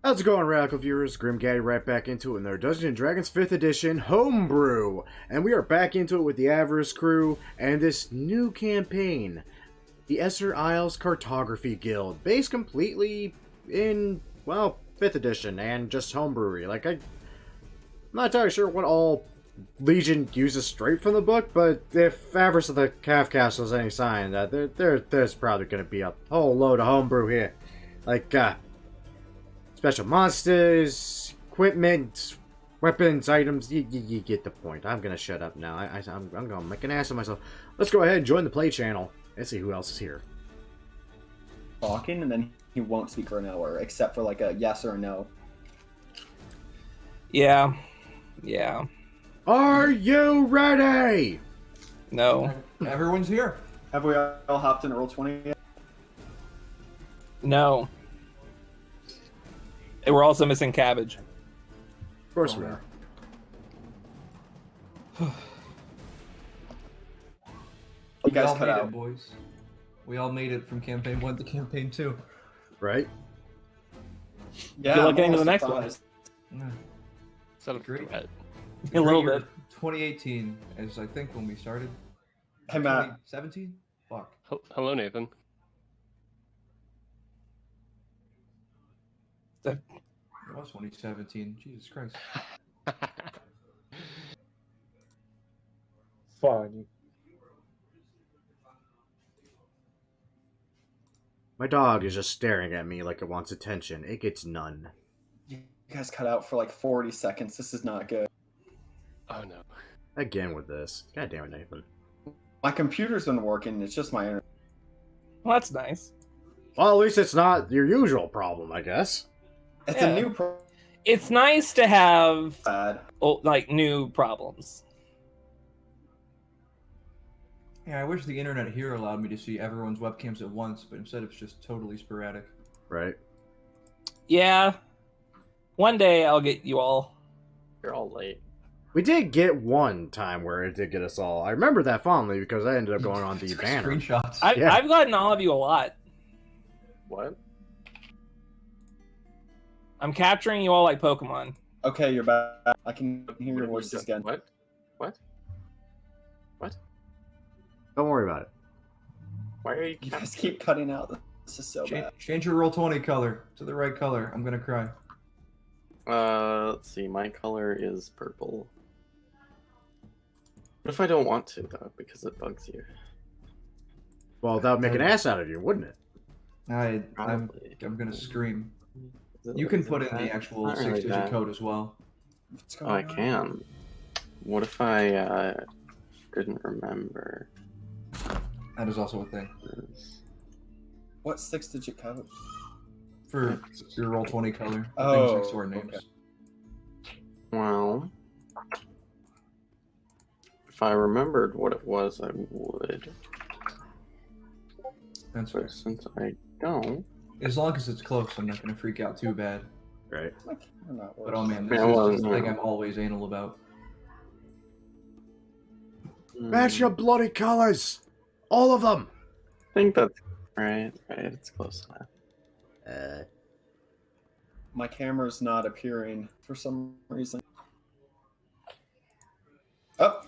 How's it going, Radical viewers? Grimgaddy right back into it in their Dungeons & Dragons 5th edition homebrew. And we are back into it with the Avarice crew and this new campaign, the Esterisle Cartography Guild, based completely in, well, 5th edition and just homebrewery. Like, I'm not entirely sure what all Legion uses straight from the book, but if Avarice of the Calf Castle is any sign, there's probably going to be a whole load of homebrew here. Like, special monsters, equipment, weapons, items, you get the point. I'm gonna shut up now. I'm gonna make an ass of myself. Let's go ahead and join the play channel and see who else is here. Talking, and then he won't speak for an hour, except for like a yes or a no. Yeah. Are you ready? No. Everyone's here. Have we all hopped in Roll20 yet? No. And we're also missing cabbage. Of course we are. You guys all cut made out. it, boys. We all made it from campaign 1 to campaign 2. Right? Yeah, Good luck I'm getting to the almost next one. surprised. Yeah. Set up Great. threat. A little Great year, bit. 2018 is, I think, when we started. Hey, Matt. 2017? Fuck. Hello, Nathan. It was 2017. Jesus Christ. Fun. My dog is just staring at me like it wants attention. It gets none. You guys cut out for like 40 seconds. This is not good. Oh no. Again with this. God damn it, Nathan. My computer's been working. It's just my internet. Well, that's nice. Well, at least it's not your usual problem, I guess. It's Yeah. a new It's nice to have bad. like new problems. Yeah, I wish the internet here allowed me to see everyone's webcams at once, but instead it's just totally sporadic. Right? Yeah. One day I'll get you all. You're all late. We did get one time where it did get us all. I remember that fondly because I ended up going on the banner. Screenshots. Yeah. I've gotten all of you a lot. What? I'm capturing you all like Pokemon. Okay, you're back. I can hear your What have you voices done? again. What? What? What? Don't worry about it. Why are you You guys keep cutting out. This is so bad. Change your Roll20 color to the right color. I'm gonna cry. Let's see. My color is purple. What if I don't want to though, because it bugs you? Well, that would make an ass out of you, wouldn't it? I'm Probably. gonna scream. Is it- You can is it put in that? the actual Not really 6-digit that. code as well. What's Oh, going I on? can. What if I didn't remember? That is also a thing. This? What 6-digit code? For your Roll20 color. The Oh, things next to our names. okay. Well, if I remembered what it was, I would. That's fair. But since I don't, As long as it's close, I'm not gonna freak out too bad. Right. My camera not But oh working. man, this Yeah, is well, just the thing no. I'm always anal about. Match your bloody colors! All of them! I think that's right. Right, it's close enough. My camera's not appearing for some reason. Oh.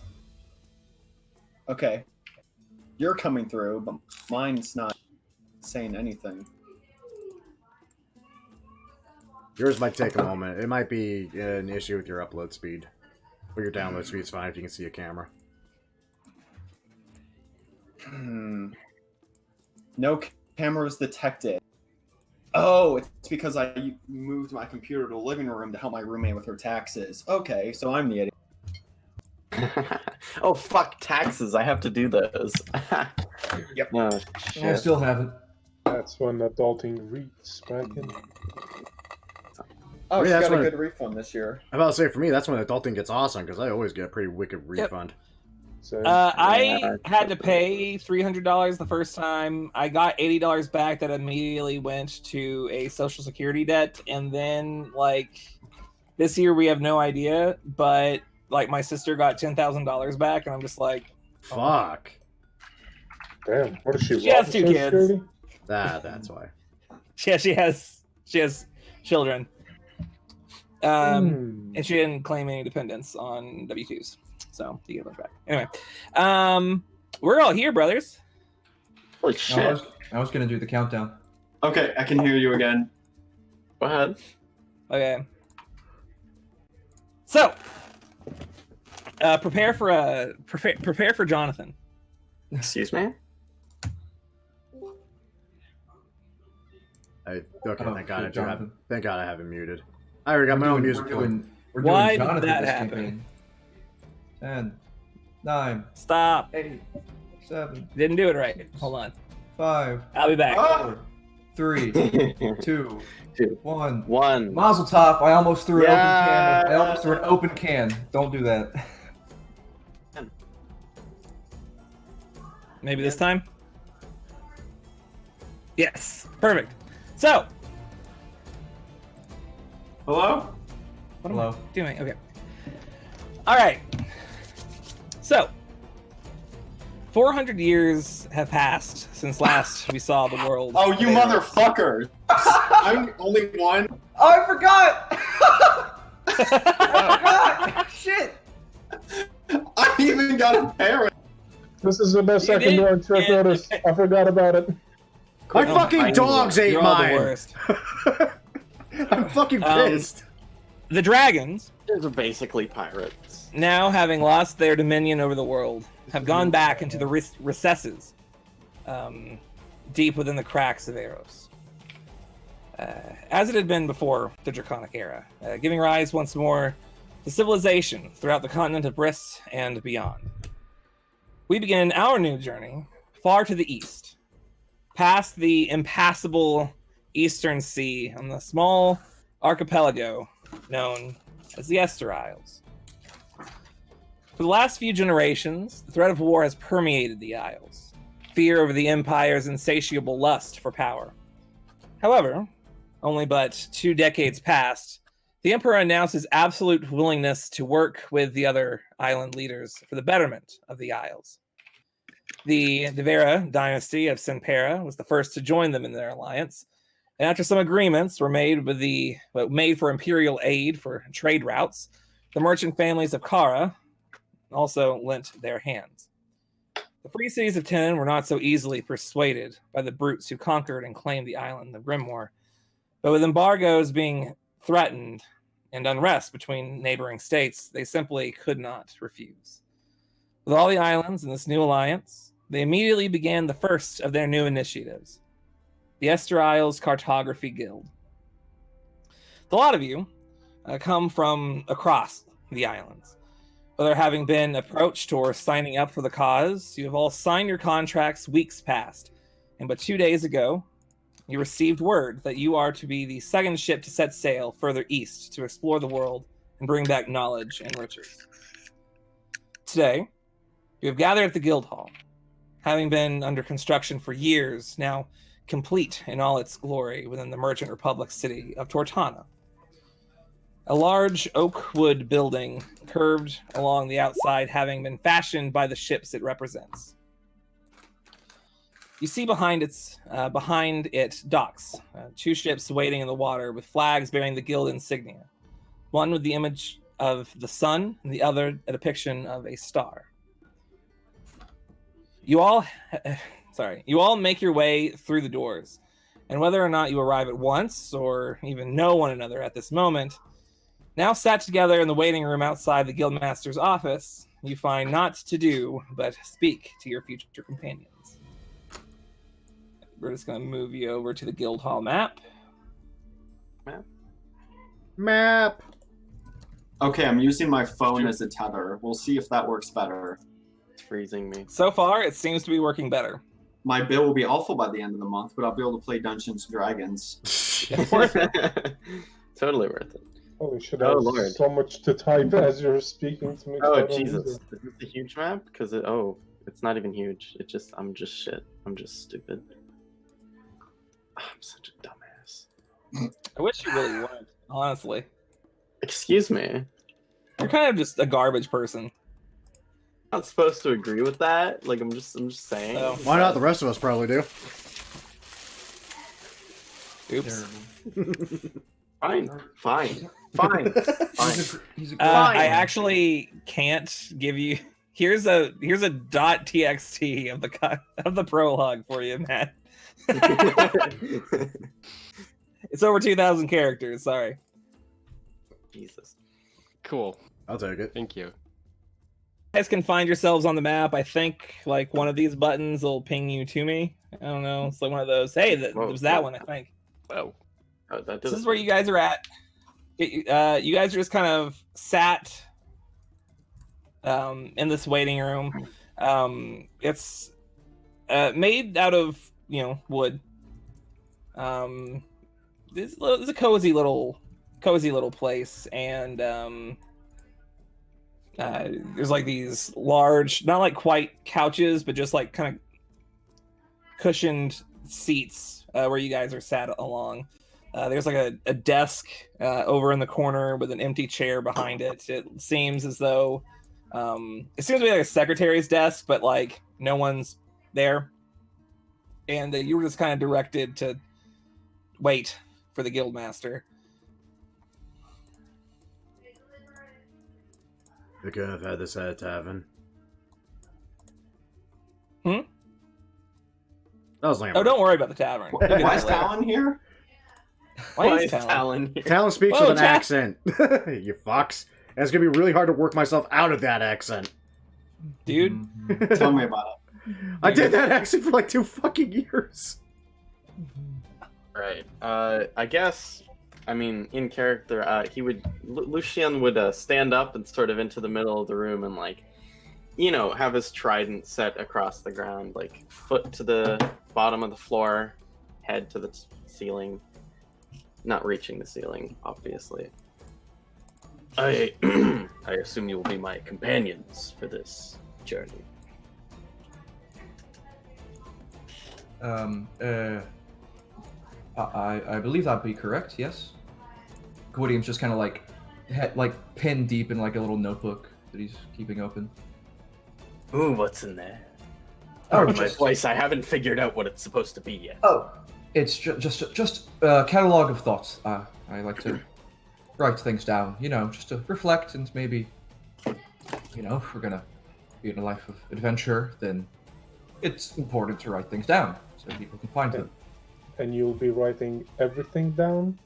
Okay. You're coming through, but mine's not saying anything. Yours might take a moment. It might be an issue with your upload speed. But your download speed's fine if you can see a camera. No cameras detected. Oh, it's because I moved my computer to the living room to help my roommate with her taxes. Okay, so I'm the idiot. Oh fuck, taxes! I have to do those. Yep. Oh, I shit. still haven't. That's when adulting reads back in. Oh, Wait, she that's got a what- good refund this year. I'm about to say, for me, that's when adulting gets awesome, because I always get a pretty wicked refund. So I had to pay $300 the first time. I got $80 back that immediately went to a social security debt, and then like this year we have no idea, but like my sister got $10,000 back, and I'm just like, Fuck. damn, what is she? She has robbing 2 Social kids. Security? That's why. yeah, she has children. And she didn't claim any dependents on W2s, so you get a bunch back. Anyway, we're all here, brothers. Holy No, shit. I was gonna do the countdown. Okay, I can hear you again. Go ahead. Okay. So, prepare for Jonathan. Excuse me? Okay, Oh, thank God. shit, Jonathan. Thank God I have him muted. I already got my own music. We're Why doing did Jonathan that this happen? campaign. 10, 9, Stop. 8, 7, Didn't do it right. Hold on. 5, I'll be back. 4, 3, 2, Two. 1. One. Mazel tov! I almost threw an open Yeah. can. I almost threw an open can. Don't do that. Maybe this time? Yes. Perfect. So, Hello? what Hello. am I doing? Okay. All right. So, 400 years have passed since last we saw the world. Oh, you motherfuckers! I'm the only one. Oh, I forgot! I forgot! Shit! I even got a parent. This is the best You I can do did? on short Yeah. notice. I forgot about it. My Oh, fucking I- dogs ate You're all the mine. worst. I'm fucking pissed. The dragons, These are basically pirates. now having lost their dominion over the world, have gone back into the recesses, deep within the cracks of Eros. As it had been before the Draconic era, giving rise once more to civilization throughout the continent of Briss and beyond. We begin our new journey far to the east, past the impassable Eastern Sea on the small archipelago known as the Esterisles. For the last few generations, the threat of war has permeated the Isles, fear over the Empire's insatiable lust for power. However, only but 2 decades past, the Emperor announced his absolute willingness to work with the other island leaders for the betterment of the Isles. The Devera dynasty of Senpera was the first to join them in their alliance, and after some agreements were made made for imperial aid for trade routes, the merchant families of Kara also lent their hands. The free cities of Tenon were not so easily persuaded by the brutes who conquered and claimed the island of Grimoire, but with embargoes being threatened and unrest between neighboring states, they simply could not refuse. With all the islands in this new alliance, they immediately began the first of their new initiatives, the Esterisle's Cartography Guild. A lot of you come from across the islands. Whether having been approached or signing up for the cause, you have all signed your contracts weeks past, and but 2 days ago, you received word that you are to be the second ship to set sail further east to explore the world and bring back knowledge and riches. Today, you have gathered at the Guild Hall, having been under construction for years, now complete in all its glory within the Merchant Republic city of Tortana. A large oak wood building curved along the outside, having been fashioned by the ships it represents. You see behind it docks, 2 ships waiting in the water with flags bearing the guild insignia, one with the image of the sun and the other a depiction of a star. You all make your way through the doors, and whether or not you arrive at once or even know one another at this moment, now sat together in the waiting room outside the guildmaster's office, you find naught to do but speak to your future companions. We're just going to move you over to the guild hall map. Map. Okay, I'm using my phone as a tether. We'll see if that works better. It's freezing me. So far, it seems to be working better. My bill will be awful by the end of the month, but I'll be able to play Dungeons and Dragons. Totally worth it. Holy shit, Oh, I have Lord. so much to type as you're speaking to me. Oh Jesus! Is this a huge map? Because it's not even huge. I'm just shit. I'm just stupid. I'm such a dumbass. I wish you really weren't, honestly. Excuse me. You're kind of just a garbage person. I'm not supposed to agree with that. Like I'm just saying. So, Why not? The rest of us probably do. oops. Terrible. Fine. Fine. He's a I Fine. actually can't give you. Here's a .txt of the prologue for you, Matt. It's over 2,000 characters. Sorry. Jesus. Cool. I'll take it. Thank you. You guys can find yourselves on the map. I think like one of these buttons will ping you to me. I don't know. It's like one of those. Hey, Whoa, there's that whoa. one. I think Wow. Oh, that this doesn't. is where you guys are at. You guys are just kind of sat in this waiting room. It's made out of wood. This is a cozy little place, and there's like these large, not like quite couches, but just like kind of cushioned seats where you guys are sat along. There's like a desk over in the corner with an empty chair behind it. It seems as though it seems to be like a secretary's desk, but like no one's there. And you were just kind of directed to wait for the guildmaster. We could have had this at a tavern. Hmm? That was like Oh, don't worry about the tavern. You'll get Why is that later. Talon here? Why is Talon? Talon here? Talon speaks Whoa, with an accent. You fucks. And it's gonna be really hard to work myself out of that accent. Dude. Mhm. Tell me about it. I did that accent for like 2 fucking years. Right. I guess. I mean, in character, Lucian would stand up and sort of into the middle of the room and like, have his trident set across the ground, like foot to the bottom of the floor, head to the ceiling, not reaching the ceiling, obviously. I assume you will be my companions for this journey. I believe that'd be correct. Yes. William's just kind of like pinned deep in like a little notebook that he's keeping open. Ooh, what's in there? Oh, My just- voice, I haven't figured out what it's supposed to be yet. Oh, it's just a catalog of thoughts. I like to write things down, just to reflect and maybe, if we're gonna be in a life of adventure, then it's important to write things down so people can find them. And you'll be writing everything down?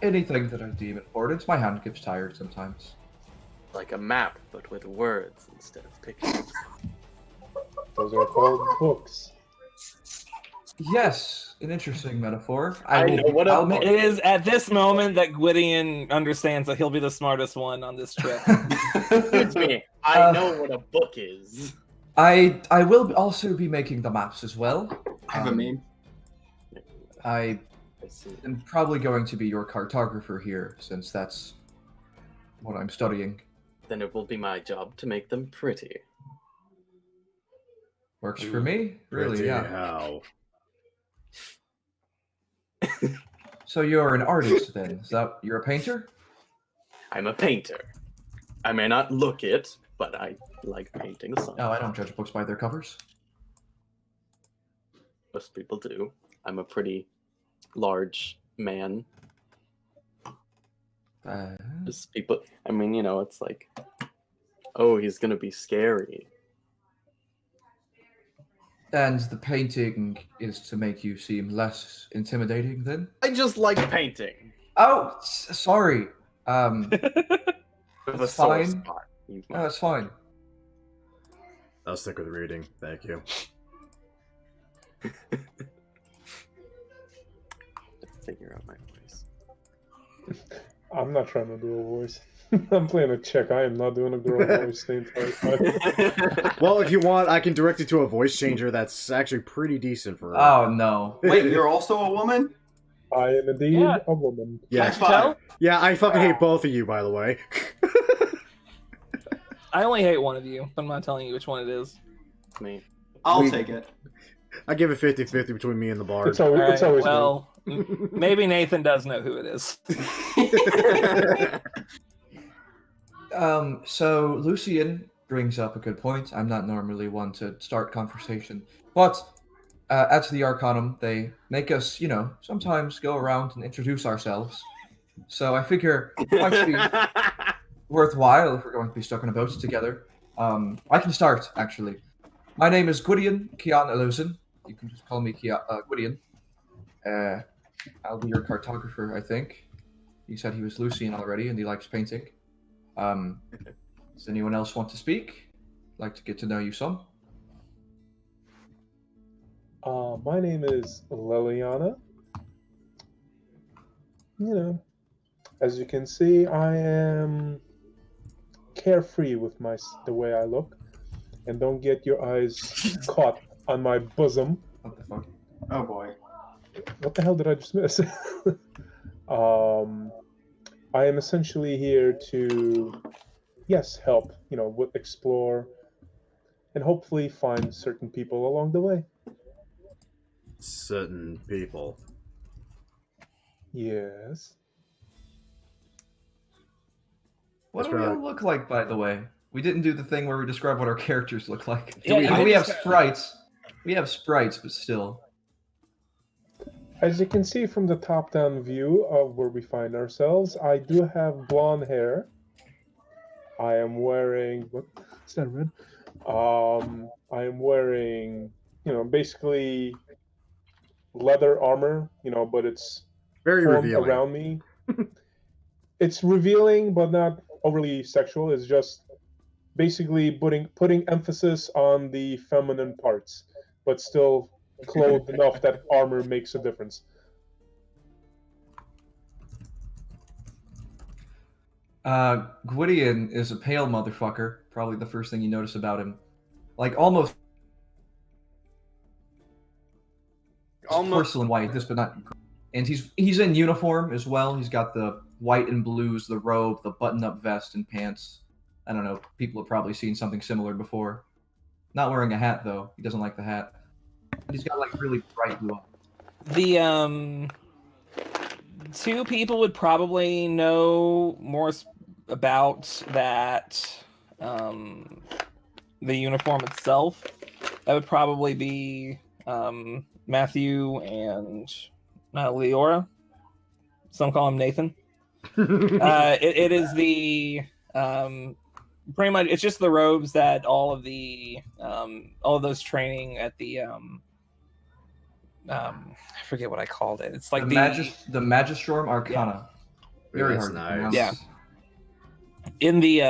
Anything that I deem important. My hand gets tired sometimes. Like a map, but with words instead of pictures. Those are called books. Yes, an interesting metaphor. I know what a I'll book It is at this moment that Gwydion understands that he'll be the smartest one on this trip. Excuse me. I know what a book is. I will also be making the maps as well. I have a meme. I I see. am probably going to be your cartographer here, since that's what I'm studying. Then it will be my job to make them pretty. Works for me, really. Pretty Yeah. how. So you're an artist then? Is that you're a painter? I'm a painter. I may not look it, but I like painting some. No, I don't judge books by their covers. Most people do. I'm a pretty large man. Just people. I mean, it's like, oh, he's gonna be scary. And the painting is to make you seem less intimidating then? I just like painting. Oh, sorry. With a That's sore fine. spot. No, it's fine. I'll stick with reading. Thank you. Figure out my voice. I'm not trying to do a voice. I'm playing a check. I am not doing a girl voice the entire time. Well, if you want, I can direct you to a voice changer that's actually pretty decent for. Oh no. Wait, you're also a woman? I am indeed Yeah. a woman. Yeah, High five. yeah. I fucking hate both of you, by the way. I only hate one of you, but I'm not telling you which one it is. Me. I'll We- take it. I give it 50-50 between me and the bard. It's always, it's always me. Well, maybe Nathan does know who it is. So Lucian brings up a good point. I'm not normally one to start conversation, but add to the Arcanum. They make us, sometimes go around and introduce ourselves. So I figure it might be worthwhile if we're going to be stuck in a boat together. I can start, actually. My name is Gwydion Kian Elusin. You can just call me Gwydion. I'll be your cartographer, I think. He said he was Lucian already and he likes painting. Does anyone else want to speak? I'd like to get to know you some. My name is Liliana. As you can see, I am carefree with the way I look, and don't get your eyes caught on my bosom. What the fuck? Oh boy. What the hell did I just miss? I am essentially here to, help, explore, and hopefully find certain people along the way. Certain people. Yes. What That's do we all right. look like, by the way? We didn't do the thing where we describe what our characters look like. Yeah, we have just- sprites. We have sprites, but still. As you can see from the top-down view of where we find ourselves, I do have blonde hair. I am wearing... What? Is that red? I am wearing, basically leather armor, but it's Very formed revealing. around me. It's revealing, but not overly sexual. It's just basically putting emphasis on the feminine parts, but still clothed enough that armor makes a difference. Gwydion is a pale motherfucker. Probably the first thing you notice about him. Like, almost porcelain white, this but not. And he's in uniform as well. He's got the white and blues, the robe, the button-up vest and pants. I don't know. People have probably seen something similar before. Not wearing a hat though. He doesn't like the hat. He's got like really bright blue eyes. The two people would probably know more about that, the uniform itself. That would probably be Matthew and Leora. Some call him Nathan. It is the pretty much, it's just the robes that all of those training at the I forget what I called it. It's like the Magistrorum Arcana. Very That's hard to nice. pronounce. Yeah. In the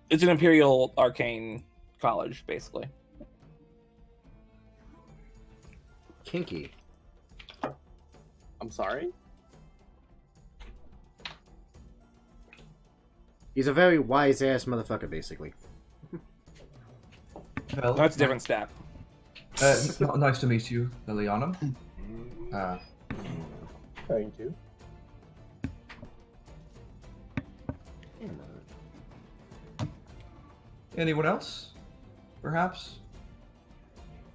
it's an Imperial Arcane college, basically. Kinky. I'm sorry? He's a very wise ass motherfucker, basically. Well, That's a different stat. Nice to meet you, Liliana. Thank you. Anyone else? Perhaps?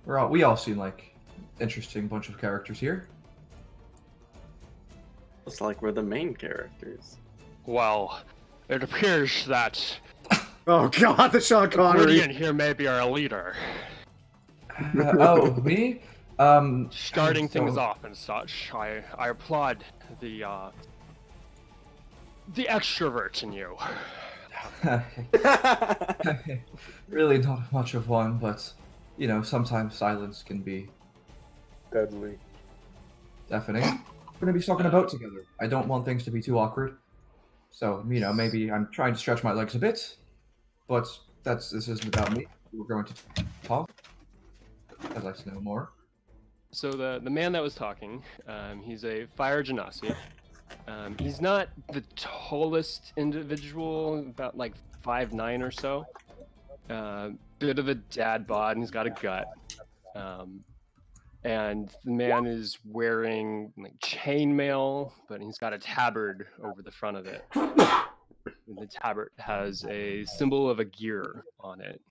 We all seem like interesting bunch of characters here. Looks like we're the main characters. Well, it appears that Oh god, the Sean Connery. Gwydion here may be our leader, Me? starting things so- off and such. I applaud the extrovert in you. Really not much of one, but sometimes silence can be Deadly. deafening. We're gonna be stuck in a boat together. I don't want things to be too awkward. So, maybe I'm trying to stretch my legs a bit, but this isn't about me. We're going to talk. I'd like to know more. So the man that was talking, he's a fire genasi. He's not the tallest individual, about like 5'9" or so. Bit of a dad bod, and he's got a gut. And the man is wearing like chainmail, but he's got a tabard over the front of it. And the tabard has a symbol of a gear on it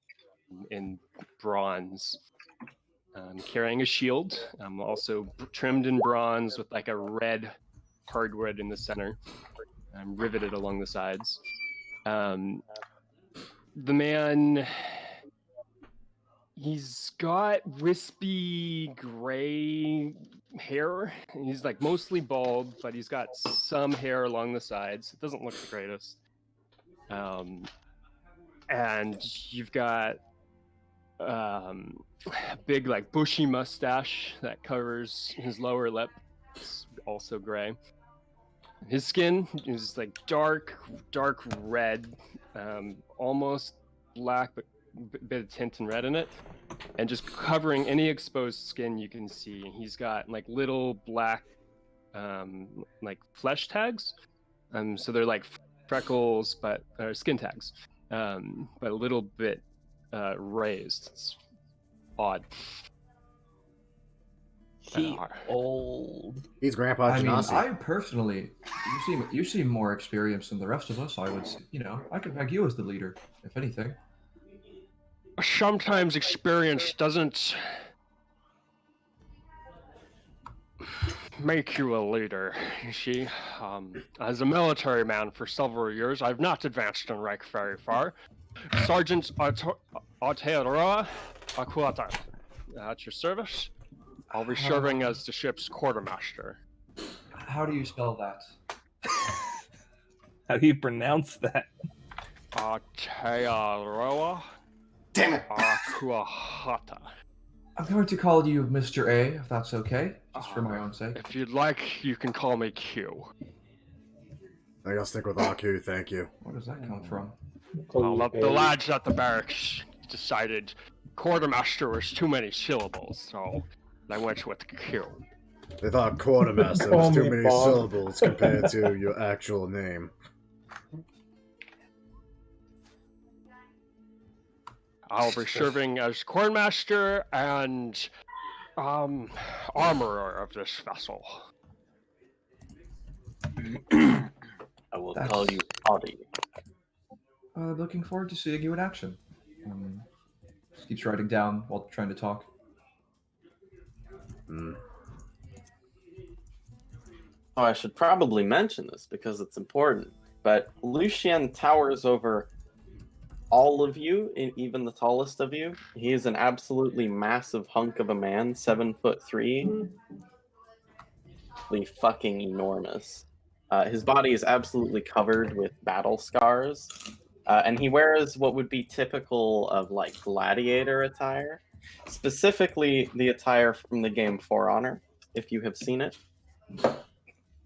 in bronze. Carrying a shield, also trimmed in bronze with like a red hardwood in the center, riveted along the sides. The man, He's got wispy gray hair. He's like mostly bald, but he's got some hair along the sides. It doesn't look the greatest. And you've got big like bushy mustache that covers his lower lip. It's also gray. His skin is like dark red, almost black, but bit of tint and red in it, and just covering any exposed skin you can see. He's got like little black like flesh tags, so they're like freckles but skin tags, but a little bit raised. It's odd. He old. He's Grandpa I mean, Genasi. I personally, you seem more experienced than the rest of us. I would, I could peg you as the leader, if anything. Sometimes experience doesn't make you a leader, you see. As a military man for several years, I've not advanced in rank very far. Sergeant Aotearoa Akuata, at your service. I'll be serving as the ship's quartermaster. How do you spell that? How do you pronounce that? Aotearoa Damn it! Akuahata. I'm going to call you Mr. A, if that's okay, just for my own sake. If you'd like, you can call me Q. I think I'll stick with Aku, thank you. Where does that come from? Well, the lads at the barracks decided quartermaster was too many syllables, so I went with Q. They thought quartermaster was too many syllables compared to your actual name. I'll be serving as quartermaster and armorer of this vessel. I will call you Audie. Looking forward to seeing you in action. Just keeps writing down while trying to talk. Oh, I should probably mention this because it's important. But Lucien towers over all of you, even the tallest of you. He is an absolutely massive hunk of a man, 7'3", fucking enormous. His body is absolutely covered with battle scars, and he wears what would be typical of like gladiator attire, specifically the attire from the game For Honor, if you have seen it.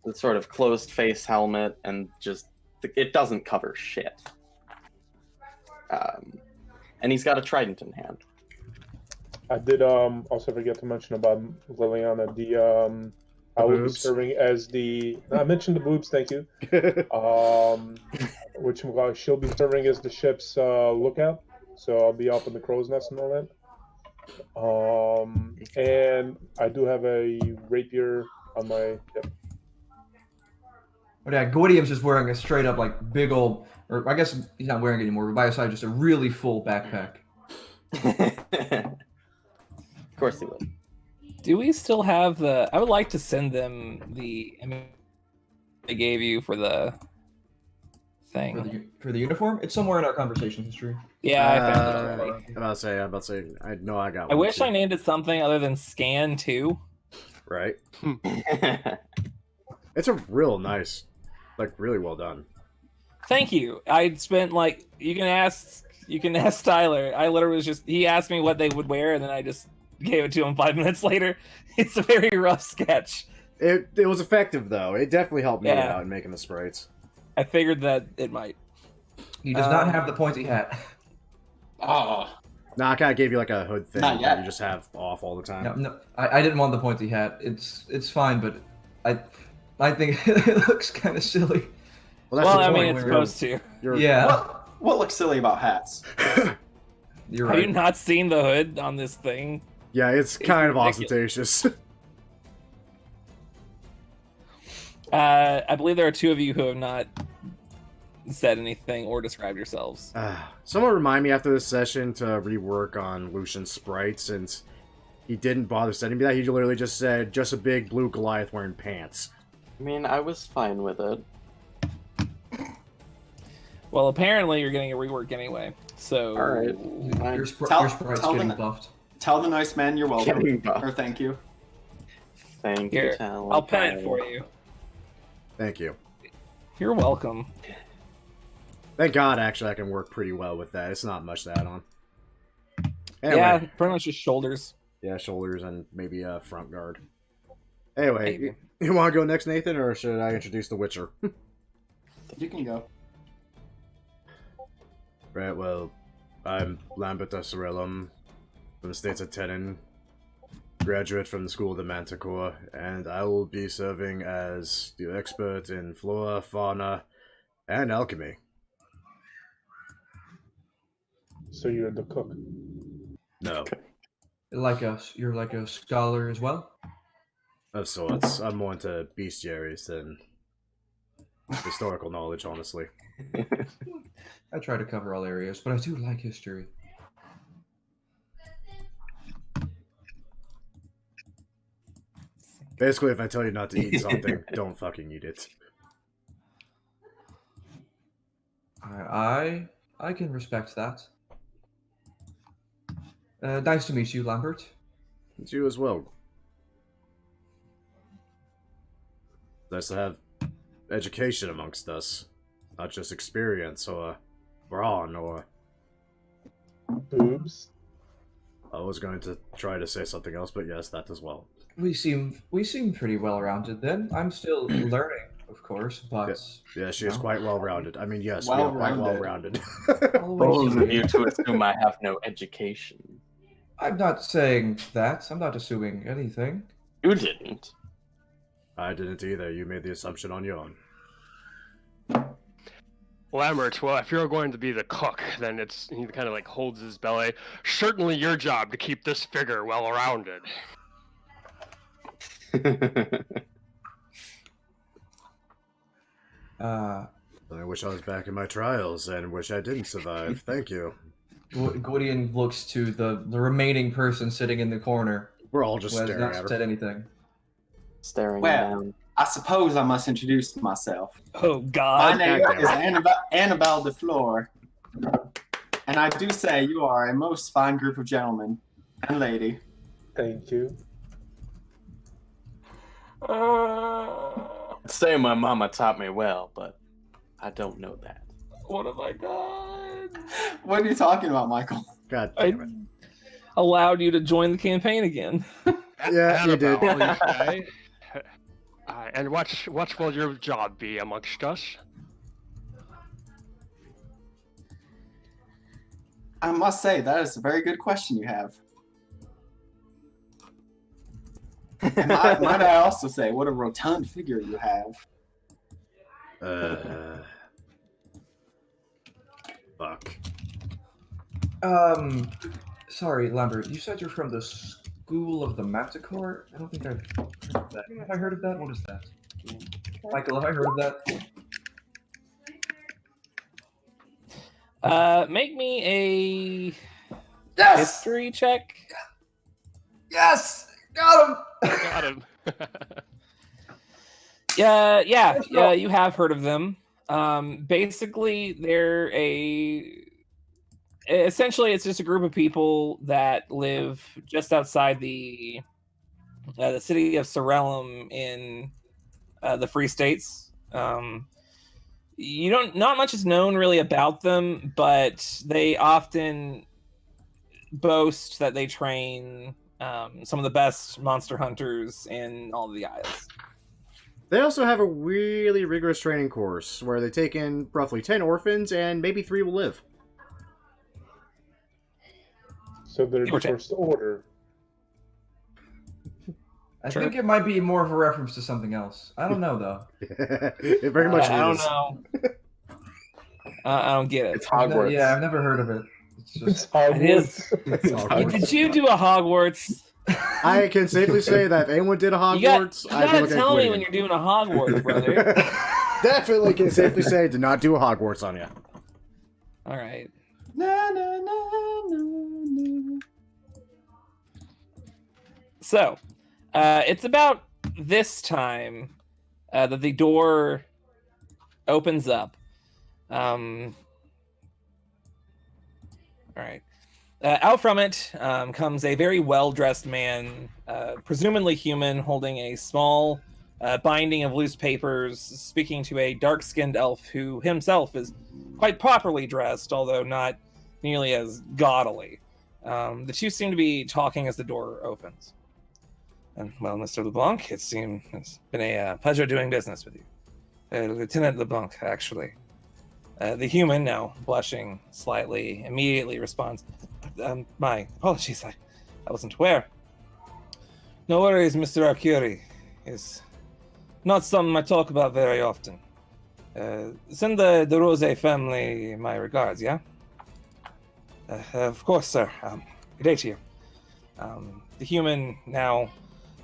The sort of closed face helmet, and just it doesn't cover shit. And he's got a trident in hand. I did also forget to mention about Liliana. I will be boobs. serving as the. I mentioned the boobs. Thank you. Which she'll be serving as the ship's lookout. So I'll be up in the crow's nest and all that. And I do have a rapier on my hip. But yeah, Gwydium's just wearing a straight up like big old, or I guess he's not wearing it anymore, but by his side just a really full backpack. Of course he would. Do we still have the? I would like to send them the. I mean, they gave you for the thing. For the uniform? It's somewhere in our conversation history. Yeah, I found it already. I'm about to say, I know I got I one. wish too. I named it something other than Scan 2. Right? It's a real nice, like really well done. Thank you. I spent like you can ask Tyler. I literally was just he asked me what they would wear, and then I just gave it to him 5 minutes later. It's a very rough sketch. It was effective though. It definitely helped me Yeah. out in making the sprites. I figured that it might. He does not have the pointy hat. Oh, Nah, I kind of gave you like a hood thing Not that yet. you just have off all the time. No, I didn't want the pointy hat. It's fine, but I think it looks kind of silly. Well, Well, the I point. mean, it's You're- supposed to. you're- Yeah, what looks silly about hats? you're Have right. you not seen the hood on this thing? Yeah, it's It's kind of ridiculous. ostentatious. I believe there are two of you who have not said anything or described yourselves. Someone remind me after this session to rework on Lucian's sprite, since he didn't bother sending me that. He literally just said, just a big blue Goliath wearing pants. I mean, I was fine with it. Well, apparently you're getting a rework anyway. So, All right. Your, Tell- your sprite's tell getting them- buffed. Tell the nice man you're welcome. Getting buffed. Or thank you. Thank here, you, Talon. I'll pen it for you. Thank you. You're welcome. Thank God, actually, I can work pretty well with that. It's not much to add on. Anyway, Yeah, pretty much just shoulders. yeah, shoulders and maybe a front guard. Anyway, Maybe. you want to go next, Nathan, or should I introduce the Witcher? You can go. Right, well, I'm Lambert Esterisle from the States of Tenon, graduate from the School of the Manticore, and I will be serving as the expert in flora, fauna, and alchemy. So you're the cook. No, You're like a scholar as well. of sorts. I'm more into bestiaries than historical knowledge, honestly. I try to cover all areas, but I do like history. Basically, if I tell you not to eat something, don't fucking eat it. I can respect that. Nice to meet you, Lambert. It's you as well. Nice to have education amongst us, not just experience or brawn or. Boobs. I was going to try to say something else, but yes, that as well. We seem pretty well rounded then. I'm still learning, of course, but Yeah, she is No. quite well rounded. I mean, yes, we are quite well rounded. always- Bold of you to assume I have no education. I'm not saying that. I'm not assuming anything. You didn't. I didn't either. You made the assumption on your own. Lambert, well, if you're going to be the cook, then he kind of like holds his belly. Certainly your job to keep this figure well rounded. Uh, I wish I was back in my trials and wish I didn't survive. Thank you. Gwydion looks to the remaining person sitting in the corner We're all just who has staring not at her. said anything. Staring Well, down. I suppose I must introduce myself. Oh My God! name goddamn is it. Annabelle de Fleur. And I do say you are a most fine group of gentlemen and lady. Thank you. I'd say my mama taught me well, but I don't know that. What have I done? What are you talking about, Michael? God I damn it. allowed you to join the campaign again. Yeah, you did. Annabelle, you say? And what will your job be amongst us? I must say, that is a very good question you have. And might I also say, what a rotund figure you have. Fuck. Sorry, Lambert. You said you're from the School of the Manticore? I don't think I've heard of that. Have I heard of that? What is that? Michael, have I heard of that? Make me a Yes! history check. Yes! Got him! Got him. Yeah, you have heard of them. Basically, they're essentially it's just a group of people that live just outside the city of Sorellum in the Free States. Not much is known really about them, but they often boast that they train some of the best monster hunters in all of the Isles. They also have a really rigorous training course where they take in roughly 10 orphans and maybe 3 will live. So they're Give or the take. first order. I Sure. think it might be more of a reference to something else. I don't know, though. It very much I don't is. know. I don't get it. It's Hogwarts. Yeah, I've never heard of it. It's It's just... Hogwarts. It is. It's Hogwarts. Did you do a Hogwarts? I can safely say that if anyone did a You, got, Hogwarts, you I'd be gotta looking tell at me when Gwydion. you're doing a Hogwarts, brother. Definitely can safely say did not do a Hogwarts on you. All right. Na, na, na, na, na. So, it's about this time that the door opens up. All right. Out from it comes a very well-dressed man, presumably human, holding a small binding of loose papers, speaking to a dark-skinned elf who himself is quite properly dressed, although not nearly as gaudily. The two seem to be talking as the door opens. And, well, Mr. LeBlanc, it's been a pleasure doing business with you. Lieutenant LeBlanc, actually. The human, now blushing slightly, immediately responds, my apologies, I wasn't aware. No worries, Mr. Arcuri. It's not something I talk about very often. Send the Rose family my regards, yeah? Of course, sir. Good day to you. The human now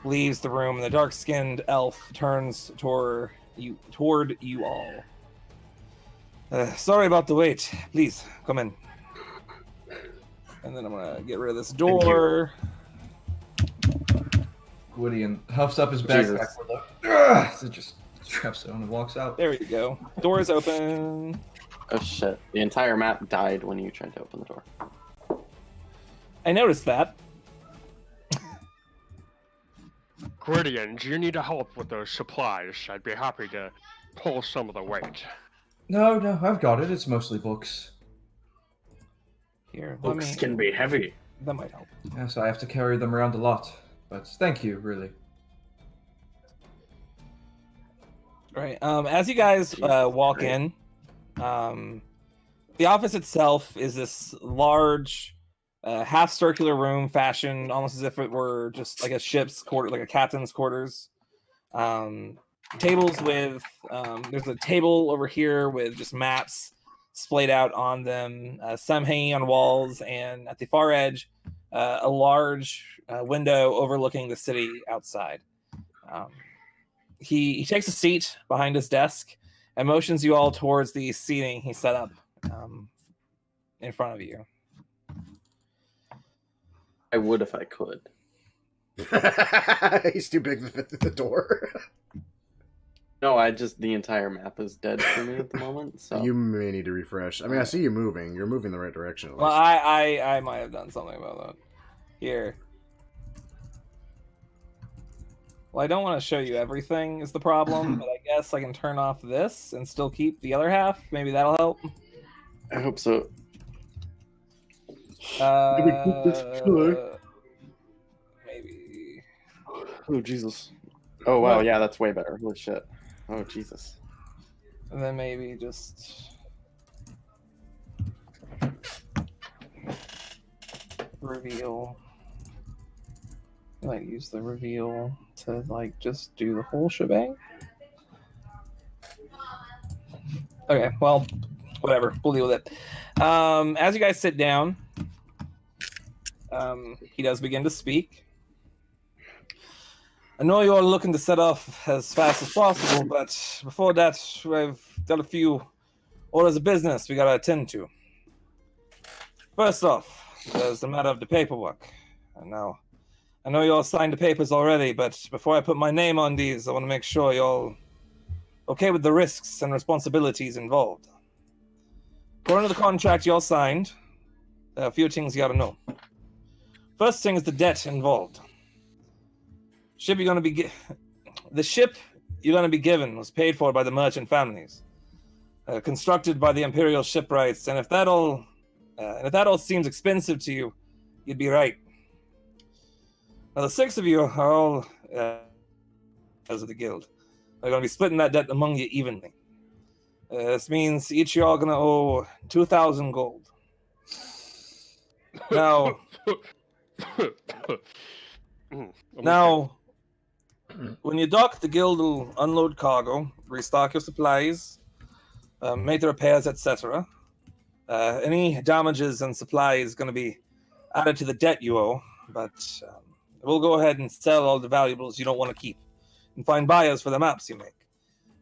leaves the room, and the dark-skinned elf turns toward you all. Sorry about the wait. Please, come in. And then I'm gonna get rid of this door. Gwydion huffs up his Jesus. backpack. So just straps it on and walks out. There we go. Door is open. Oh shit! The entire map died when you tried to open the door. I noticed that. Gwydion, do you need help with those supplies? I'd be happy to pull some of the weight. No, I've got it. It's mostly books. Here, Books can be heavy. That might help. Yeah, so I have to carry them around a lot. But thank you, really. All right. As you guys walk in, the office itself is this large, half-circular room, fashioned almost as if it were just like a ship's quarter, like a captain's quarters. Tables with there's a table over here with just maps splayed out on them, some hanging on walls, and at the far edge, a large window overlooking the city outside. He takes a seat behind his desk and motions you all towards the seating he set up in front of you. I would if I could. He's too big to fit through the door. No, the entire map is dead for me at the moment. So You may need to refresh. I mean, I see you moving. You're moving the right direction. At Well, least. I might have done something about that. Here. Well, I don't want to show you everything is the problem, but I guess I can turn off this and still keep the other half. Maybe that'll help. I hope so. Maybe. Oh Jesus! Oh wow, yeah, that's way better. Holy shit! Oh Jesus! And then maybe just reveal. I might use the reveal to like just do the whole shebang. Okay, well, whatever. We'll deal with it. As you guys sit down, he does begin to speak. I know you're looking to set off as fast as possible, but before that, I've got a few orders of business we gotta attend to. First off, there's the matter of the paperwork. And now, I know you all signed the papers already, but before I put my name on these, I want to make sure you're all okay with the risks and responsibilities involved. According to the contract you all signed, there are a few things you gotta know. First thing is the debt involved. The ship you're going to be given was paid for by the merchant families, constructed by the Imperial shipwrights, and if that all seems expensive to you, you'd be right. Now the 6 of you are all as of the guild. They're going to be splitting that debt among you evenly. This means each of you are going to owe 2,000 gold. Now, when you dock, the guild will unload cargo, restock your supplies, make the repairs, etc. Any damages and supplies going to be added to the debt you owe, but we'll go ahead and sell all the valuables you don't want to keep and find buyers for the maps you make.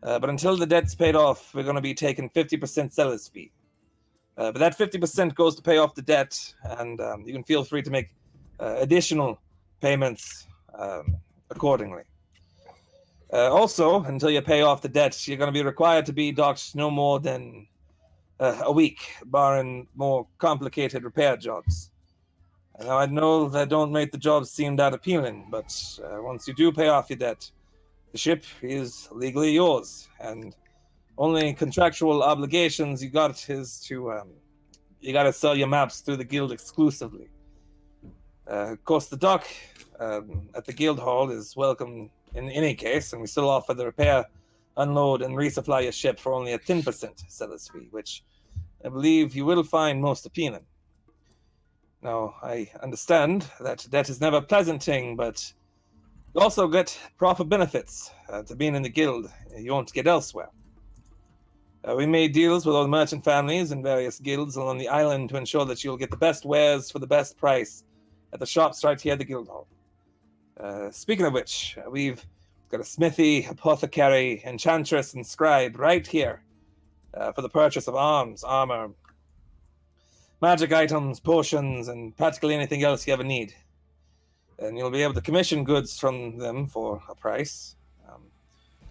But until the debt's paid off, we're going to be taking 50% seller's fee. But that 50% goes to pay off the debt, and you can feel free to make additional payments accordingly. Also, until you pay off the debt, you're going to be required to be docked no more than a week, barring more complicated repair jobs. Now, I know that don't make the jobs seem that appealing, but once you do pay off your debt, the ship is legally yours, and only contractual obligations you got is to you got to sell your maps through the guild exclusively. Of course, the dock at the guild hall is welcome in any case, and we still offer the repair, unload, and resupply your ship for only a 10% seller's fee, which I believe you will find most appealing. Now, I understand that debt is never a pleasant thing, but you also get profit benefits to being in the guild you won't get elsewhere. We made deals with all the merchant families and various guilds along the island to ensure that you'll get the best wares for the best price at the shops right here at the guild hall. Speaking of which, we've got a smithy, apothecary, enchantress, and scribe right here for the purchase of arms, armor, magic items, potions, and practically anything else you ever need. And you'll be able to commission goods from them for a price.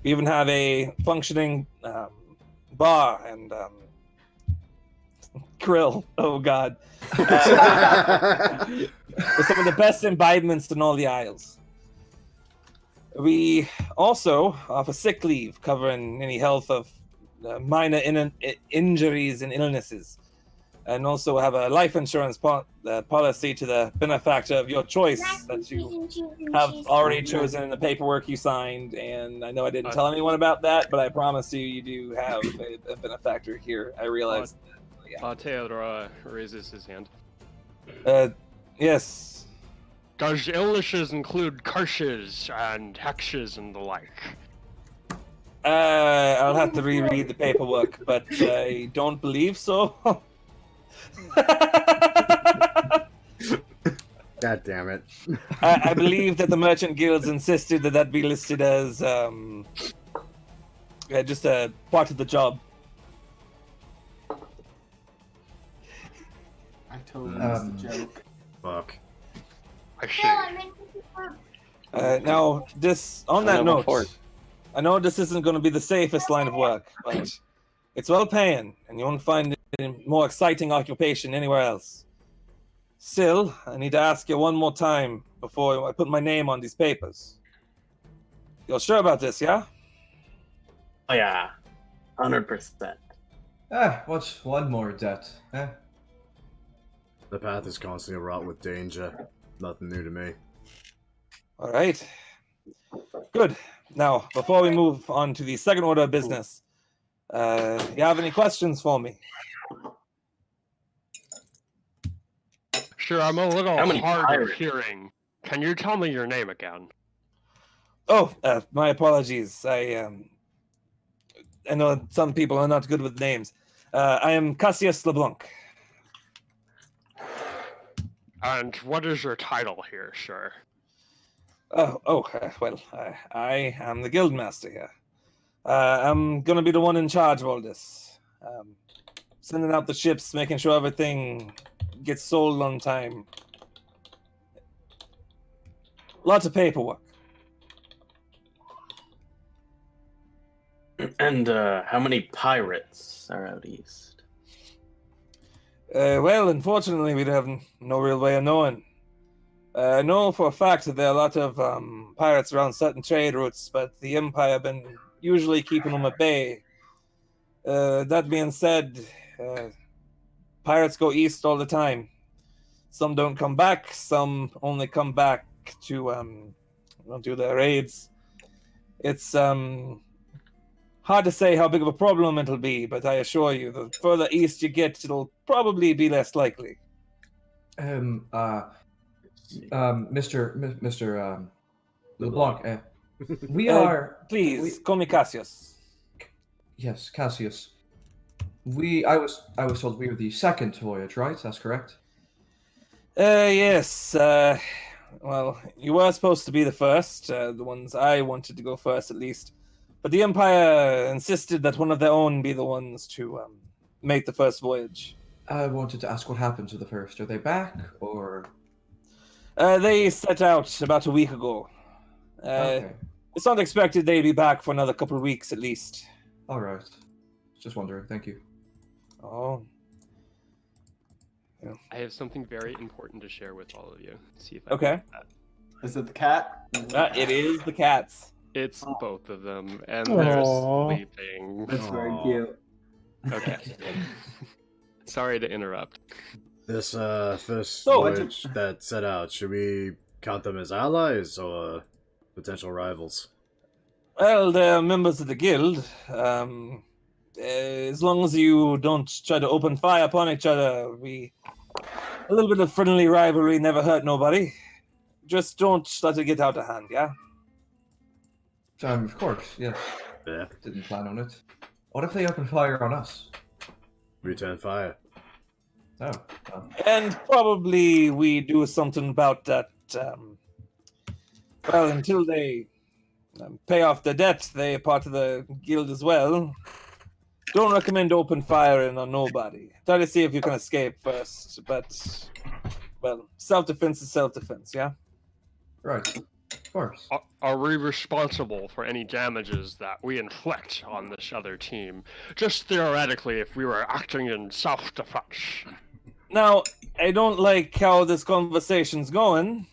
We even have a functioning bar and grill. Oh God. With some of the best imbibements in all the Isles. We also offer sick leave covering any health of minor injuries and illnesses. And also have a life insurance policy to the benefactor of your choice that you have already chosen in the paperwork you signed. And I know I didn't tell anyone about that, but I promise you do have a benefactor here. I realized. Theodora raises his hand. Yes. Does illnesses include curses and hexes and the like? I'll have to reread the paperwork, but I don't believe so. God damn it. I believe that the merchant guilds insisted that be listed as just a part of the job. I totally missed the joke. Fuck. I see. Now, on that note, I know this isn't going to be the safest line of work, but it's well paying, and you won't find it a more exciting occupation anywhere else. Still, I need to ask you one more time before I put my name on these papers. You're sure about this, yeah? Oh yeah, 100%. What's one more debt? The path is constantly wrought with danger. Nothing new to me. All right. Good. Now, before we move on to the second order of business, you have any questions for me? Sure, I'm a little How many hard of pirates? hearing. Can you tell me your name again? Oh, my apologies. I know some people are not good with names. I am Cassius LeBlanc. And what is your title here, sir? Well, I am the guildmaster here. I'm gonna be the one in charge of all this. Sending out the ships, making sure everything gets sold on time. Lots of paperwork. And how many pirates are out east? Well, unfortunately, we have no real way of knowing. I know for a fact that there are a lot of pirates around certain trade routes, but the Empire have been usually keeping them at bay. That being said, pirates go east all the time. Some don't come back, some only come back to do their raids. It's hard to say how big of a problem it'll be, but I assure you, the further east you get, it'll probably be less likely. Mr. LeBlanc, we Uh, are... Please, call me Cassius. Yes, Cassius. I was told we were the second voyage, right? That's correct? Yes. Well, you were supposed to be the first. The ones I wanted to go first, at least. But the Empire insisted that one of their own be the ones to make the first voyage. I wanted to ask what happened to the first. Are they back, or...? They set out about a week ago. Okay. It's not expected they'd be back for another couple of weeks, at least. All right. Just wondering. Thank you. Oh. I have something very important to share with all of you. See if I Okay. can get that. Is it the cat? It is the cats. It's both of them, and Aw. they're sleeping. That's very Aw. cute. Okay. Sorry to interrupt. This So- voyage that set out, should we count them as allies or potential rivals? Well, they're members of the guild. As long as you don't try to open fire upon each other, a little bit of friendly rivalry never hurt nobody. Just don't let it get out of hand, yeah? Of course, yes. Yeah. Didn't plan on it. What if they open fire on us? Return fire. Oh, well, And probably we do something about that. Well, until they pay off the debt, they are part of the guild as well. Don't recommend open firing on nobody. Try to see if you can escape first, but, well, self-defense is self-defense, yeah? right. Of course. Are we responsible for any damages that we inflict on this other team? Just theoretically, if we were acting in self-defense. Now, I don't like how this conversation's going.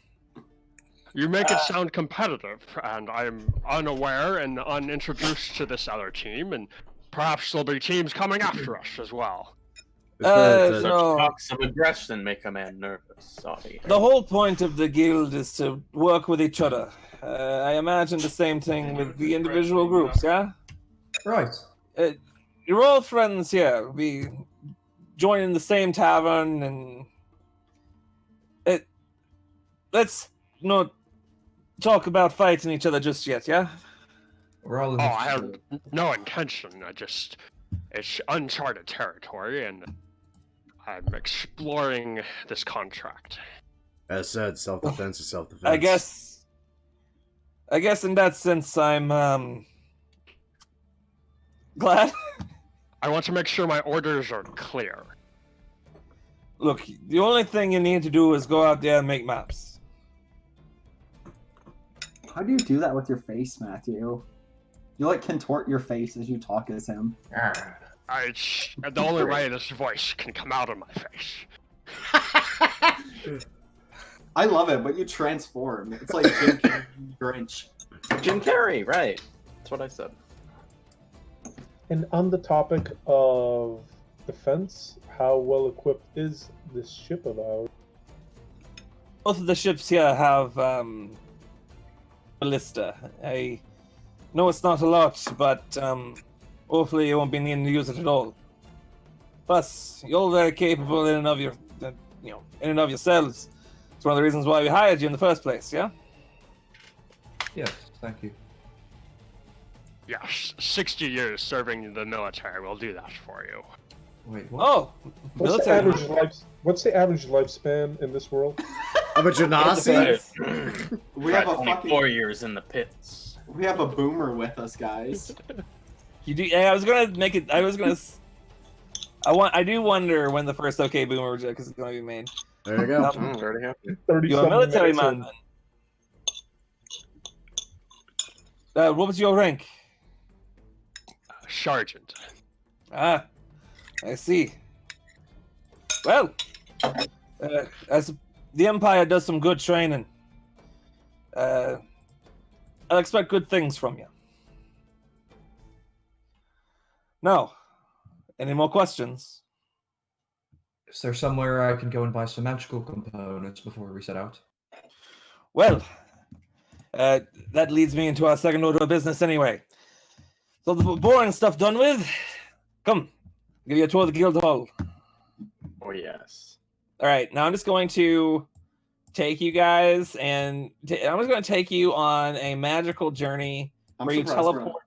You make it sound competitive, and I'm unaware and unintroduced to this other team, and perhaps there'll be teams coming after us as well. Such No. talks of aggression make a man nervous. Sorry. The whole point of the guild is to work with each other. I imagine the same thing with the individual groups, yeah? Right. You're all friends here. We join in the same tavern, and let's not talk about fighting each other just yet, yeah? We're all in Oh, this I have together. no intention. It's uncharted territory, and I'm exploring this contract. As said, self-defense is self-defense. I guess in that sense, I'm glad. I want to make sure my orders are clear. Look, the only thing you need to do is go out there and make maps. How do you do that with your face, Matthew? You like contort your face as you talk as him. The only way this voice can come out of my face. I love it, but you transform. It's like Jim Carrey and Grinch. Jim Carrey, right? That's what I said. And on the topic of defense, how well equipped is this ship of ours? Both of the ships here have ballista. I know it's not a lot, but hopefully you won't be needing to use it at all. Plus, you're all very capable in and of yourselves. It's one of the reasons why we hired you in the first place, yeah? Yes, thank you. Yes, 60 years serving in the military will do that for you. Wait, what? Oh, What's the average lifespan in this world? Of a genasi? We have a Only fucking 4 years in the pits. we have a boomer with us, guys. You do. I was gonna make it. I do wonder when the first OK Boomer joke is gonna be made. There you go. It's already happened. 30 You're a military man. Then. What was your rank? Sergeant. Ah, I see. Well, as the Empire does some good training, I'll expect good things from you. Now, any more questions? Is there somewhere I can go and buy some magical components before we set out? Well, that leads me into our second order of business anyway. So the boring stuff done with. Come, give you a tour of the guild hall. Oh yes. All right, now I'm just going to take you guys, and I'm just going to take you on a magical journey I'm where you surprised we're teleport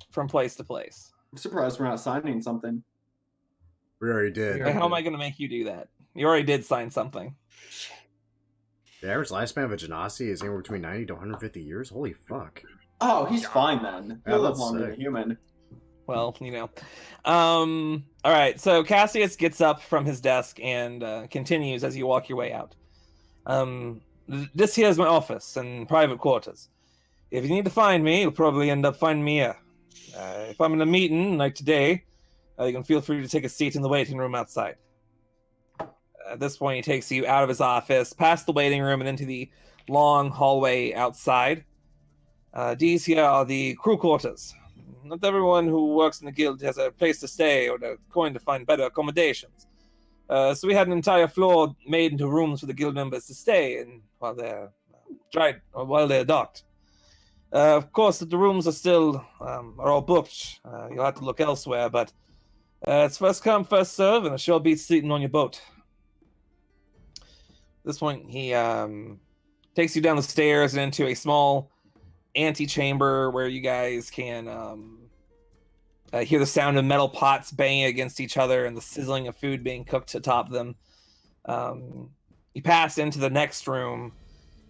from place to place. I'm surprised we're not signing something. We already did. Like, how am I going to make you do that? You already did sign something. The average lifespan of a genasi is anywhere between 90 to 150 years. Holy fuck. Oh, he's fine then. Yeah, He'll live that's longer than a sick. human. Well, you know. All right, so Cassius gets up from his desk and continues as you walk your way out. This here is my office and private quarters. If you need to find me, you'll probably end up finding me here. If I'm in a meeting like today, You can feel free to take a seat in the waiting room outside. At this point, he takes you out of his office, past the waiting room, and into the long hallway outside. These here are the crew quarters. Not everyone who works in the guild has a place to stay or they're going to find better accommodations. So we had an entire floor made into rooms for the guild members to stay in while they're dried or while they're docked. Of course, if the rooms are still are all booked, you'll have to look elsewhere, but it's first come, first serve, and a sure beats sleeping on your boat. At this point, he takes you down the stairs and into a small antechamber where you guys can hear the sound of metal pots banging against each other and the sizzling of food being cooked atop them. You pass into the next room,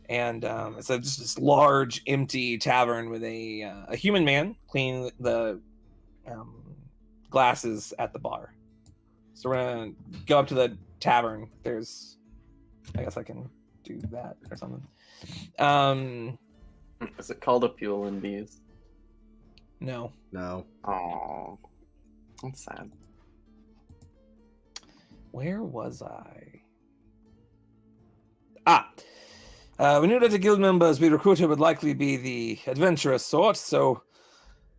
and it's just this large, empty tavern with a human man cleaning the glasses at the bar. So we're gonna go up to the tavern. I guess I can do that or something. Is it called a Fuel and Bees? No. Oh, that's sad. Where was I? We knew that the guild members we recruited would likely be the adventurous sort, so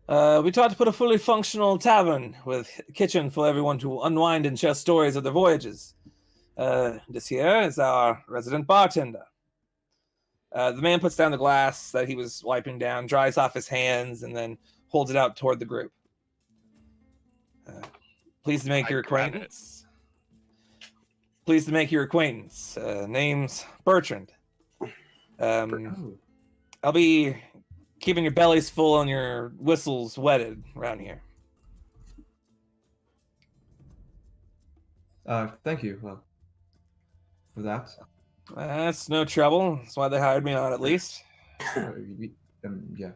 we tried to put a fully functional tavern with a kitchen for everyone to unwind and share stories of their voyages. This here is our resident bartender. The man puts down the glass that he was wiping down, dries off his hands, and then holds it out toward the group. Pleased to make your acquaintance. Pleased to make your acquaintance. Name's Bertrand. I'll be keeping your bellies full and your whistles wetted around here. Thank you for that. That's no trouble. That's why they hired me on, at least. Yeah.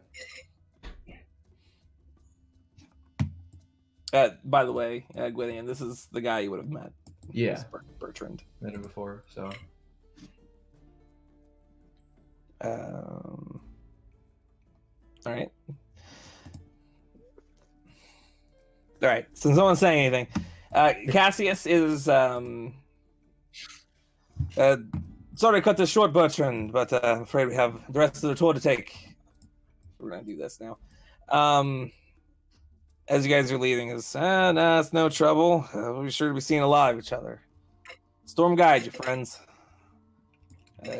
By the way, Gwydion, this is the guy you would have met. Yeah. Bertrand. Met him before, so. All right. All right. Since no one's saying anything, Cassius is sorry to cut this short, Bertrand, but I'm afraid we have the rest of the tour to take. We're gonna do this now. As you guys are leaving, it's no trouble. We'll be sure to be seeing a lot of each other. Storm guide you, friends.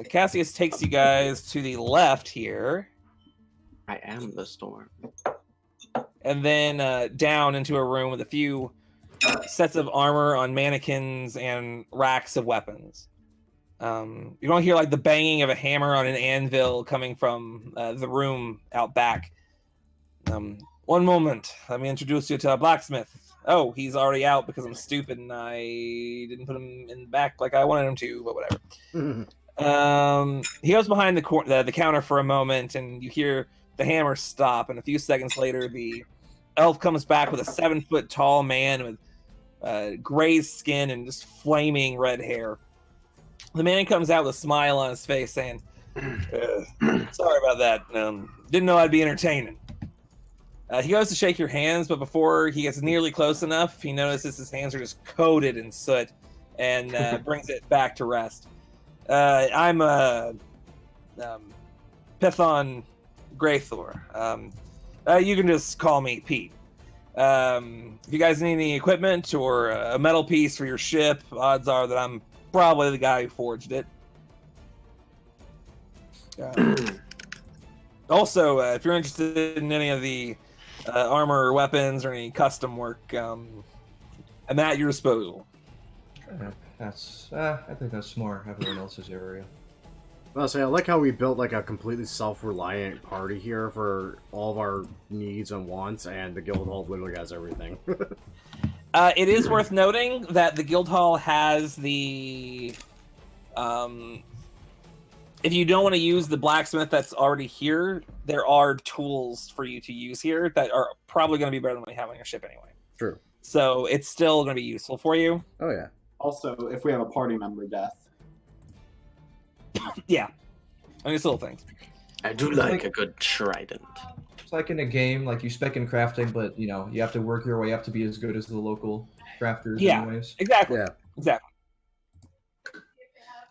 Cassius takes you guys to the left here. I am the storm. And then down into a room with a few sets of armor on mannequins and racks of weapons. You don't hear like the banging of a hammer on an anvil coming from the room out back. One moment, let me introduce you to a blacksmith. Oh, he's already out because I'm stupid and I didn't put him in the back like I wanted him to, but whatever. He goes behind the counter for a moment, and you hear the hammer stop, and a few seconds later, the elf comes back with a 7-foot tall man with gray skin and just flaming red hair. The man comes out with a smile on his face, saying, "Sorry about that. Didn't know I'd be entertaining." He goes to shake your hands, but before he gets nearly close enough, he notices his hands are just coated in soot, and brings it back to rest. I'm Python Greythor. You can just call me Pete. If you guys need any equipment or a metal piece for your ship, odds are that I'm probably the guy who forged it. Also, if you're interested in any of the armor or weapons or any custom work, I'm at your disposal. I think that's more everyone else's area. I'll say, I like how we built like a completely self-reliant party here for all of our needs and wants, and the guild hall literally has everything. It is worth noting that the guild hall has the if you don't want to use the blacksmith that's already here, there are tools for you to use here that are probably going to be better than what you have on your ship anyway. True. So it's still going to be useful for you. Oh yeah. Also, if we have a party member death. Yeah. I mean, it's little things. I do like a good trident. like in a game, like you spec in crafting, but you know you have to work your way up to be as good as the local crafters. Yeah. Anyways. Exactly. Yeah. Exactly.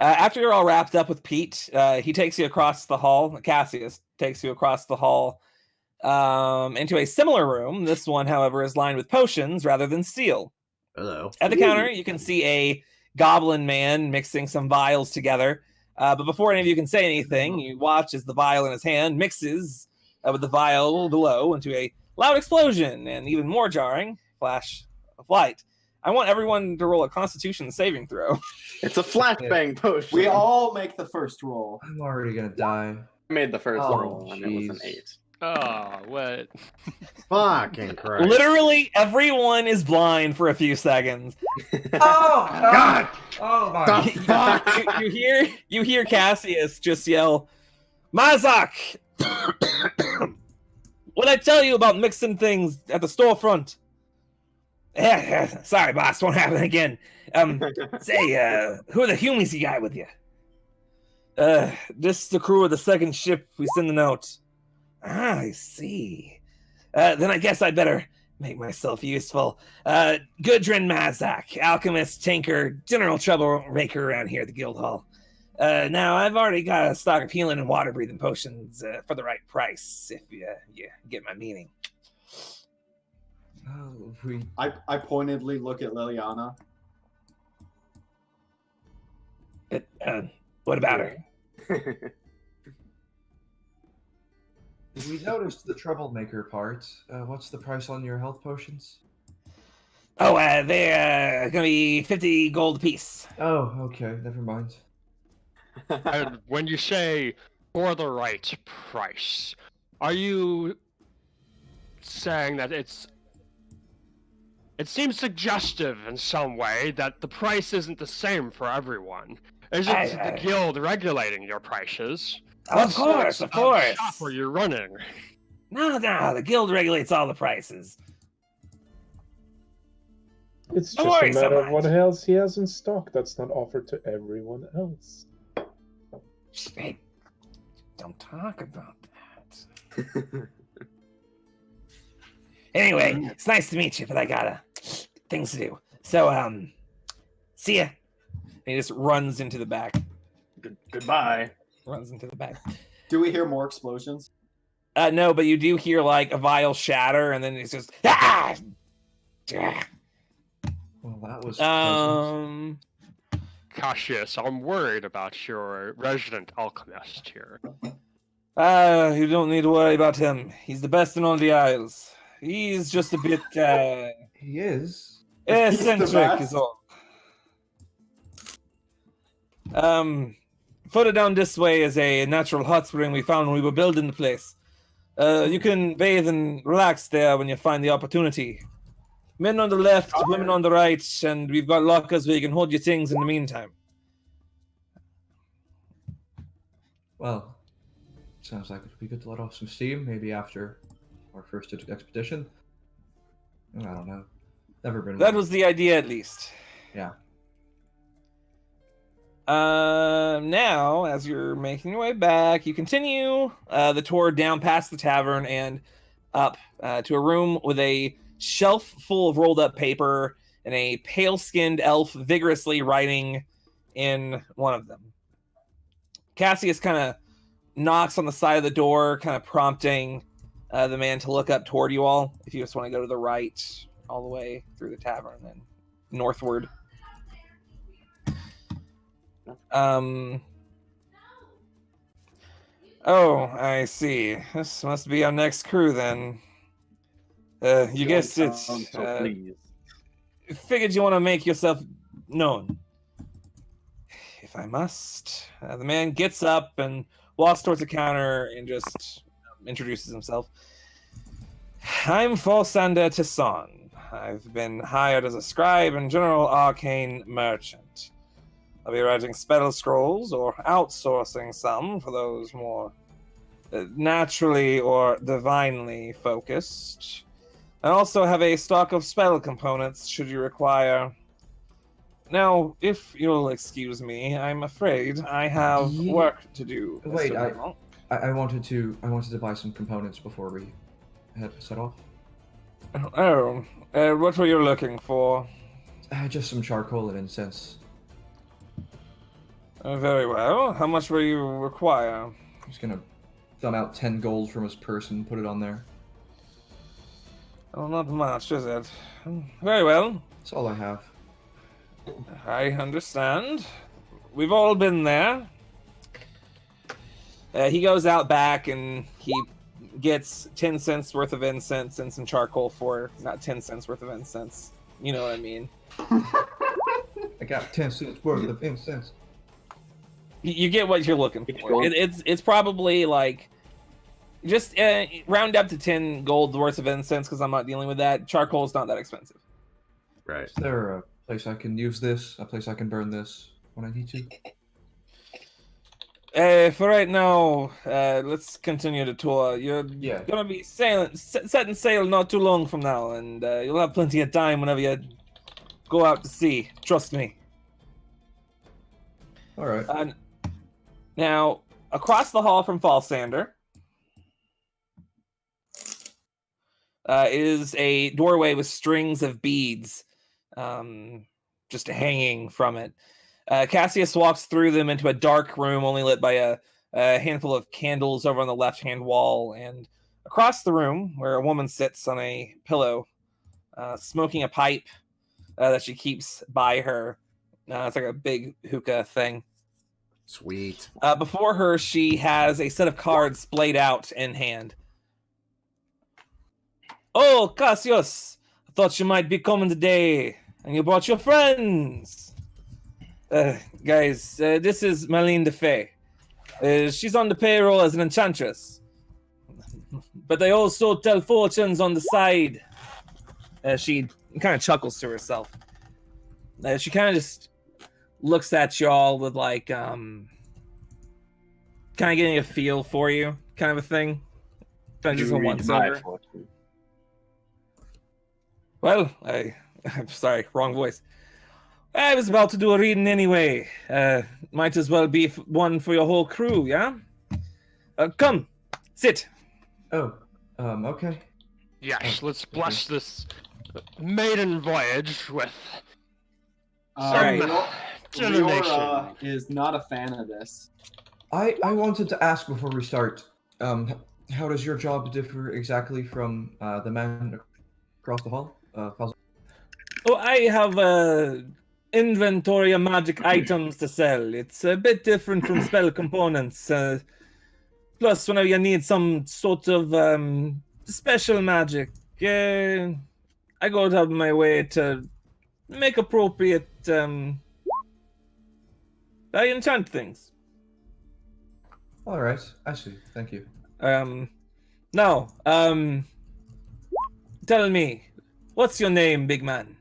After you're all wrapped up with Pete, he takes you across the hall. Cassius takes you across the hall into a similar room. This one, however, is lined with potions rather than steel. Hello. At the counter, you can see a goblin man mixing some vials together. But before any of you can say anything, you watch as the vial in his hand mixes with the vial below into a loud explosion and even more jarring flash of light. I want everyone to roll a Constitution saving throw. It's a flashbang potion. We all make the first roll. I'm already gonna die. I made the first Oh, roll and it was an jeez. 8. Oh, what? Fucking Christ. Literally, everyone is blind for a few seconds. Oh God! Oh my! The fuck? You hear Cassius just yell, "Mazak! What'd I tell you about mixing things at the storefront?" Sorry, boss, won't happen again. Say, who are the humies you got with you? This is the crew of the second ship we sending out. Ah, I see. Then I guess I'd better make myself useful. Gudrun Mazak, alchemist, tinker, general troublemaker around here at the guild hall. Now, I've already got a stock of healing and water-breathing potions for the right price, if you get my meaning. Oh, I pointedly look at Liliana. What about her? we noticed the troublemaker part. What's the price on your health potions? Oh, they're gonna be 50 gold apiece. Oh, okay. Never mind. And when you say for the right price, are you saying that it seems suggestive in some way that the price isn't the same for everyone? Is it the guild regulating your prices? Of course. Shop are you running? No, the guild regulates all the prices. It's Don't just a worry so matter of much. what else he has in stock that's not offered to everyone else. Hey, don't talk about that. Anyway, it's nice to meet you, but I got things to do. So, see ya. And he just runs into the back. Goodbye. Runs into the back. Do we hear more explosions? No, but you do hear like a vial shatter, and then it's just ah! Well, that was pleasant. Cassius, I'm worried about your resident alchemist here. You don't need to worry about him. He's the best in all the Isles. He's just a bit He is. eccentric is all. Further down this way is a natural hot spring we found when we were building the place. You can bathe and relax there when you find the opportunity. Men on the left, women on the right, and we've got lockers where you can hold your things in the meantime. Well, sounds like it'd be good to let off some steam, maybe after our first expedition. I don't know. Never been. That was the idea, at least. Yeah. Now, as you're making your way back, you continue the tour down past the tavern and up to a room with a shelf full of rolled up paper and a pale-skinned elf vigorously writing in one of them. Cassius kind of knocks on the side of the door, kind of prompting the man to look up toward you all. If you just want to go to the right, all the way through the tavern and northward. Oh, I see. This must be our next crew then. You guessed it. Figured you want to make yourself known. If I must. The man gets up and walks towards the counter and just introduces himself. I'm Falsander Tisson. I've been hired as a scribe and general arcane merchant. I'll be writing spell scrolls or outsourcing some for those more naturally or divinely focused. I also have a stock of spell components should you require. Now, if you'll excuse me, I'm afraid I have work to do. Wait, Mr. Monk. I wanted to buy some components before we set off. Oh, what were you looking for? Just some charcoal and incense. Very well. How much will you require? He's gonna thumb out 10 gold from his purse and put it on there. Oh, not much, is it? Very well. That's all I have. I understand. We've all been there. He goes out back and he gets 10 cents worth of incense and some charcoal for not 10 cents worth of incense. You know what I mean? I got 10 cents worth of incense. You get what you're looking It's for. gold. It's probably like just round up to 10 gold worth of incense because I'm not dealing with that. Charcoal is not that expensive. Right. Is there a place I can use this? A place I can burn this when I need to? For right now, let's continue the tour. You're Yeah. gonna be setting sail not too long from now, and you'll have plenty of time whenever you go out to sea. Trust me. All right. Now, across the hall from Falsander is a doorway with strings of beads just hanging from it. Cassius walks through them into a dark room only lit by a handful of candles over on the left-hand wall, and across the room where a woman sits on a pillow smoking a pipe that she keeps by her. It's like a big hookah thing. Sweet. Before her, she has a set of cards splayed out in hand. Oh, Cassius! I thought you might be coming today, and you brought your friends. Guys, this is Marlene DeFay. She's on the payroll as an enchantress. But they also tell fortunes on the side. She kind of chuckles to herself. She kind of just looks at y'all with like, kind of getting a feel for you, kind of a thing. Kind of just a once over. Well, I'm sorry, wrong voice. I was about to do a reading anyway. Might as well be one for your whole crew, yeah? Come, sit. Oh, okay. Yes, let's bless this maiden voyage with Sorry. generation. is not a fan of this. I wanted to ask before we start, how does your job differ exactly from the man across the hall? Oh, I have inventory of magic items to sell. It's a bit different from spell components. Plus, whenever you need some sort of special magic, I go out of my way to make appropriate. I enchant things. All right, I see. Thank you. Now, tell me, what's your name, big man?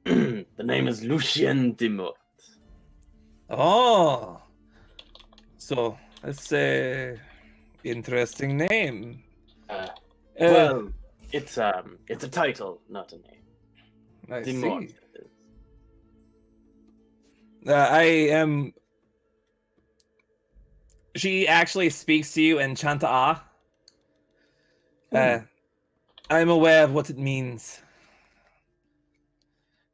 The name is Lucien Dimot. Oh, so that's a interesting name. Well, it's a title, not a name. I Dimot. see. I am. She actually speaks to you in Chanta. I'm aware of what it means.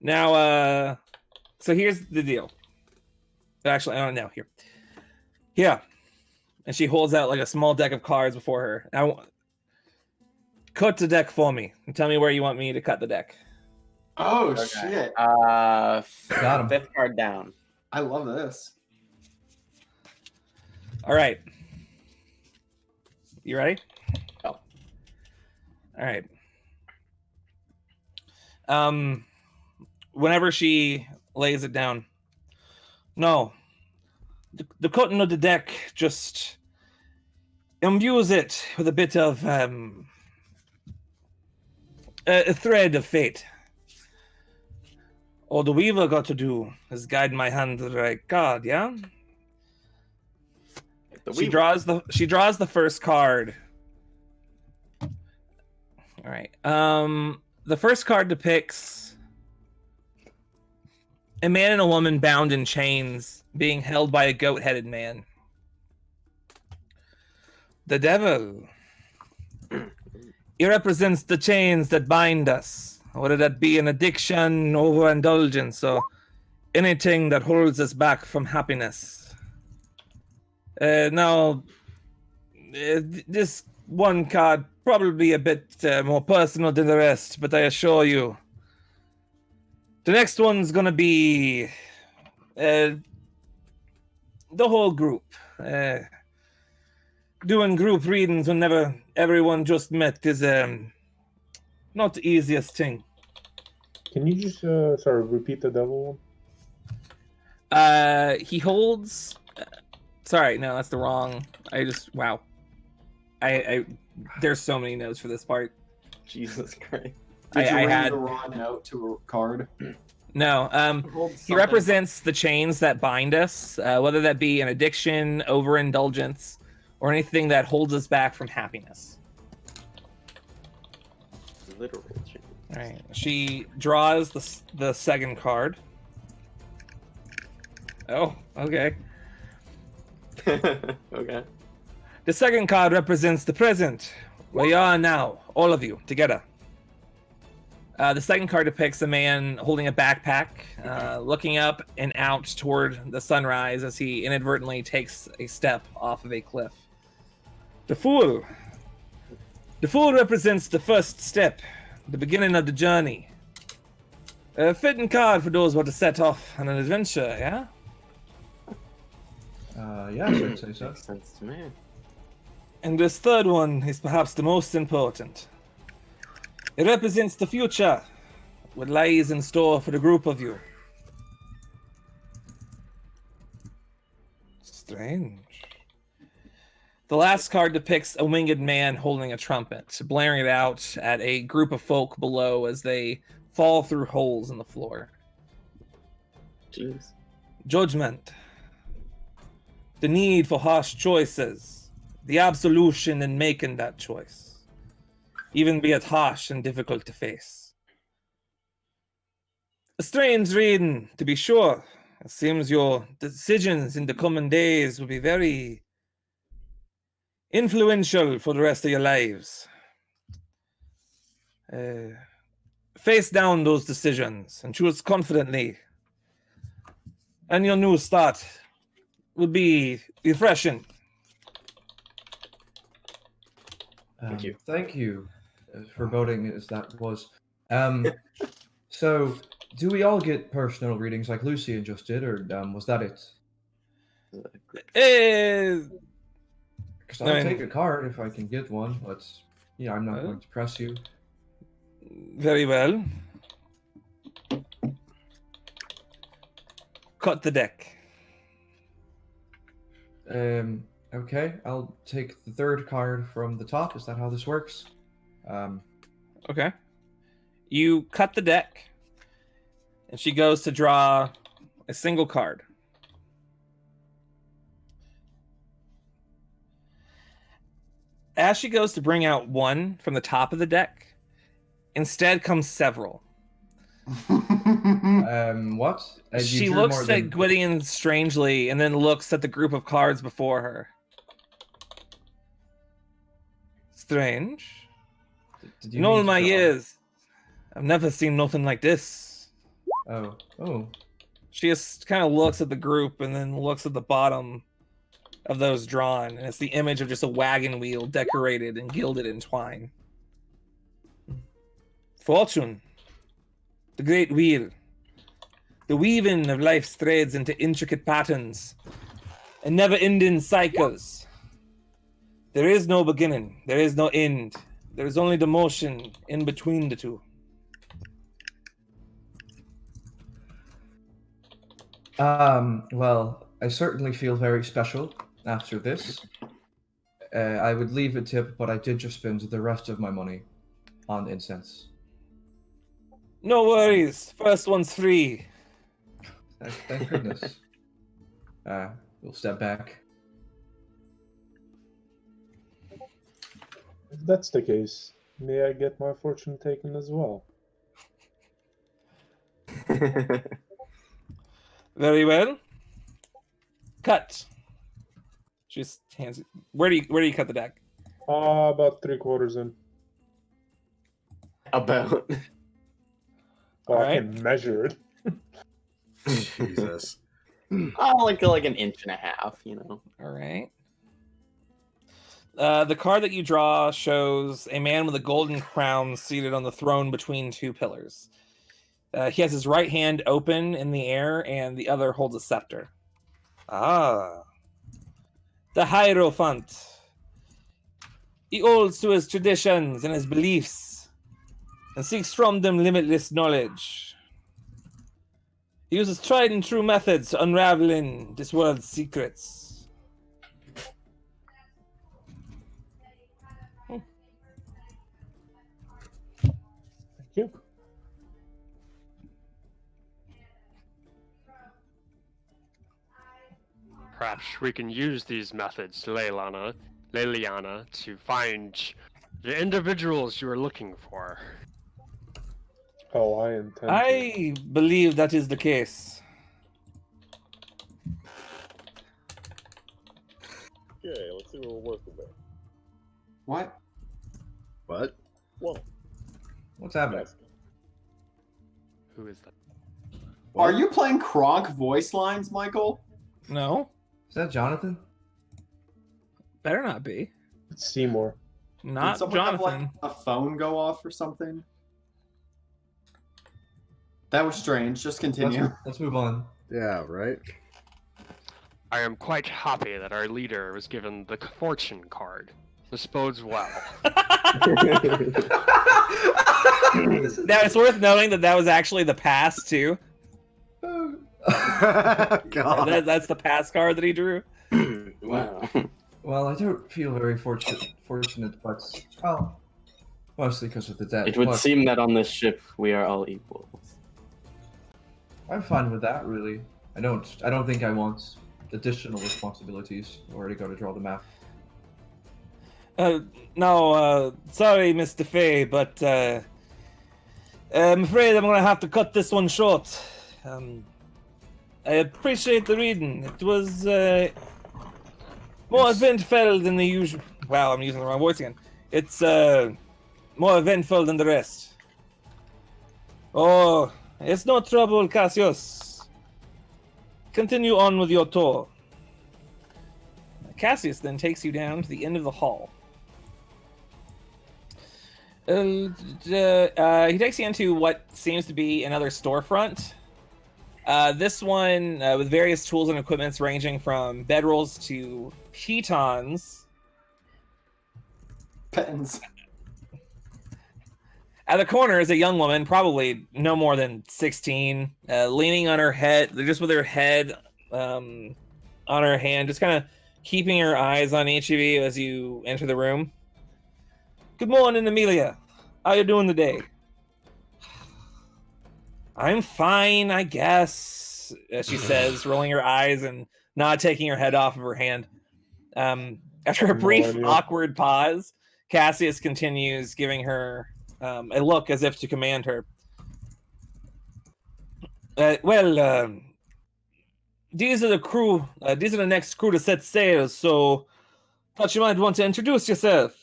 Now, so here's the deal. Actually, I don't know. Here. And she holds out like a small deck of cards before her. Now, cut the deck for me and tell me where you want me to cut the deck. Oh Okay. shit! Got him. Fifth card down. I love this. All right. You ready? Oh. All right. Whenever she lays it down, no, the cutting of the deck just imbues it with a bit of a thread of fate. All the weaver got to do is guide my hand to the right card, yeah? She draws the first card. All right. The first card depicts a man and a woman bound in chains, being held by a goat-headed man. The devil. It represents the chains that bind us, whether that be an addiction, overindulgence, or anything that holds us back from happiness. Now, this one card probably a bit more personal than the rest, but I assure you, the next one's gonna be the whole group. Doing group readings whenever everyone just met is not the easiest thing. Can you just repeat the devil one? He holds. Sorry, no, that's the wrong. Wow. I there's so many notes for this part. Jesus Christ. Did you I read had the raw note to a card? no. He represents the chains that bind us, whether that be an addiction, overindulgence, or anything that holds us back from happiness. Literal chains. All right. She draws the second card. Oh, okay. Okay. The second card represents the present, where you are now, all of you, together. The second card depicts a man holding a backpack, looking up and out toward the sunrise as he inadvertently takes a step off of a cliff. The Fool. The Fool represents the first step, the beginning of the journey. A fitting card for those who want to set off on an adventure, yeah? Yeah, I'd say so. Makes sense to me. And this third one is perhaps the most important. It represents the future, what lies in store for the group of you. Strange. The last card depicts a winged man holding a trumpet, blaring it out at a group of folk below as they fall through holes in the floor. Jeez. Judgment. The need for harsh choices. The absolution in making that choice. Even be it harsh and difficult to face. A strange reading, to be sure. It seems your decisions in the coming days will be very influential for the rest of your lives. Face down those decisions and choose confidently. And your new start will be refreshing. Thank you. Thank you, foreboding as that was. So, do we all get personal readings like Lucian just did, or was that it? Because I'll take a card if I can get one, but yeah, I'm not going to press you. Very well. Cut the deck. Okay, I'll take the third card from the top. Is that how this works? Okay. You cut the deck, and she goes to draw a single card. As she goes to bring out one from the top of the deck, instead comes several. What? She looks at Gwydion strangely and then looks at the group of cards before her. Strange. In all my years, I've never seen nothing like this. Oh. She just kind of looks at the group and then looks at the bottom of those drawn, and it's the image of just a wagon wheel decorated and gilded in twine. Fortune. The great wheel. The weaving of life's threads into intricate patterns and never-ending cycles. There is no beginning. There is no end. There is only the motion in between the two. Well, I certainly feel very special after this. I would leave a tip, but I did just spend the rest of my money on incense. No worries. First one's free. Thank goodness. We'll step back. If that's the case, may I get my fortune taken as well? Very well. Cut. Just hands it. Where do you cut the deck? About 3/4 in. About. Well, I Alright. can measure it. Jesus. Oh, like an inch and a half, you know. All right. The card that you draw shows a man with a golden crown seated on the throne between two pillars. He has his right hand open in the air, and the other holds a scepter. Ah. The Hierophant. He holds to his traditions and his beliefs, and seeks from them limitless knowledge. He uses tried and true methods to unraveling this world's secrets. Thank you. Perhaps we can use these methods, Leliana, to find the individuals you are looking for. Oh, I intend to. I believe that is the case. Okay, let's see what we're working with. What? What? Whoa, What's happening? that's Who is that? Are you playing Kronk voice lines, Michael? No, Is that Jonathan? better not be. It's Seymour. Not Did someone have, Jonathan. like, a phone go off or something? That was strange. Just continue. Let's move on. Yeah, right? I am quite happy that our leader was given the fortune card. This bodes well. Now it's worth noting that that was actually the pass too. God. That's the pass card that he drew. Wow. Well, I don't feel very fortunate, but well, mostly because of the debt. It would but seem that on this ship we are all equals. I'm fine with that, really. I don't think I want additional responsibilities or to go to draw the map. No, sorry, Mr. Fay, but I'm afraid I'm gonna have to cut this one short. I appreciate the reading. It was more eventful than the usual. Wow, I'm using the wrong voice again. It's more eventful than the rest. Oh, it's no trouble, Cassius. Continue on with your tour. Cassius then takes you down to the end of the hall. He takes you into what seems to be another storefront. This one with various tools and equipments ranging from bedrolls to pitons. Pens. At the corner is a young woman, probably no more than 16, leaning on her head, just with her head on her hand, just kind of keeping her eyes on each of you as you enter the room. Good morning, Amelia. How you doing today? I'm fine, I guess, she says, rolling her eyes and not taking her head off of her hand. After a brief, awkward pause, Cassius continues, giving her a look as if to command her. These are the crew. These are the next crew to set sail, so thought you might want to introduce yourself.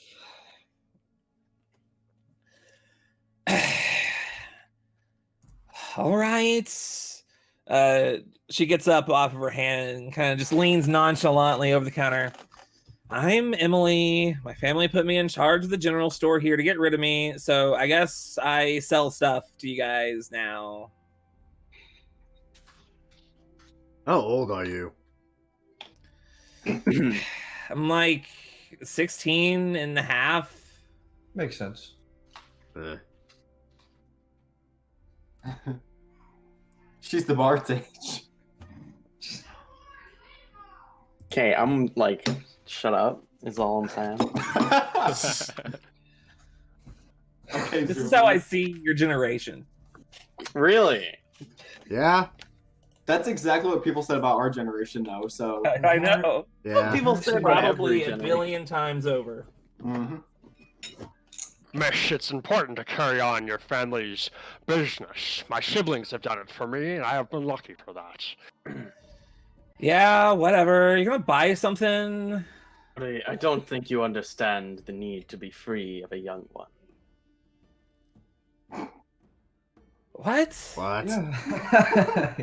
All right. She gets up off of her hand and kind of just leans nonchalantly over the counter. I'm Emily. My family put me in charge of the general store here to get rid of me, so I guess I sell stuff to you guys now. How old are you? I'm like 16 and a half. Makes sense. She's the Bart's age. Okay, I'm like, shut up, is all I'm saying. Okay, This is how I see your generation. Really? Yeah? That's exactly what people said about our generation, though. So. I know. Yeah. People say About probably every a billion times over. Mm-hmm. Mish, it's important to carry on your family's business. My siblings have done it for me, and I have been lucky for that. Yeah, whatever. You're gonna buy something? I don't think you understand the need to be free of a young one. What? What? Yeah.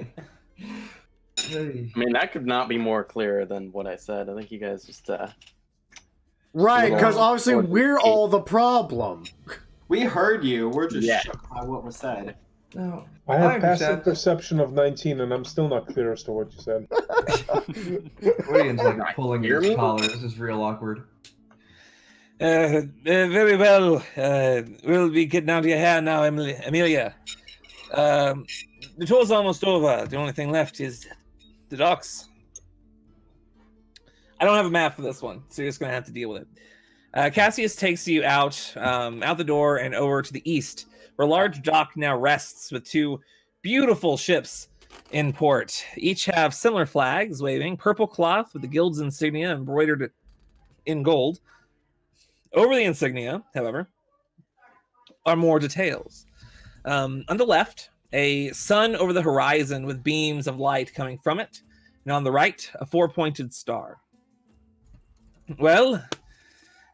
Hey. I mean, that could not be more clear than what I said. I think you guys just Right, because Well, obviously or- we're all the problem. We heard you. We're just Yeah. shook by what was said. No, I have understand. passive perception of 19, and I'm still not clear as to what you said. Quiddian's like pulling Hear at his me? collar. This is real awkward. Very well. We'll be getting out of your hair now, Amelia. The tour's almost over. The only thing left is the docks. I don't have a map for this one, so you're just going to have to deal with it. Cassius takes you out the door and over to the east, where a large dock now rests with two beautiful ships in port. Each have similar flags waving, purple cloth with the guild's insignia embroidered in gold. Over the insignia, however, are more details. On the left, a sun over the horizon with beams of light coming from it, and on the right, a four-pointed star. Well,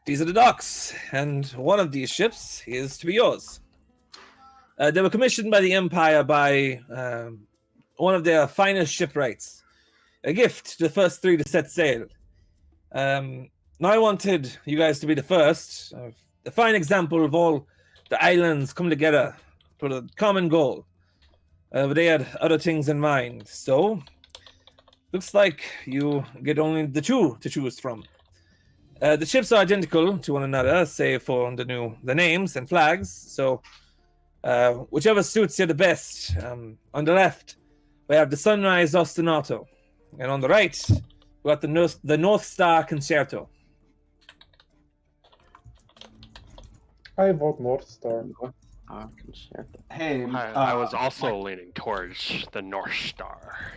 these are the docks, and one of these ships is to be yours. They were commissioned by the Empire by one of their finest shipwrights. A gift to the first three to set sail. I wanted you guys to be the first. A fine example of all the islands come together for a common goal. But they had other things in mind. So, looks like you get only the two to choose from. The ships are identical to one another, save for the names and flags. So, whichever suits you the best. On the left, we have the Sunrise Ostinato. And on the right, we got the North Star Concerto. I vote North Star. Hey, I was also leaning towards the North Star.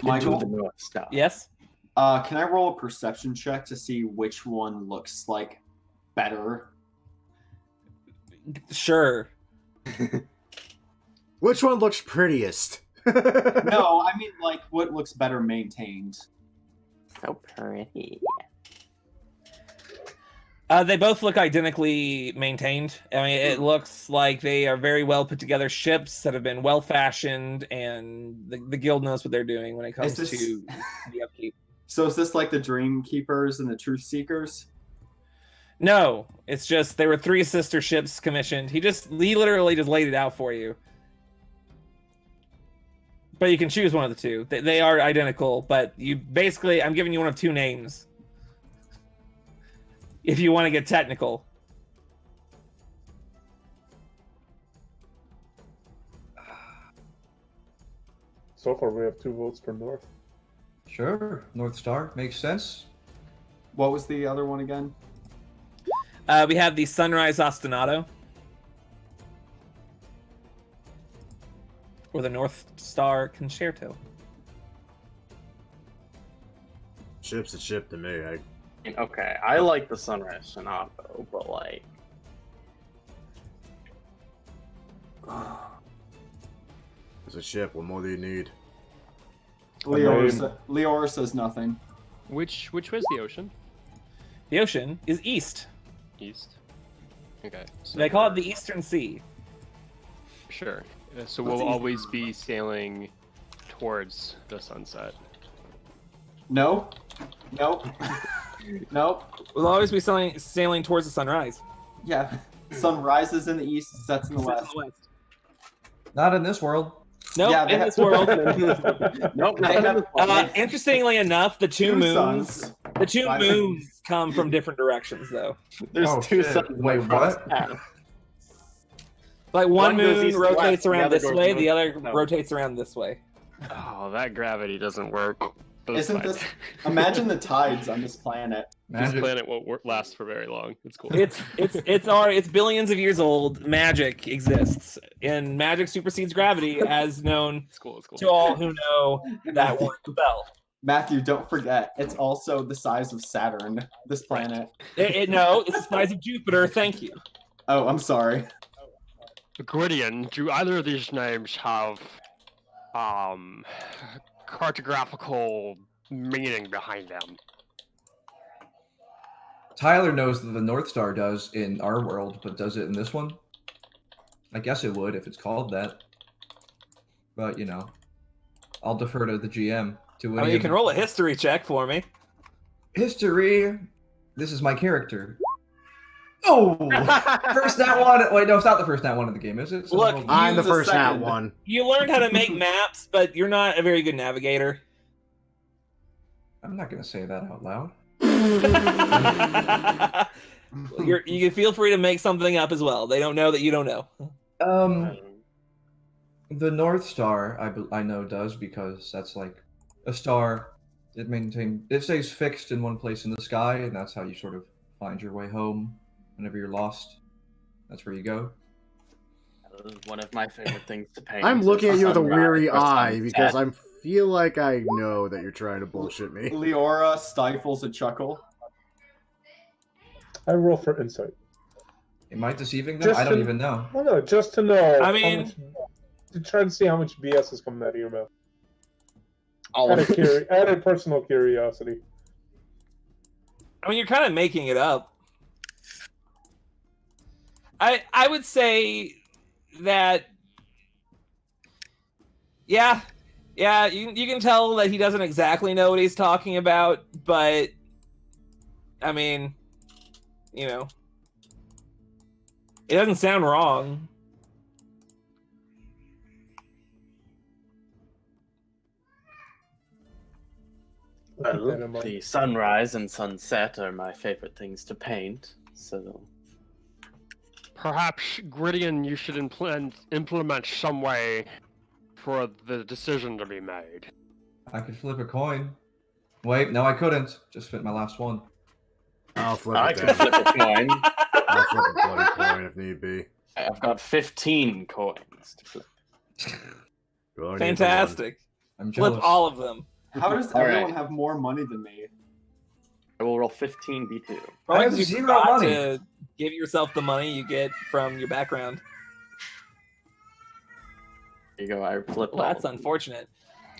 Michael? the North Star. Yes? can I roll a perception check to see which one looks like better? Sure. Which one looks prettiest? No, I mean like what looks better maintained. So pretty. They both look identically maintained. I mean, it looks like they are very well put together ships that have been well fashioned, and the guild knows what they're doing when it comes to the upkeep. So is this like the Dream Keepers and the Truth Seekers? No, it's just there were 3 sister ships commissioned. He literally just laid it out for you. But you can choose one of the two. They are identical, but I'm giving you one of 2 names. If you want to get technical. So far, we have 2 votes for North. Sure, North Star makes sense. What was the other one again? We have the Sunrise Ostinato. Or the North Star Concerto. Ship's a ship to me. Okay, I like the Sunrise Sonata, but like... It's a ship. What more do you need? Leora says nothing. Which was the ocean? The ocean is east. East. Okay. So They call it the Eastern Sea. Sure. So What's we'll east? always be sailing towards the sunset. No. Nope. Nope. We'll always be sailing towards the sunrise. Yeah. Sun rises in the east, sets in the west. Not in this world. Nope, Yeah, they in have- this world. Nope, They have Interestingly enough, the two moons, suns. the two Why- moons come from different directions, though. There's Oh, 2 shit. suns. Wait, across what? path. Like one One goes moon east and west, rotates the around other this goes way, north the other and south. rotates around this way. Oh, that gravity doesn't work. Isn't this? Imagine the tides on this planet. This Magic. planet won't last for very long. It's cool. It's billions of years old. Magic exists, and magic supersedes gravity, as known It's cool. It's cool. to all who know that one spell. Matthew, don't forget, it's also the size of Saturn. This planet. No, it's the size of Jupiter. Thank you. Oh, I'm sorry. Gwydion, do either of these names have cartographical meaning behind them? Tyler knows that the North Star does in our world, but does it in this one? I guess it would if it's called that. but I'll defer to the GM. I mean, you can roll a history check for me. History. This is my character. Oh, first nat one. Wait, no, it's not the first nat one of the game, is it? Look, I'm the the first nat second. one. You learned how to make maps, but you're not a very good navigator. I'm not gonna say that out loud. You can feel free to make something up as well. They don't know that you don't know. The North Star, I know does, because that's like a star. It stays fixed in one place in the sky, and that's how you sort of find your way home whenever you're lost. That's where you go. That is one of my favorite things to paint. I'm looking at you with a Sunrise weary or eye sunset. because I feel like I know that you're trying to bullshit me. Leora stifles a chuckle. I roll for insight. Am I deceiving them? I don't even know. Well, no, just to know. I mean- to try to see how much BS is coming out of your mouth. All Out of of, out of personal curiosity. I mean, you're kind of making it up. I would say that, yeah, you can tell that he doesn't exactly know what he's talking about, but I mean, it doesn't sound wrong. I'll keep that in Well, mind. the sunrise and sunset are my favorite things to paint, so Perhaps, Gwydion, you should implement some way for the decision to be made. I could flip a coin. Wait, no, I couldn't. Just fit my last one. I'll flip I it can then. flip a coin. I'll flip a bloody coin if need be. I've got 15 coins to flip. You only need the one. Fantastic. I'm jealous. Flip all of them. How does All everyone right. have more money than me? I will roll 15 B2. Probably have 'cause you zero forgot money. to give yourself the money you get from your background. There you go, I flipped Well, all that's of them. unfortunate.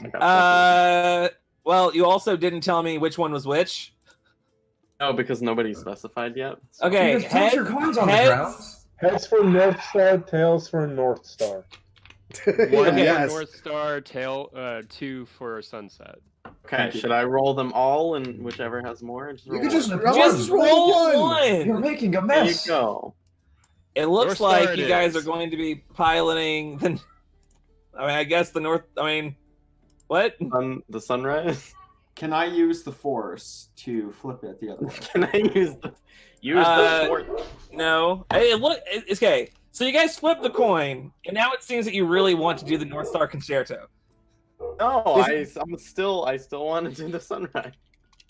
I got Well, you also didn't tell me which one was which. no, because nobody specified yet. so- Okay, You just toss your coins on the heads- ground. Heads for North Star, tails for North Star. One Yes. for North Star, two for Sunset. Okay, should I roll them all and whichever has more? Just You roll could just one. roll Just roll one. You're making a There you mess. go. It looks North Star like it you guys is. are going to be piloting the. I mean, I guess the north. I mean, what? The sunrise. Can I use the force to flip it the other way? Can I use the fort? No. Hey, look. It's okay. So you guys flip the coin, and now it seems that you really want to do the North Star Concerto. No, I still want to do the sunrise.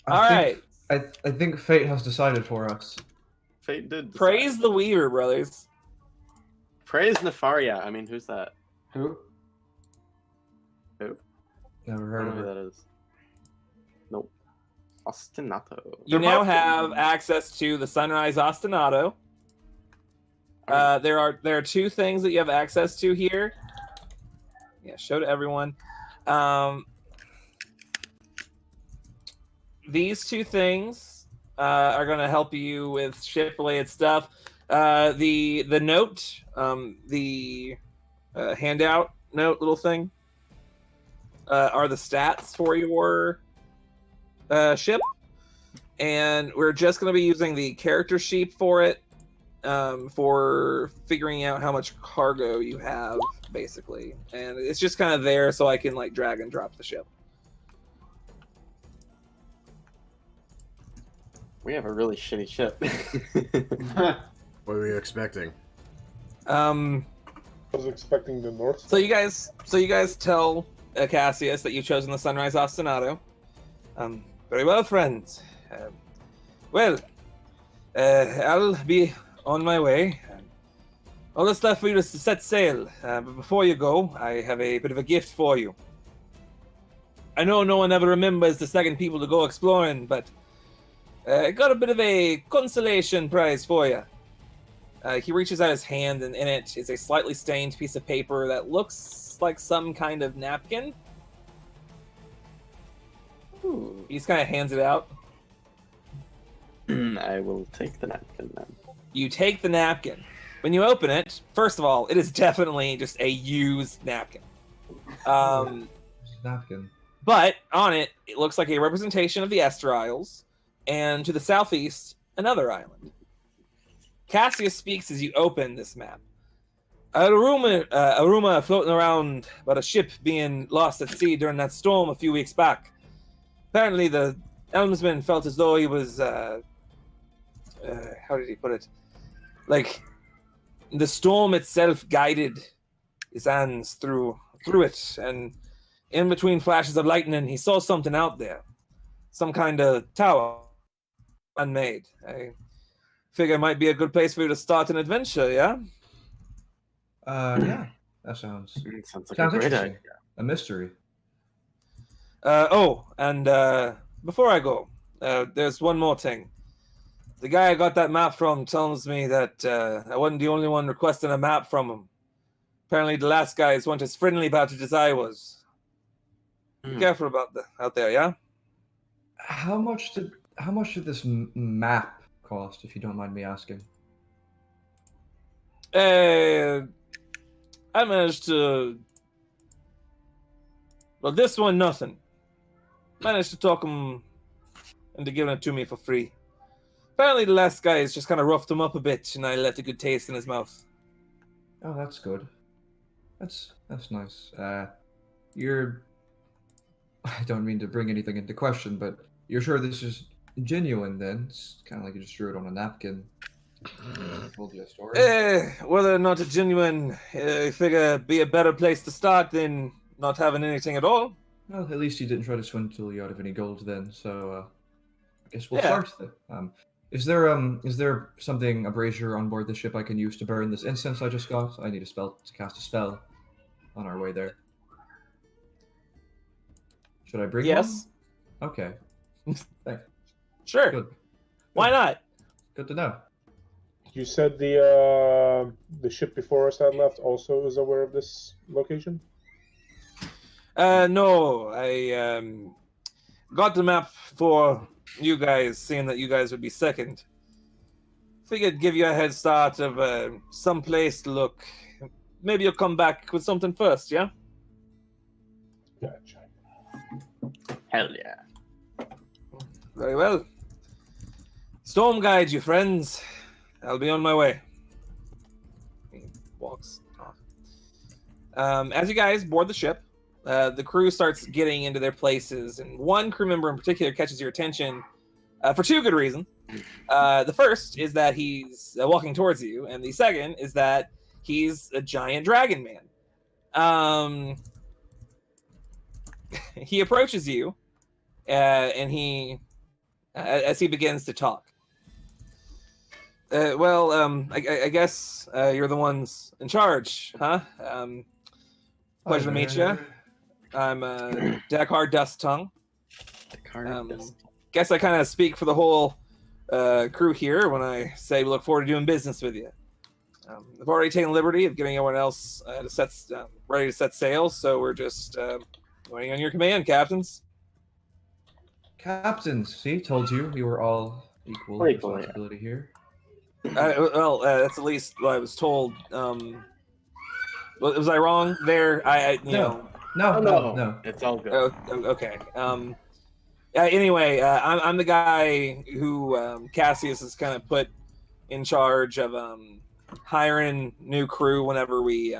All right. I think fate has decided for us. Fate did. decide. Praise the Weaver brothers. Praise Nefaria. I mean, who's that? Who? Never I heard don't know of who her. that is. Nope. Ostinato. You now have access to the Sunrise Ostinato. There are two things that you have access to here. Yeah, show to everyone. These two things are going to help you with ship-related stuff. The note, the handout note little thing, are the stats for your ship, and we're just going to be using the character sheet for it. For figuring out how much cargo you have, basically, and it's just kind of there so I can like drag and drop the ship. We have a really shitty ship. What were you expecting? I was expecting the North So Star. you guys tell Cassius that you've chosen the Sunrise Ostinato. Very well, friends. I'll be on my way. All the stuff for you to set sail. But before you go, I have a bit of a gift for you. I know no one ever remembers the second people to go exploring, but I got a bit of a consolation prize for you. He reaches out his hand, and in it is a slightly stained piece of paper that looks like some kind of napkin. Ooh. He just kind of hands it out. I will take the napkin then. You take the napkin. When you open it, first of all, it is definitely just a used napkin. Napkin. But on it, it looks like a representation of the Esterisles, and to the southeast, another island. Cassius speaks as you open this map. A rumor floating around about a ship being lost at sea during that storm a few weeks back. Apparently, the helmsman felt as though he was, how did he put it? Like, the storm itself guided his hands through it, and in between flashes of lightning, he saw something out there. Some kind of tower, unmade. I figure it might be a good place for you to start an adventure, yeah? Yeah, that sounds Sounds like sounds a great interesting. idea. A mystery. And before I go, there's one more thing. The guy I got that map from tells me that I wasn't the only one requesting a map from him. Apparently the last guys weren't as friendly about it as I was. Be careful about that out there, yeah? How much did this map cost, if you don't mind me asking? I managed to... Well, this one, nothing. Managed to talk him into giving it to me for free. Apparently the last guys just kind of roughed him up a bit, and I left a good taste in his mouth. Oh, that's good. That's nice. You're... I don't mean to bring anything into question, but you're sure this is genuine then? It's kind of like you just drew it on a napkin. Told you a story. Whether or not it's genuine, I figure it'd be a better place to start than not having anything at all. Well, at least you didn't try to swindle you out of any gold then, so I guess we'll Yeah. start then. Is there something, a brazier on board the ship I can use to burn this incense I just got? I need a spell to cast a spell on our way there. Should I bring Yes. one? Okay. Thanks. Sure. Good. Why not? Good to know. You said the ship before us that left also is aware of this location? No, I got the map for you guys, seeing that you guys would be second. Figured give you a head start of some place to look. Maybe you'll come back with something first, yeah? Gotcha. Hell yeah. Very well. Storm guide you, friends. I'll be on my way. He walks off. As you guys board the ship, the crew starts getting into their places, and one crew member in particular catches your attention for two good reasons. The first is that he's walking towards you, and the second is that he's a giant dragon man. He approaches you, and he, as he begins to talk. I guess you're the ones in charge, huh? Pleasure to meet you. I'm Dakar Dust Tongue. Guess I kind of speak for the whole crew here when I say we look forward to doing business with you. I've already taken liberty of getting everyone else ready to set sail, so we're just waiting on your command, captains. Captains, see, told you we were all equal in responsibility here. That's at least what I was told. Was I wrong there? No. It's all good. Okay. Anyway, I'm the guy who Cassius has kind of put in charge of hiring new crew whenever we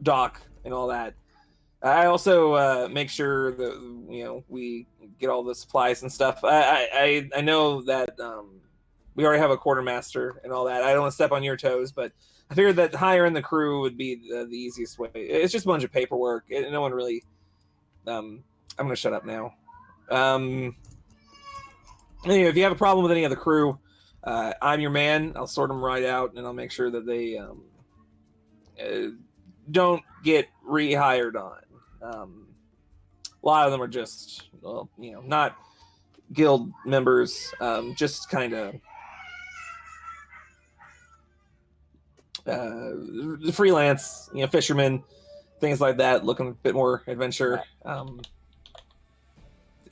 dock and all that. I also make sure that we get all the supplies and stuff. I know that we already have a quartermaster and all that. I don't want to step on your toes, but I figured that hiring the crew would be the easiest way. It's just a bunch of paperwork. No one really. I'm gonna shut up now. Anyway, if you have a problem with any of the crew, I'm your man. I'll sort them right out, and I'll make sure that they don't get rehired on. A lot of them are just, not guild members, just kind of freelance, fishermen, things like that, looking a bit more adventure.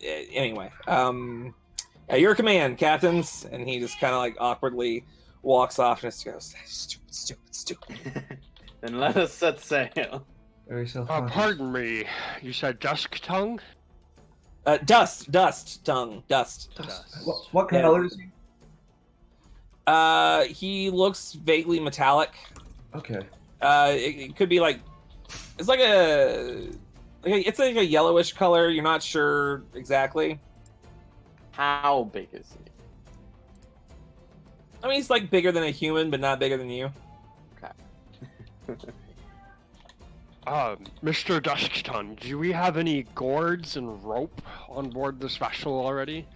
Anyway, at your command, captains. And he just kind of like awkwardly walks off and just goes, stupid. Then let us set sail. Very self-conscious. Pardon me. You said dusk tongue? Dust tongue. What Yeah. color is he? He looks vaguely metallic. Okay. It could be like it's like it's like a yellowish color. You're not sure exactly. How big is he? I mean, he's like bigger than a human, but not bigger than you. Mr. Duskton, do we have any gourds and rope on board this vessel already?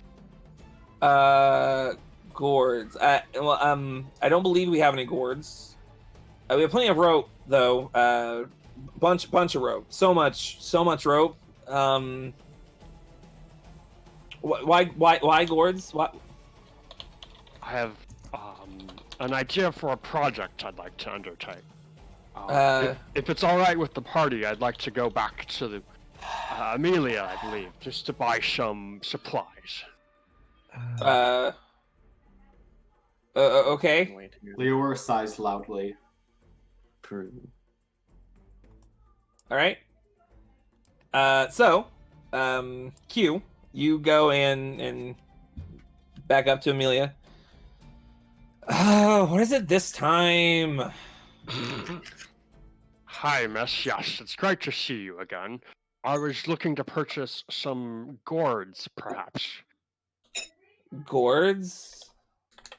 Gourds. I don't believe we have any gourds. We have plenty of rope, though. Bunch of rope. So much rope. Why gourds? What? I have an idea for a project I'd like to undertake. If it's all right with the party, I'd like to go back to the Amelia, I believe, just to buy some supplies. Okay. Leor sighs loudly. All right. So, Q, you go in and back up to Amelia. What is it this time? Hi, miss. Yes, it's great to see you again. I was looking to purchase some gourds, perhaps. Gourds?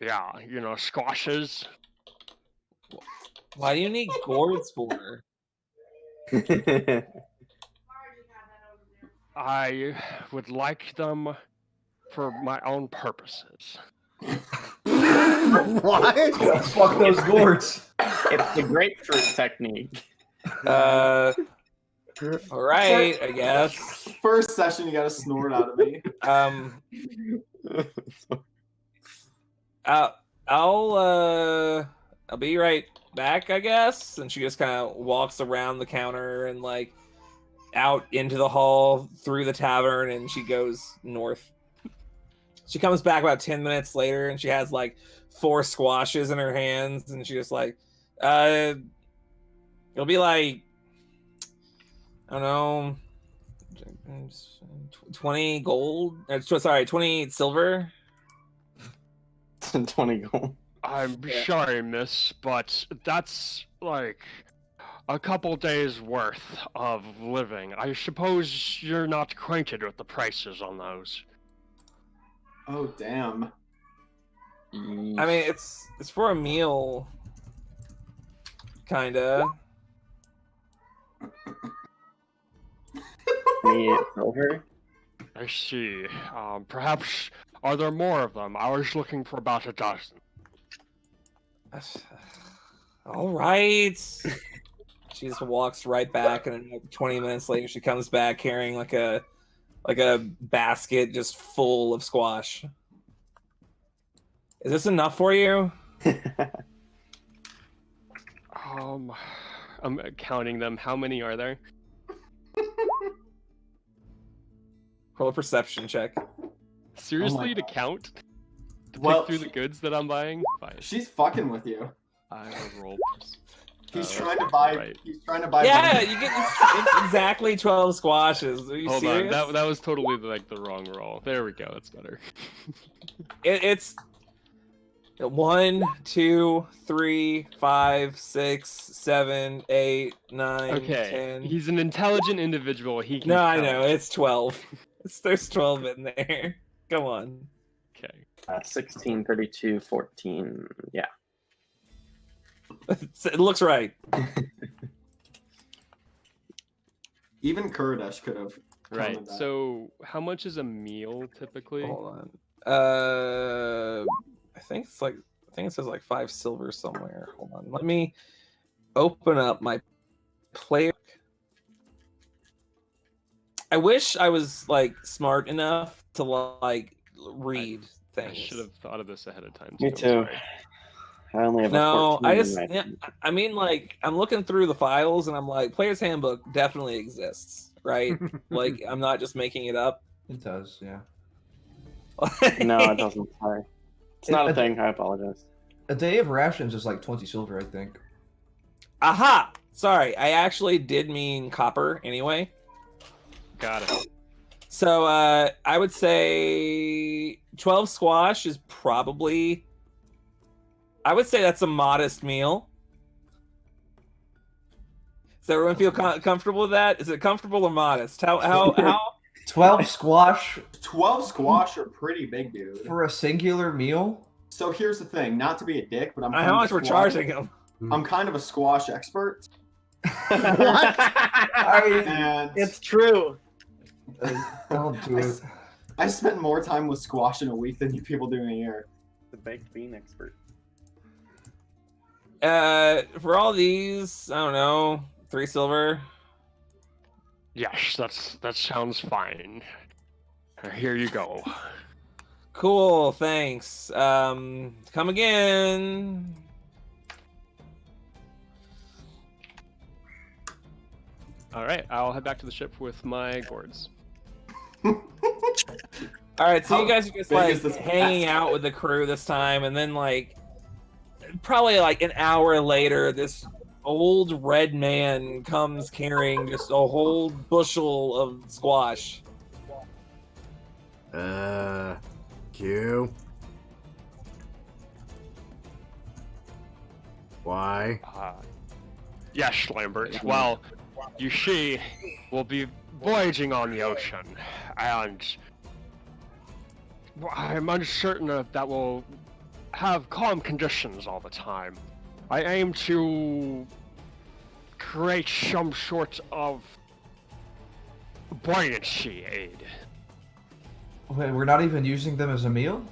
Yeah, you know, squashes. Why do you need gourds for? I would like them for my own purposes. What? Fuck those gourds. It's the grapefruit technique. All right, I guess. First session, you gotta snort out of me. I'll be right back, I guess. And she just kind of walks around the counter and like out into the hall through the tavern, and she goes north. She comes back about 10 minutes later, and she has like 4 squashes in her hands, and she just like, it'll be like, I don't know, 20 gold. Sorry, 20 silver. 20 gold. I'm sorry, miss, but that's like a couple days worth of living. I suppose you're not acquainted with the prices on those. Oh, damn. I mean, it's for a meal, kinda. Silver? I see. Perhaps, are there more of them? I was looking for about a dozen. All right. She just walks right back, and then 20 minutes later, she comes back carrying like a basket just full of squash. Is this enough for you? I'm counting them. How many are there? Roll a perception check. Seriously, to count? To Well, pick through the goods that I'm buying? Fine. She's fucking with you. I will roll. He's trying to buy. Right. He's trying to buy. Yeah, you get it's exactly 12 squashes. Are you Hold serious? on, that was totally like the wrong roll. There we go. That's better. It's 1, 2, 3, 5, 6, 7, 8, 9, Okay, 10. he's an intelligent individual. He can. No, I count. know it's 12. There's 12 in there. Come on. Okay. 16, 32, 14. Yeah. It looks right. Even Kurdish could have. Right. counted that. So, how much is a meal typically? Hold on. I think it says like 5 silver somewhere. Hold on. Let me open up my player. I wish I was like smart enough to like read I things. should have thought of this ahead of time. Me I'm too. sorry. I only have No, a 14 I just right yeah, now. I mean like I'm looking through the files and I'm like Player's Handbook definitely exists, right? Like I'm not just making it up. It does, yeah. No, it doesn't. Sorry. It's not a thing. I apologize. A day of rations is like 20 silver, I think. Aha! Sorry, I actually did mean copper anyway. Got it. So I would say 12 squash is probably. I would say that's a modest meal. Does everyone feel comfortable with that? Is it comfortable or modest? How? 12 squash 12 squash are pretty big, dude. for a singular meal? So here's the thing, not to be a dick, but How much we're charging him? I'm kind of a squash expert. What? And It's true. Don't do it. I spend more time with squash in a week than you people do in a year. The baked bean expert. For all these, I don't know, 3 silver. Yes, that sounds fine. Here you go. Cool, thanks. Come again. All right, I'll head back to the ship with my gourds. All right, so How you guys are just big like is this hanging out with the crew this time, and then like probably like an hour later, this old red man comes carrying just a whole bushel of squash. Q. Why? Yes, Lambert. Well, you see, we'll be voyaging on the ocean, and I'm uncertain that we'll have calm conditions all the time. I aim to create some sort of buoyancy aid. Wait, we're not even using them as a meal?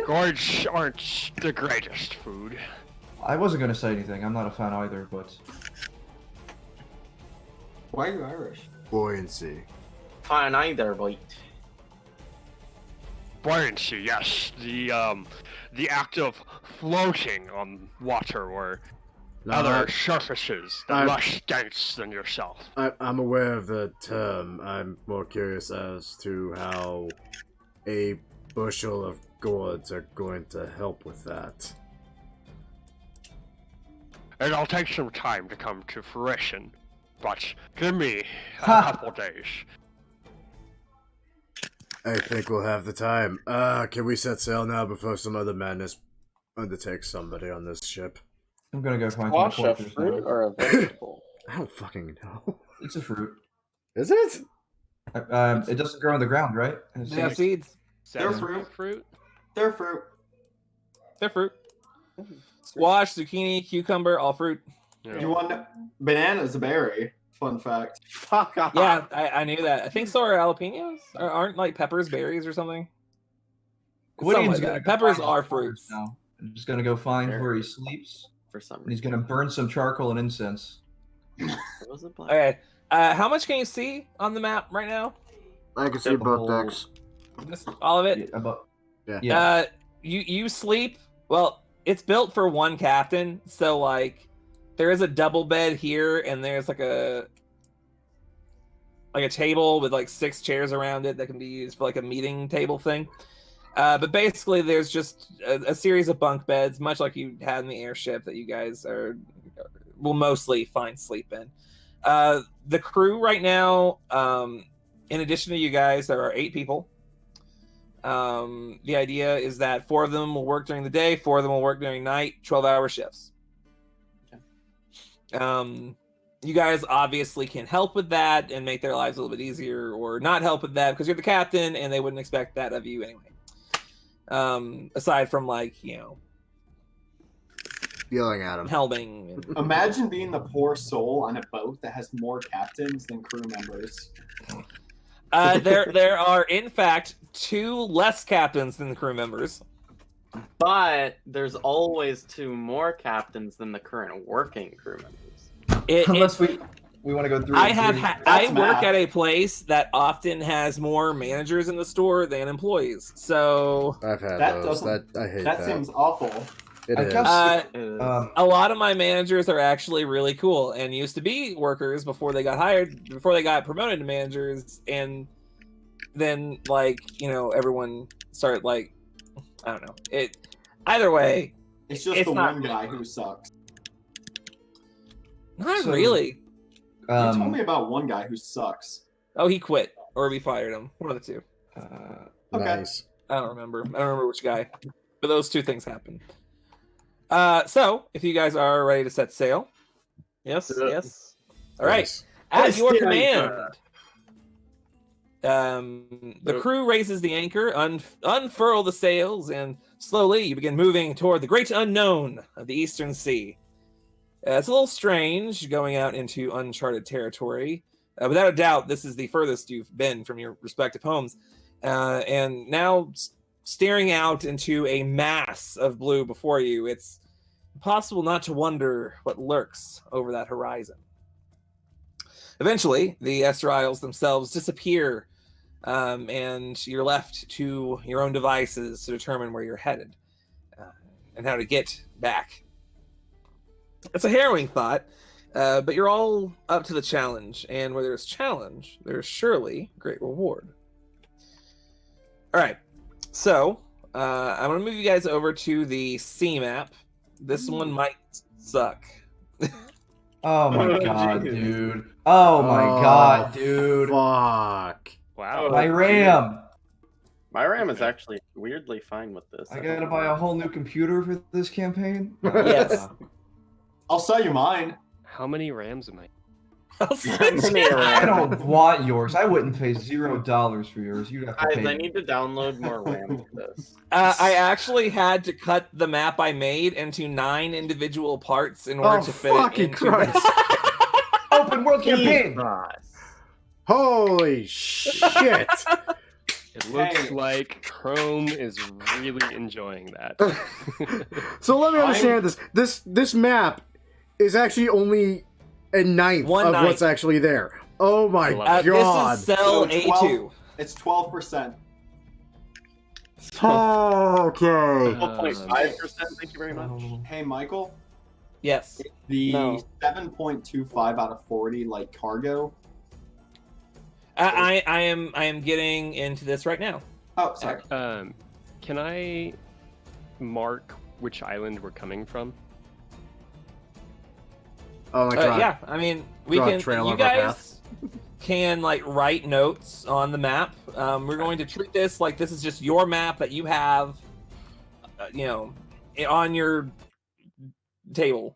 Gourds aren't the greatest food. I wasn't gonna say anything. I'm not a fan either, but Why are you Irish? Buoyancy. Fine, either, but Buoyancy, yes. The act of floating on water or No, other surfaces that I- are less dense than yourself. I'm aware of the term. I'm more curious as to how a bushel of gourds are going to help with that. It'll take some time to come to fruition, but give me a Ha! couple days. I think we'll have the time. Can we set sail now before some other madness undertakes somebody on this ship? I'm gonna go find some Squash a quarters fruit now. or a vegetable? I don't fucking know. It's a fruit. Is it? It doesn't grow on the ground, right? It's They have seeds. They're Sesame fruit. They're fruit. They're fruit. Squash, zucchini, cucumber, all fruit. Yeah. You want banana's a berry? Fun fact. fuck off. Yeah, I knew that. I think so are jalapenos. Aren't like peppers berries or something? Something like that. Peppers find are his quarters fruits. now. I'm just gonna go find where he sleeps, For some and he's reason. gonna burn some charcoal and incense. It was a black. Okay. How much can you see on the map right now? I can see The both whole- decks. Just all of it? Yeah, about, Yeah. yeah. You sleep. Well, it's built for one captain, so like there is a double bed here, and there's like a table with like 6 chairs around it that can be used for like a meeting table thing. But basically, there's just a series of bunk beds, much like you had in the airship, that you guys will mostly find sleep in. The crew right now, in addition to you guys, there are 8 people. The idea is that 4 of them will work during the day, 4 of them will work during night, 12-hour shifts. You guys obviously can help with that and make their lives a little bit easier, or not help with that because you're the captain and they wouldn't expect that of you anyway. Aside from like, Yelling at him. helming. And... Imagine being the poor soul on a boat that has more captains than crew members. There are in fact 2 less captains than the crew members. But there's always 2 more captains than the current working crew members. Unless we want to go through. I and have see. I That's work math. at a place that often has more managers in the store than employees. So I've had That those. doesn't- I hate That that. seems awful. It I is. guess- It is. a lot of my managers are actually really cool and used to be workers before they got hired, before they got promoted to managers, and then everyone started I don't know. Either way, It's just It's the not- one guy who sucks. Not So, really. You told me about one guy who sucks. Oh, he quit, or we fired him. One of the two. Okay. Nice. I don't remember. I don't remember which guy. But those two things happened. So, if you guys are ready to set sail. Yes, yes. All right. Yes. At your the command. anchor. The crew raises the anchor, unfurl the sails, and slowly you begin moving toward the great unknown of the Eastern Sea. It's a little strange going out into uncharted territory. Without a doubt, this is the furthest you've been from your respective homes. And now staring out into a mass of blue before you, it's impossible not to wonder what lurks over that horizon. Eventually, the Esterisles themselves disappear, and you're left to your own devices to determine where you're headed and how to get back. It's a harrowing thought, but you're all up to the challenge, and where there's challenge, there's surely great reward. All right, so I'm going to move you guys over to the sea map. This one might suck. Oh my Oh, god, geez. dude. Oh my god, dude. Fuck. Wow. My RAM. My RAM is actually weirdly fine with this. I gotta buy a whole new computer for this campaign. Yes. I'll sell you mine. How many Rams am I? I don't want yours. I wouldn't pay $0 for yours. You'd have to Guys, pay. I need to download more RAM for this. I actually had to cut the map I made into 9 individual parts in order to fit it fucking into Christ. Open world campaign. Holy shit. It looks Hey. like Chrome is really enjoying that. So let me understand this. This map is actually only a ninth One of ninth. what's actually there. Oh my love god. This is cell So 12 A2. It's 12%. Okay. 12.5%, thank you very much. Hey, Michael. Yes. The No. 7.25 out of 40, like cargo. I am getting into this right now. Oh, sorry. Can I mark which island we're coming from? Oh my god. Yeah, I mean, we Draw a can. trail You of our guys can like write notes on the map. We're going to treat this like this is just your map that you have, on your table.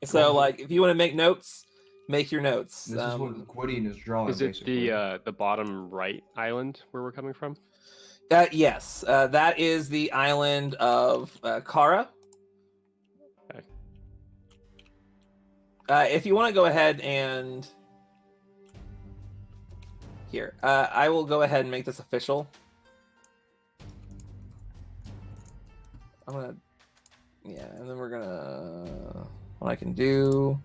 So, like, if you want to make notes, make your notes. This is what Quiddian is drawing. Is it basically. the bottom right island where we're coming from? Yes, that is the island of Kara. If you want to go ahead and here, I will go ahead and make this official. And then we're gonna what I can do,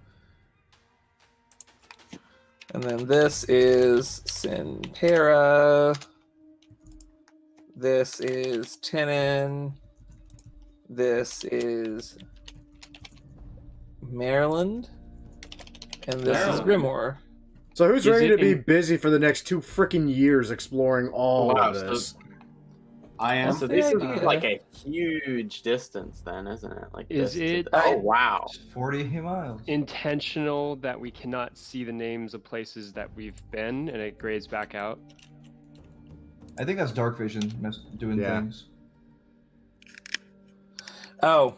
and then this is Sinpera. This is Tenon. This is Maryland. And this is Grimoire. So who's Is ready it to be in- busy for the next 2 freaking years exploring all Wow, of this? I am. So this is Yeah. like a huge distance then, isn't it? Like Is this to it- the- Oh wow. It's 40 miles. Intentional that we cannot see the names of places that we've been and it grades back out? I think that's dark vision doing Yeah. things. Oh,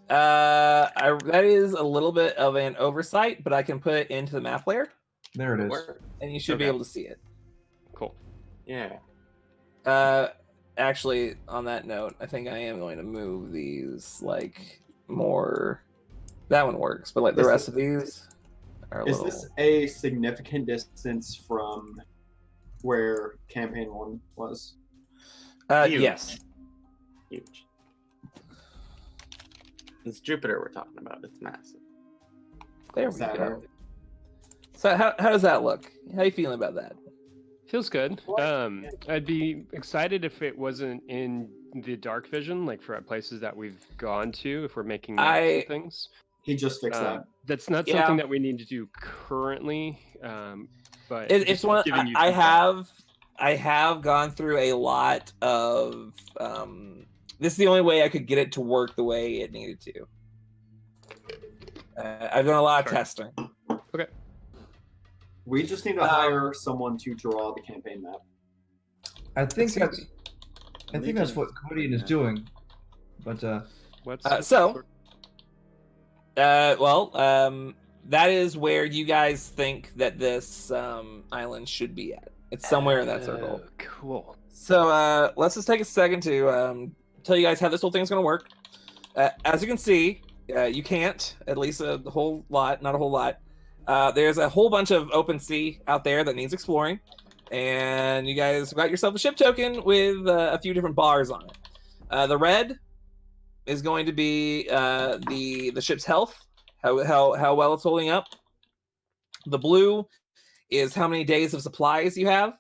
that is a little bit of an oversight, but I can put it into the map layer, There it is. Where- and you should be Okay. able to see it. Cool. Yeah. Actually, on that note, I think I am going to move these like more. That one works, but like the Is rest of these are a Is little. this a significant distance from where campaign 1 was? Huge. Yes. Huge. It's Jupiter we're talking about. It's massive. There we Saturn. go. So how does that look? How you feeling about that? Feels good. I'd be excited if it wasn't in the dark vision, like for places that we've gone to, if we're making maps and things. He just fixed that. That's not Yeah. something that we need to do currently, but It's just one giving you I feedback. have gone through a lot of. This is the only way I could get it to work the way it needed to. I've done a lot of Sure. testing. Okay. We just need to hire someone to draw the campaign map. I think Excuse that's. I think that's what Quotidian is doing. But What's that is where you guys think that this island should be at. It's somewhere in that circle. Cool. So let's just take a second to tell you guys how this whole thing's going to work. As you can see, you can't, at least a whole lot, not a whole lot. There's a whole bunch of open sea out there that needs exploring. And you guys got yourself a ship token with a few different bars on it. The red is going to be the ship's health, how well it's holding up. The blue is how many days of supplies you have.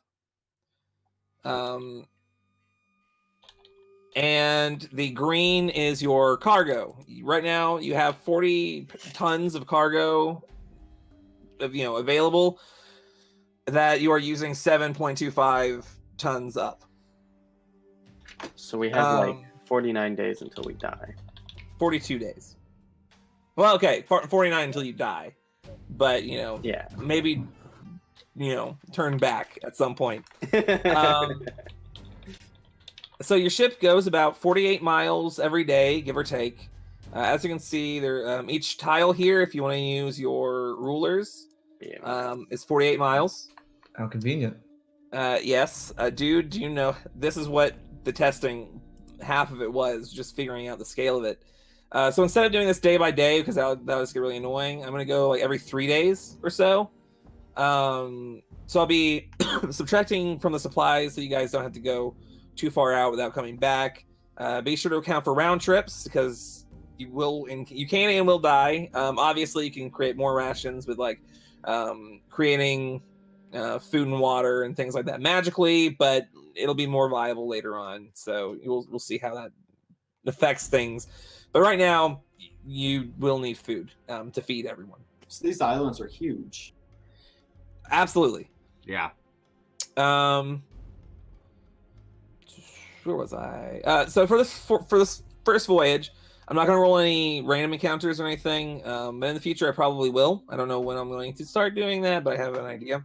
And the green is your cargo. Right now, you have 40 tons of cargo, available. That you are using 7.25 tons of. So we have 49 days until we die. 42 days. Well, okay, 49 until you die, but Yeah. maybe turn back at some point. So your ship goes about 48 miles every day, give or take. As you can see, there each tile here, if you want to use your rulers, is 48 miles. how convenient. Yes, dude. Do you know this is what the testing half of it was, just figuring out the scale of it. So instead of doing this day by day, because that was really annoying, I'm gonna go like every 3 days or so. So I'll be subtracting from the supplies so you guys don't have to go too far out without coming back. Be sure to account for round trips because you can and will die. Obviously, you can create more rations with like creating food and water and things like that magically, but it'll be more viable later on. So we'll see how that affects things. But right now, you will need food to feed everyone. So these islands are huge. Absolutely. Yeah. Where was I? So for this first voyage, I'm not going to roll any random encounters or anything. But in the future, I probably will. I don't know when I'm going to start doing that, but I have an idea.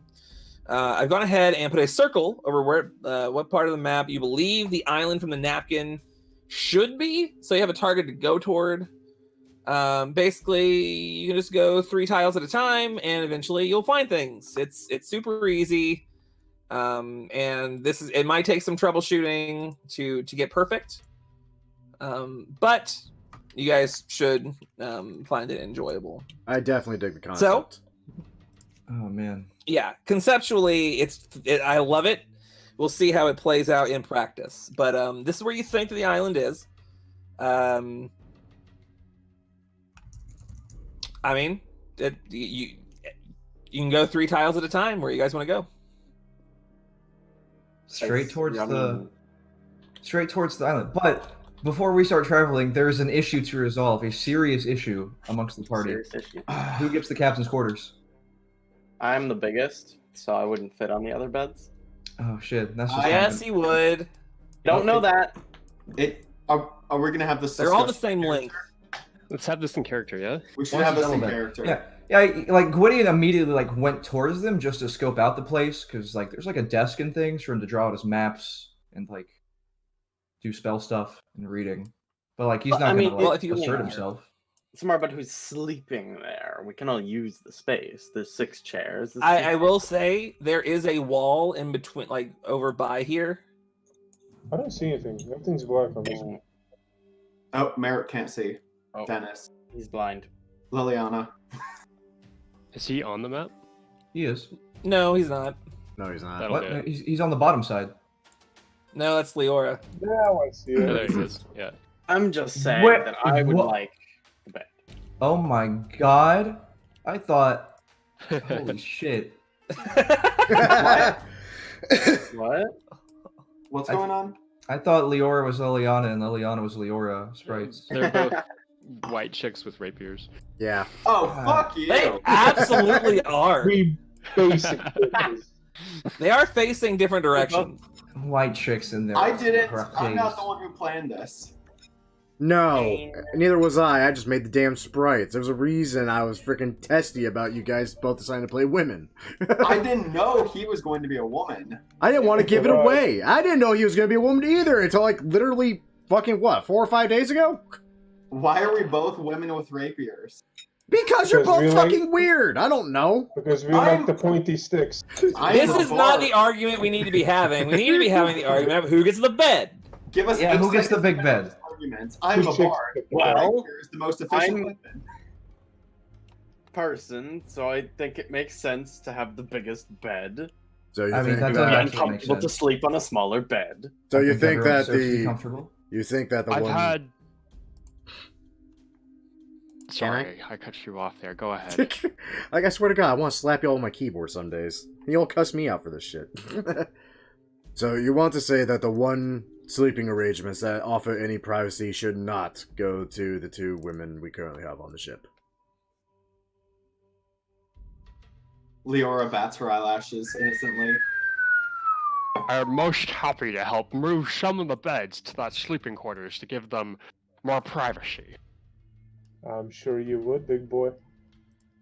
I've gone ahead and put a circle over what part of the map you believe the island from the napkin should be. So you have a target to go toward. Basically, you can just go 3 tiles at a time, and eventually you'll find things. It's super easy. And it might take some troubleshooting to get perfect. But you guys should find it enjoyable. I definitely dig the concept. So, Oh man. yeah, conceptually, I love it. We'll see how it plays out in practice. But this is where you think the island is. I mean, you can go 3 tiles at a time. Where you guys want to go? Straight towards the island. But before we start traveling, there's an issue to resolve, a serious issue amongst the party. Serious issue. Who gets the captain's quarters? I'm the biggest, so I wouldn't fit on the other beds. Oh shit, that's just Yes, he would. Don't know that. Are we gonna have this? They're all the discussion? same length. Let's have this in character, yeah? We should Once have this it's in done, character. Yeah, like Gwydion immediately like went towards them just to scope out the place because like there's like a desk and things for him to draw out his maps and like do spell stuff and reading. But like he's Well, not I gonna mean, like, well, if you assert want- himself. It's more about who's sleeping there. We can all use the space. There's 6 chairs. There's I 6 will say there is a wall in between, like over by here. I don't see anything. Everything's black on this one. Oh, Merritt can't see. Oh, Dennis, he's blind. Liliana. Is he on the map? He is. No, he's not. No, he's not. That'll What? do it. He's on the bottom side. No, that's Leora. Now I see Oh, there it. he is. Yeah. I'm just saying Where- that I would what- like the bed. Oh my god. I thought holy shit. What? What's I- going on? I thought Leora was Liliana and Liliana was Leora sprites. They're both white chicks with rapiers. Yeah. Oh, fuck you! They absolutely are. We basically. They are facing different directions. White chicks in there. I didn't. Rough I'm not days. the one who planned this. No, neither was I. I just made the damn sprites. There was a reason I was freaking testy about you guys both deciding to play women. I didn't know he was going to be a woman. I didn't want to give it Right. away. I didn't know he was going to be a woman either until like literally fucking what, 4 or 5 days ago? Why are we both women with rapiers? Because you're Because both we like- fucking weird. I don't know. Because we I'm- like the pointy sticks. I'm This a is not bard. the argument we need to be having. We need to be having the argument of who gets the bed. Give us Yeah, 8 who gets the seconds big to bed? make this argument. I'm Who a takes bard. the- Well, Rapier is the most efficient I'm- weapon. Person, so I think it makes sense to have the biggest bed. So you I mean, think that It does would be that, actually make uncomfortable to sense. sleep on a smaller bed. so I you think everyone that deserves to be the comfortable. you think that the I've one had. Sorry, I cut you off there. Go ahead. like I swear to God, I want to slap you all on my keyboard some days. You'll cuss me out for this shit. So you want to say that the one sleeping arrangements that offer any privacy should not go to the 2 women we currently have on the ship. Leora bats her eyelashes innocently. I'm most happy to help move some of the beds to that sleeping quarters to give them more privacy. I'm sure you would, big boy.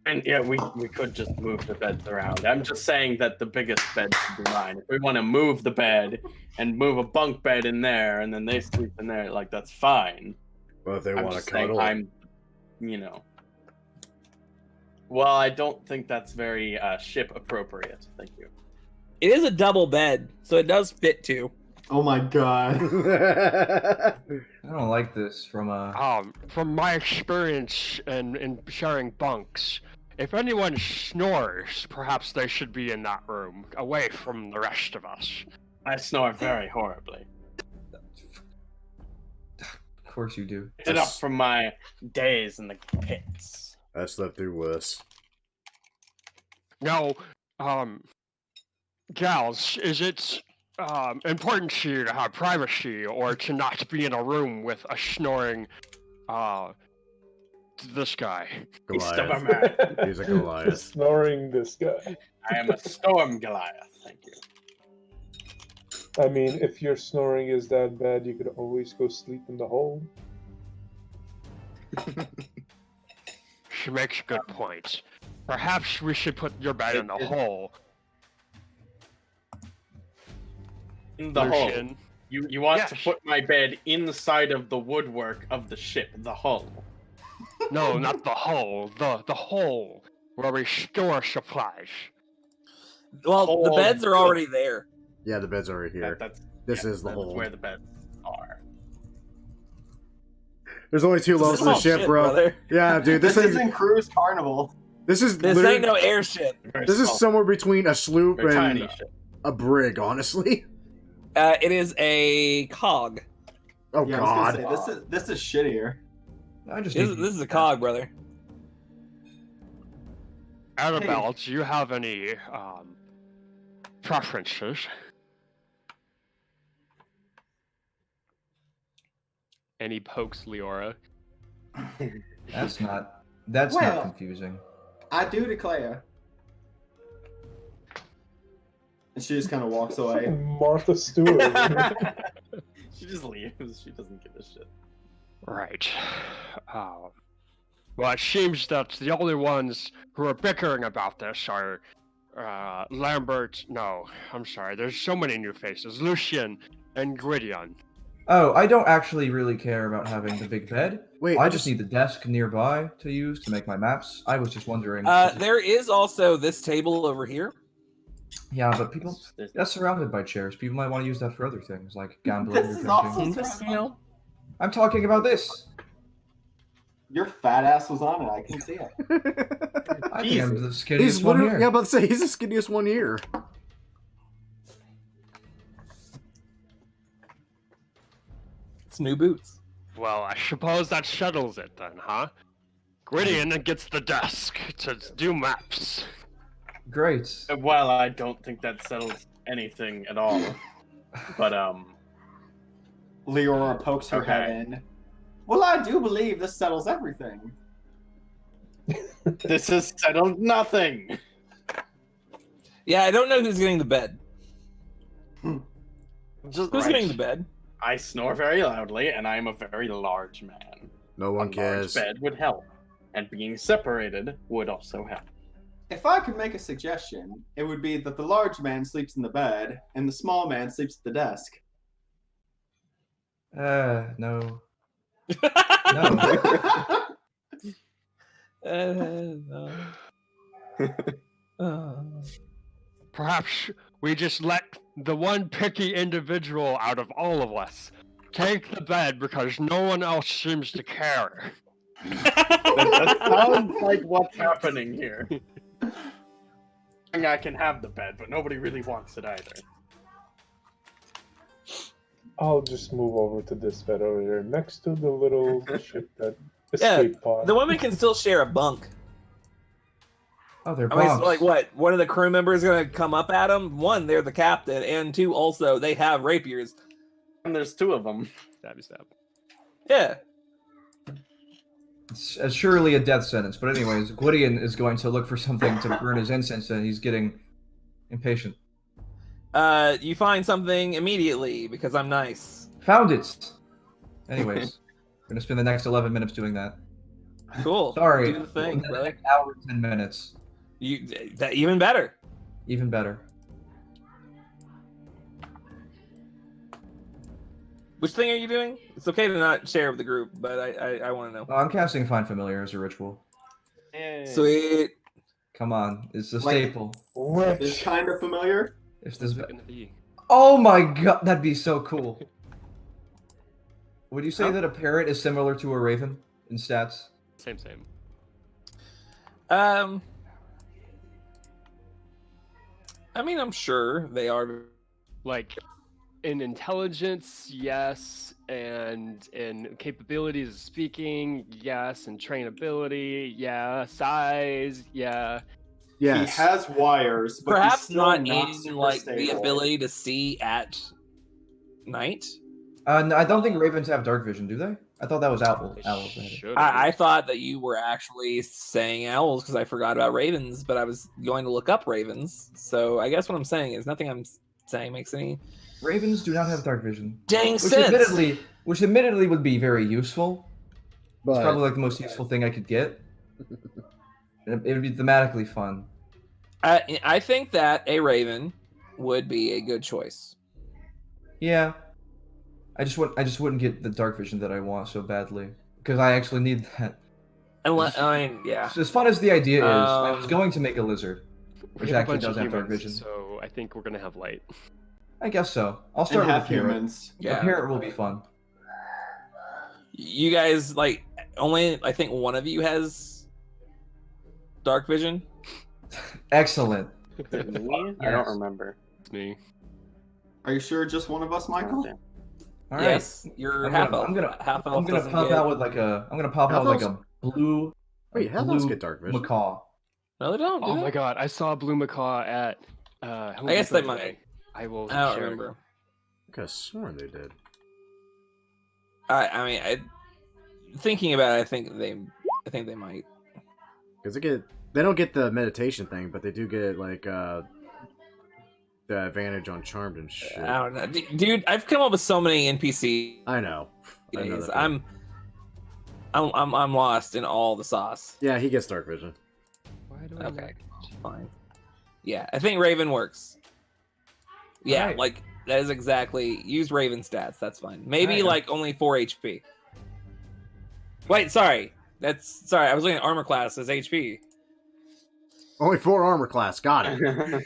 And yeah, we could just move the beds around. I'm just saying that the biggest bed should be mine. If we want to move the bed and move a bunk bed in there, and then they sleep in there, like that's fine. But if they I'm want just to saying cuddle, I'm, you know. Well, I don't think that's very ship appropriate. Thank you. It is a double bed, so it does fit 2. Oh my god. I don't like this from a. From my experience in sharing bunks, if anyone snores, perhaps they should be in that room, away from the rest of us. I snore very horribly. Of course you do. Picked it up from my days in the pits. I slept through worse. Now, gals, is it important to you to have privacy or to not be in a room with a snoring, this guy? He's Goliath. stubborn. He's a Goliath. Snoring this guy. I am a storm Goliath. Thank you. I mean, if your snoring is that bad, you could always go sleep in the hole. She makes good points. Perhaps we should put your bed in the hole. In the hole. Lucian. You want to Yes. put my bed inside of the woodwork of the ship, the hull. No, not the hole. The hole where we store supplies. Well, the Hole. beds are already there. Yeah, the bed's already here. This is the that's hole. where the beds are. There's only 2 levels to the Small ship, bro. brother. Yeah, dude, This this thing, isn't Cruise Carnival. this is This literally, ain't no airship. Very this is small, somewhere between a sloop very and tiny ship. a brig, honestly. It is a cog. Oh Yeah, God. I was gonna say, this is shittier. I just. This, need- this is a cog, brother. Annabelle, do you have any preferences? Any pokes, Leora? That's not. That's Well- not confusing. I do declare. And she just kind of walks away. Fucking Martha Stewart. She just leaves. She doesn't give a shit. Right. Well, it seems that the only ones who are bickering about this are Lambert. No, I'm sorry. There's so many new faces. Lucian and Gwydion. Oh, I don't actually really care about having the big bed. Wait, I just need the desk nearby to use to make my maps. I was just wondering. There is also this table over here. Yeah, but people. There's- That's surrounded by chairs. People might want to use that for other things, like gambling or This is drinking. also I'm talking about this. Your fat ass was on it. I can see it. I think I'm the He's skinniest one literally, here. yeah, I'm about to say, he's the skinniest one here. It's new boots. Well, I suppose that settles it then, huh? Gwydion gets the desk to do maps. Great. Well, I don't think that settles anything at all. But Leora pokes her head Okay. in. Well, I do believe this settles everything. this has settled nothing. Yeah, I don't know who's getting the bed. Just Who's right. getting the bed? I snore very loudly, and I am a very large man. No one A cares. large bed would help, and being separated would also help. If I could make a suggestion, it would be that the large man sleeps in the bed and the small man sleeps at the desk. No. No. No. Perhaps we just let the one picky individual out of all of us take the bed because no one else seems to care. That sounds like what's happening here. I can have the bed, but nobody really wants it either. I'll just move over to this bed over here, next to the little ship that Yeah, escape pod. the women can still share a bunk. Oh, they're I mean, bunks. it's like what? One of the crew members gonna come up at them? One, they're the captain, and two, also they have rapiers. And there's two of them. Stabby stab. Yeah. It's surely a death sentence. But anyways, Gwydion is going to look for something to burn his incense, and he's getting impatient. You find something immediately because I'm nice. Found it! Anyways, we're going to spend the next 11 minutes doing that. Cool. Sorry. Do the thing, brother. Hour and 10 minutes. That even better. Even better. Which thing are you doing? It's okay to not share with the group, but I want to know. I'm casting Find Familiar as a ritual. Sweet. Come on, it's a Like- staple. It's kind of familiar. If this, Gonna be. oh my god, that'd be so cool. Would you say that a parrot is similar to a raven in stats? Same. I mean, I'm sure they are. Like, in intelligence, yes, and in capabilities of speaking, yes, and trainability, yeah, size, yeah. Yes. He has wires, but Perhaps he's still not not in super like the stable. ability to see at night. No, I don't think ravens have dark vision, do they? I thought that was owls. They Owls. They had it. should. I thought that you were actually saying owls because I forgot about ravens, but I was going to look up ravens. So I guess what I'm saying is nothing I'm saying makes any Ravens do not have dark vision. dang Which sense. admittedly would be very useful. But It's probably like the most useful thing I could get. It would be thematically fun. I think that a raven would be a good choice. Yeah. I just wouldn't get the dark vision that I want so badly. Because I actually need that. Unless, I mean, yeah. As fun as the idea is, I was Um, going to make a lizard. We Which have a actually bunch of does have dark humans, vision. so I think we're gonna have light. I guess so. I'll And start with a half parrot. humans. A Yeah. parrot will be fun. You guys like only I think one of you has dark vision. Excellent. Me? I Yes. don't remember. It's me. Are you sure just one of us, Michael? Okay. All right. Yes, you're I'm half gonna- elf. I'm gonna- half elf. I'm gonna doesn't pop get- out with like a. I'm gonna pop out with like a blue. Wait, how else get dark vision? macaw. No, they don't. Oh do my they? god, I saw a blue macaw at. I guess they might. I will. I don't share it. remember. I could have sworn they did. I mean, thinking about it, I think they might. Because they don't get the meditation thing, but they do get like the advantage on charmed and shit. I don't know, dude. I've come up with so many NPC I know. I know days. that I'm lost in all the sauce. Yeah, he gets dark vision. Why do I Okay, not- fine. Yeah, I think Raven works. Yeah, Alright. like that is exactly use Raven stats. That's fine. Maybe Alright. like only 4 HP. Wait, sorry. I was looking at armor class as HP. Only 4 armor class. Got it.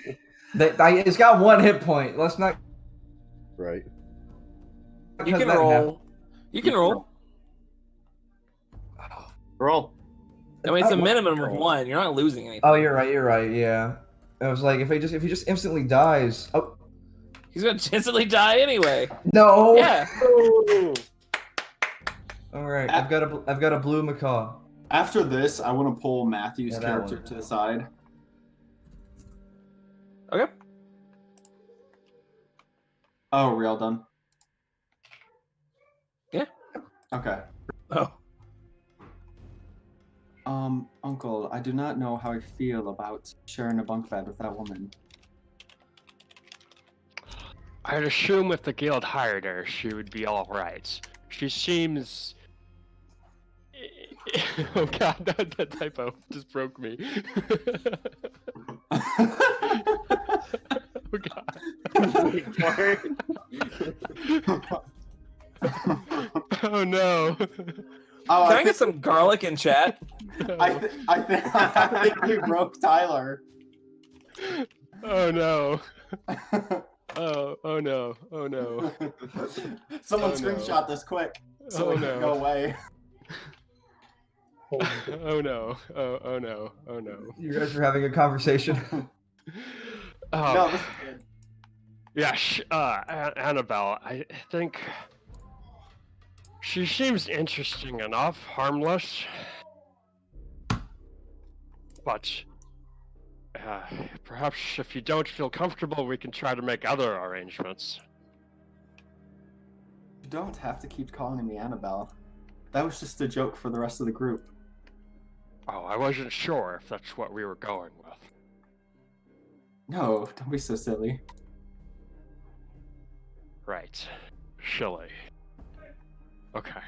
It's got 1 hit point. Let's not. Right. You cut can that in half. roll. You can roll. Roll. I mean, it's a minimum of 1. You're not losing anything. Oh, you're right. Yeah. I was like, if he just instantly dies. Oh He's gonna instantly die anyway. no. Yeah. All right. I've got a blue macaw. After this, I want to pull Matthew's Yeah, that character one. to the side. Okay. Oh, we all done? Yeah. Okay. Oh. Uncle, I do not know how I feel about sharing a bunk bed with that woman. I'd assume if the guild hired her, she would be all right. She seems. Oh god, that typo just broke me. Oh god. Oh no. Oh, Can I get some garlic in chat? I think we broke Tyler. Oh no. Oh no. Oh no. Someone Oh, no. screenshot this quick so Oh, it can no. go away. Oh no. Oh no. Oh no. You guys are having a conversation. No, this is good. Yes, Annabelle, I think she seems interesting enough, harmless, but perhaps if you don't feel comfortable, we can try to make other arrangements. You don't have to keep calling me Annabelle. That was just a joke for the rest of the group. Oh, I wasn't sure if that's what we were going with. No, don't be so silly. Right. Silly. Okay.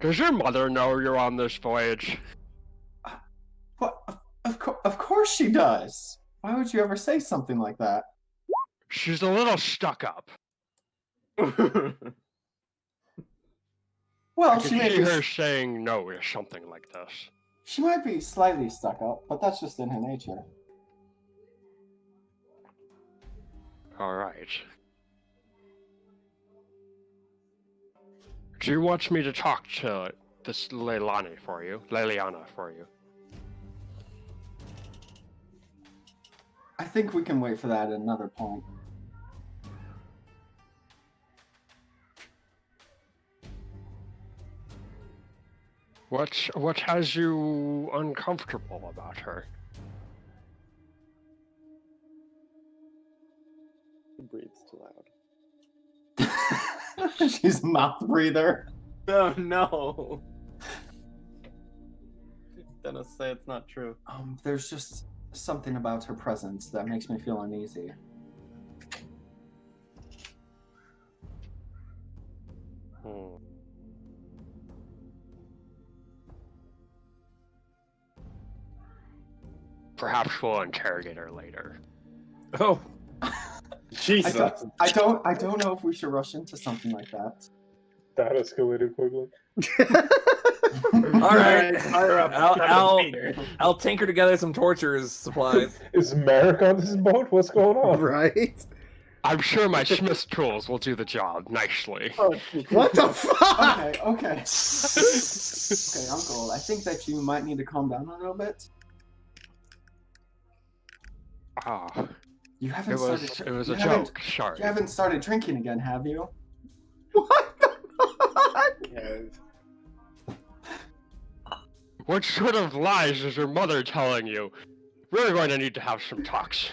Does your mother know you're on this voyage? What? Of course she does. Why would you ever say something like that? She's a little stuck up. Well, I she can may see be. her saying no or something like this. She might be slightly stuck up, but that's just in her nature. All right. Do you want me to talk to this Leliana for you? I think we can wait for that at another point. What has you uncomfortable about her? He breathes too loud. She's a mouth breather. Oh no. Dennis, say it's not true. There's just something about her presence that makes me feel uneasy. Perhaps we'll interrogate her later. Oh, Jesus. I don't know if we should rush into something like that. That escalated quickly. all right. Fire up. I'll tinker together some torture supplies. Is Merrick on this boat? What's going on? Right? I'm sure my Smith's tools will do the job nicely. What the fuck? Okay. Okay, Uncle. I think that you might need to calm down a little bit. Ah, You haven't it started. was a you haven't- joke. Sorry. You haven't started drinking again, have you? What the fuck? What sort of lies is your mother telling you? We're going to need to have some talks.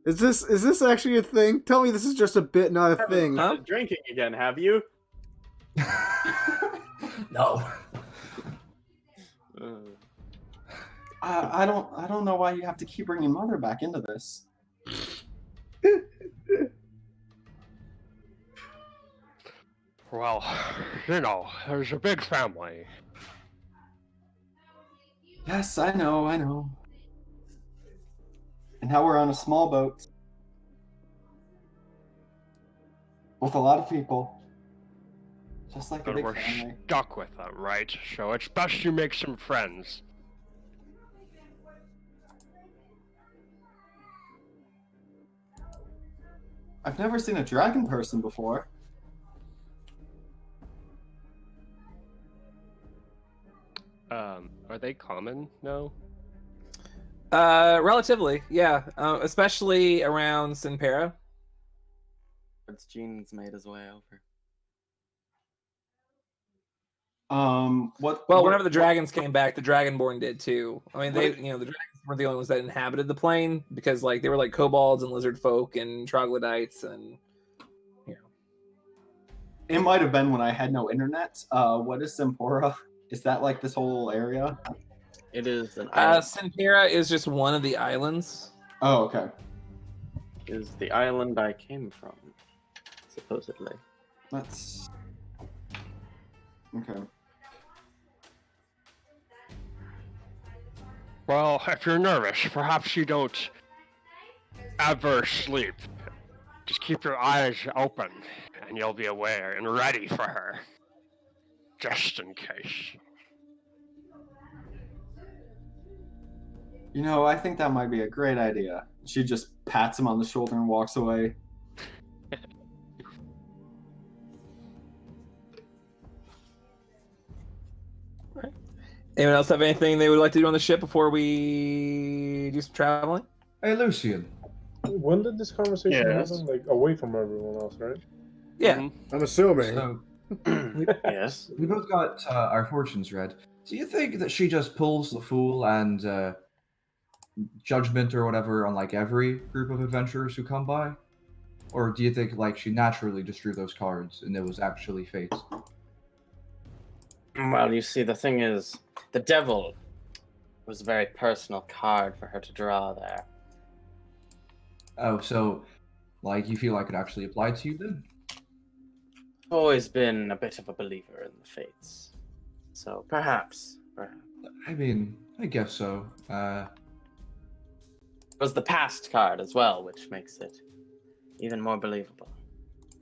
Is this actually a thing? Tell me this is just a bit, not a thing. Huh? Drinking again, have you? No. I don't know why you have to keep bringing Mother back into this. Well, you know, there's a big family. Yes, I know. And now we're on a small boat with a lot of people, just like a But big we're family. stuck with them, right? So it's best you make some friends. I've never seen a dragon person before. Are they common? No. Relatively, yeah. Especially around Sinpera. Gene's made his way over. Whenever the dragons came back, the Dragonborn did too. I mean, the dragons weren't the only ones that inhabited the plane because, like, they were like kobolds and lizard folk and troglodytes and, you know. It might have been when I had no internet. What is Simpora? Is that like this whole area? It is an island. Centera is just one of the islands. Oh, okay. Is the island I came from, supposedly. Let's. Okay. Well, if you're nervous, perhaps you don't ever sleep. Just keep your eyes open, and you'll be aware and ready for her. Just in case. You know, I think that might be a great idea. She just pats him on the shoulder and walks away. Anyone else have anything they would like to do on the ship before we do some traveling? Hey, Lucian. When did this conversation Yes. happen? Like away from everyone else, right? Yeah. Mhm. I'm assuming. So, Yes. we both got our fortunes read. Do you think that she just pulls the fool and judgment or whatever on like every group of adventurers who come by? Or do you think like she naturally just drew those cards and it was actually fate? Well, you see, the thing is, the devil was a very personal card for her to draw there. Oh, so like you feel like it actually applied to you then? Always been a bit of a believer in the fates. So perhaps. I mean, I guess so. It was the past card as well, which makes it even more believable.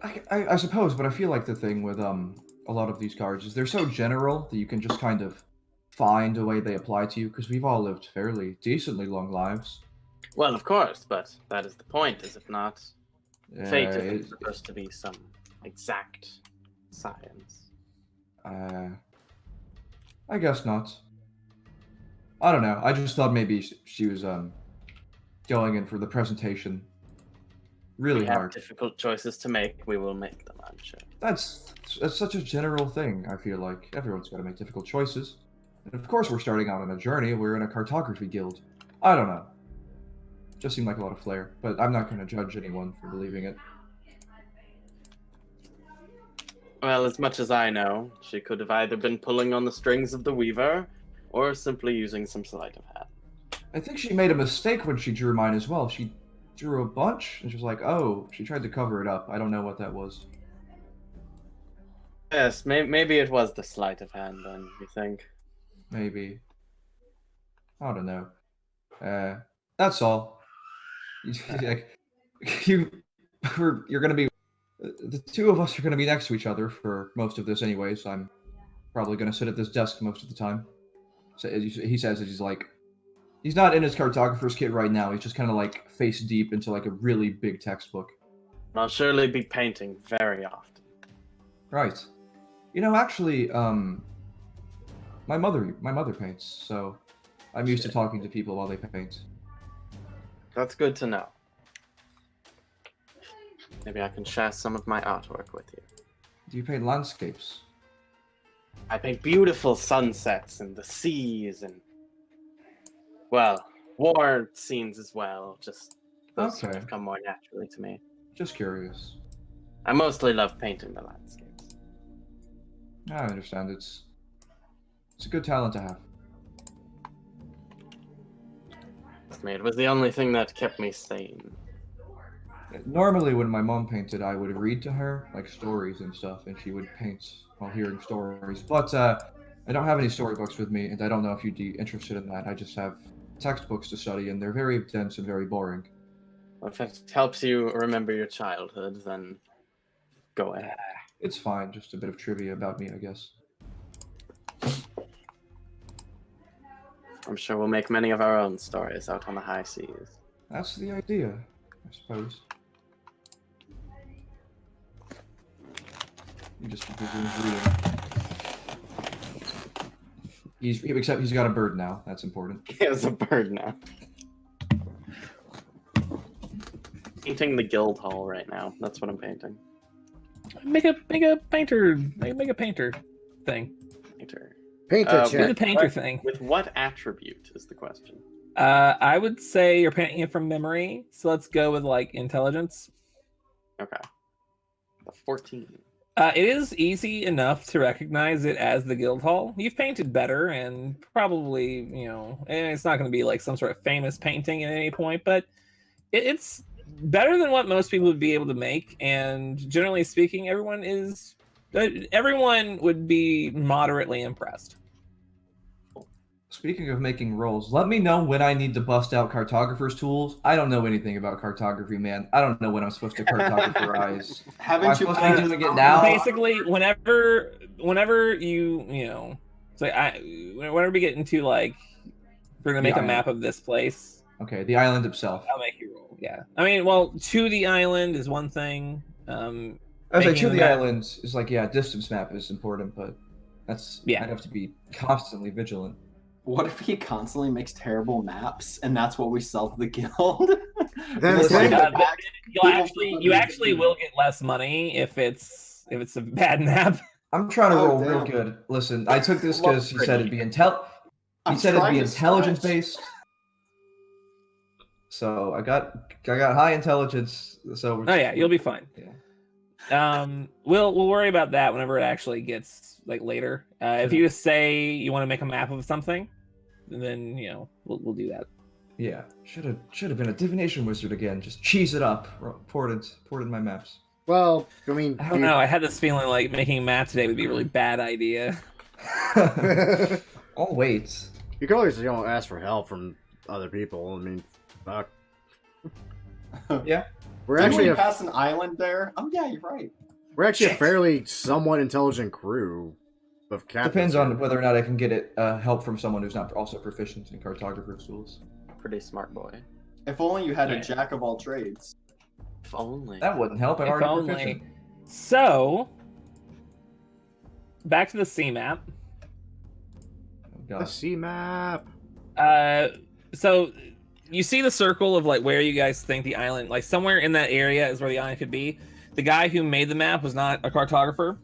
I suppose, but I feel like the thing with a lot of these cards is they're so general that you can just kind of find a way they apply to you because we've all lived fairly decently long lives. Well, of course, but that is the point, is it not? Fate isn't it- supposed to be some exact science. I guess not. I don't know. I just thought maybe she was going in for the presentation really We have hard. difficult choices to make. We will make them, I'm sure. That's such a general thing. I feel like everyone's got to make difficult choices, and of course we're starting out on a journey. We're in a cartography guild. I don't know. Just seemed like a lot of flair, but I'm not going to judge anyone for believing it. Well, as much as I know, she could have either been pulling on the strings of the weaver, or simply using some sleight of hand. I think she made a mistake when she drew mine as well. She drew a bunch, and she was like, "Oh," she tried to cover it up. I don't know what that was. Yes, maybe it was the sleight of hand, then, you think? Maybe. I don't know. That's all. You're gonna be. The two of us are gonna be next to each other for most of this, anyways. I'm probably gonna sit at this desk most of the time. So he says that he's like, he's not in his cartographer's kit right now. He's just kind of like face deep into like a really big textbook. I'll surely be painting very often. Right. You know, actually, my mother paints, so I'm used to talking to people while they paint. That's good to know. Maybe I can share some of my artwork with you. Do you paint landscapes? I paint beautiful sunsets and the seas and, well, war scenes as well. Just those sort of Okay. come more naturally to me. Just curious. I mostly love painting the landscapes. I understand. It's a good talent to have. It was the only thing that kept me sane. Normally, when my mom painted, I would read to her like stories and stuff, and she would paint while hearing stories. But I don't have any storybooks with me, and I don't know if you'd be interested in that. I just have textbooks to study, and they're very dense and very boring. Well, if it helps you remember your childhood, then go ahead. It's fine, just a bit of trivia about me, I guess. I'm sure we'll make many of our own stories out on the high seas. That's the idea, I suppose. You just resumes reading. Except he's got a bird now. That's important. He has a bird now. Painting the guild hall right now. That's what I'm painting. Make a painter thing. Painter. Paint the Uh, Make a check. painter thing. With what attribute is the question? I would say you're painting it from memory, so let's go with like intelligence. Okay. A 14. It is easy enough to recognize it as the guild hall. You've painted better, and probably, and it's not going to be like some sort of famous painting at any point, but it's better than what most people would be able to make. And generally speaking, everyone would be moderately impressed. Speaking of making rolls, let me know when I need to bust out cartographer's tools. I don't know anything about cartography, man. I don't know when I'm supposed to cartographerize. Am I supposed to be doing it now? Basically, whenever whenever we get into like, we're gonna make a map of this place. Okay, the island itself. I'll make you roll. Yeah, I mean, well, to the island is one thing. I was like, to the island is like, distance map is important, but I'd have to be constantly vigilant. What if he constantly makes terrible maps, and that's what we sell to the guild? You actually will get less money if it's a bad map. I'm trying to roll real good. Listen, I took this because he said it'd be intelligence based. So I got high intelligence. So you'll be fine. Yeah. We'll worry about that whenever it actually gets like later. If you just say you want to make a map of something, then we'll do that. Yeah, should have been a divination wizard again. Just cheese it up. Pour it in my maps. Well, I mean, I don't know. I had this feeling like making a map today would be a really bad idea. I'll wait. You can always ask for help from other people. I mean, fuck. Yeah. We're actually pass an island there. Oh yeah, you're right. We're actually a fairly somewhat intelligent crew of captains. Depends on whether or not I can get help from someone who's not also proficient in cartographer's tools. Pretty smart boy. If only you had a jack of all trades. If only. That wouldn't help. I'm already proficient. So, back to the sea map. The sea map. So you see the circle of like where you guys think the island, like somewhere in that area is where the island could be. The guy who made the map was not a cartographer,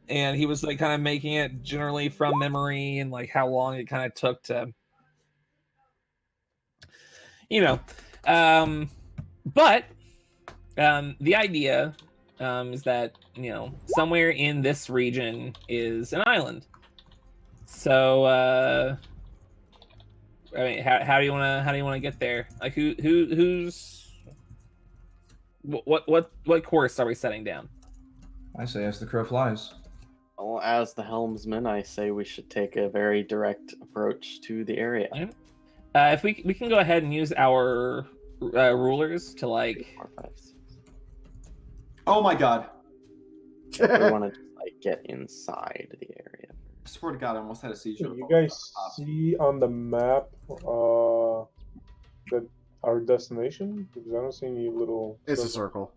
and he was like kind of making it generally from memory and like how long it kind of took to, but the idea is that somewhere in this region is an island. So I mean, how do you want to get there? Like who's what course are we setting down? I say as the crow flies. Well, as the helmsman, I say we should take a very direct approach to the area. If we can go ahead and use our rulers to like. 3, 4, 5, 6. Oh my god! We want to just like get inside the area. I swear to God, I almost had a seizure. You guys see on the map that our destination? Because I don't see any little. It's a circle.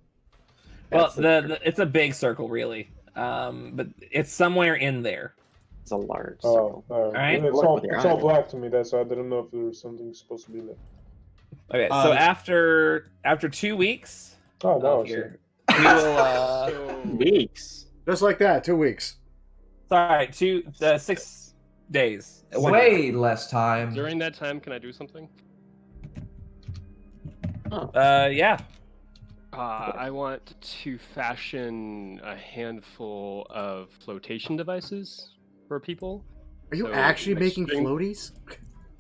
Well, it's a big circle, really, but it's somewhere in there. It's a large circle. All right. It's all black to me. So I didn't know if there was something supposed to be there. Okay, so after 2 weeks. Oh no! Here, we will. Weeks. Just like that, 2 weeks. Sorry, 6 days. Way less time. During that time, can I do something? Yeah. I want to fashion a handful of flotation devices for people. Are you actually making floaties?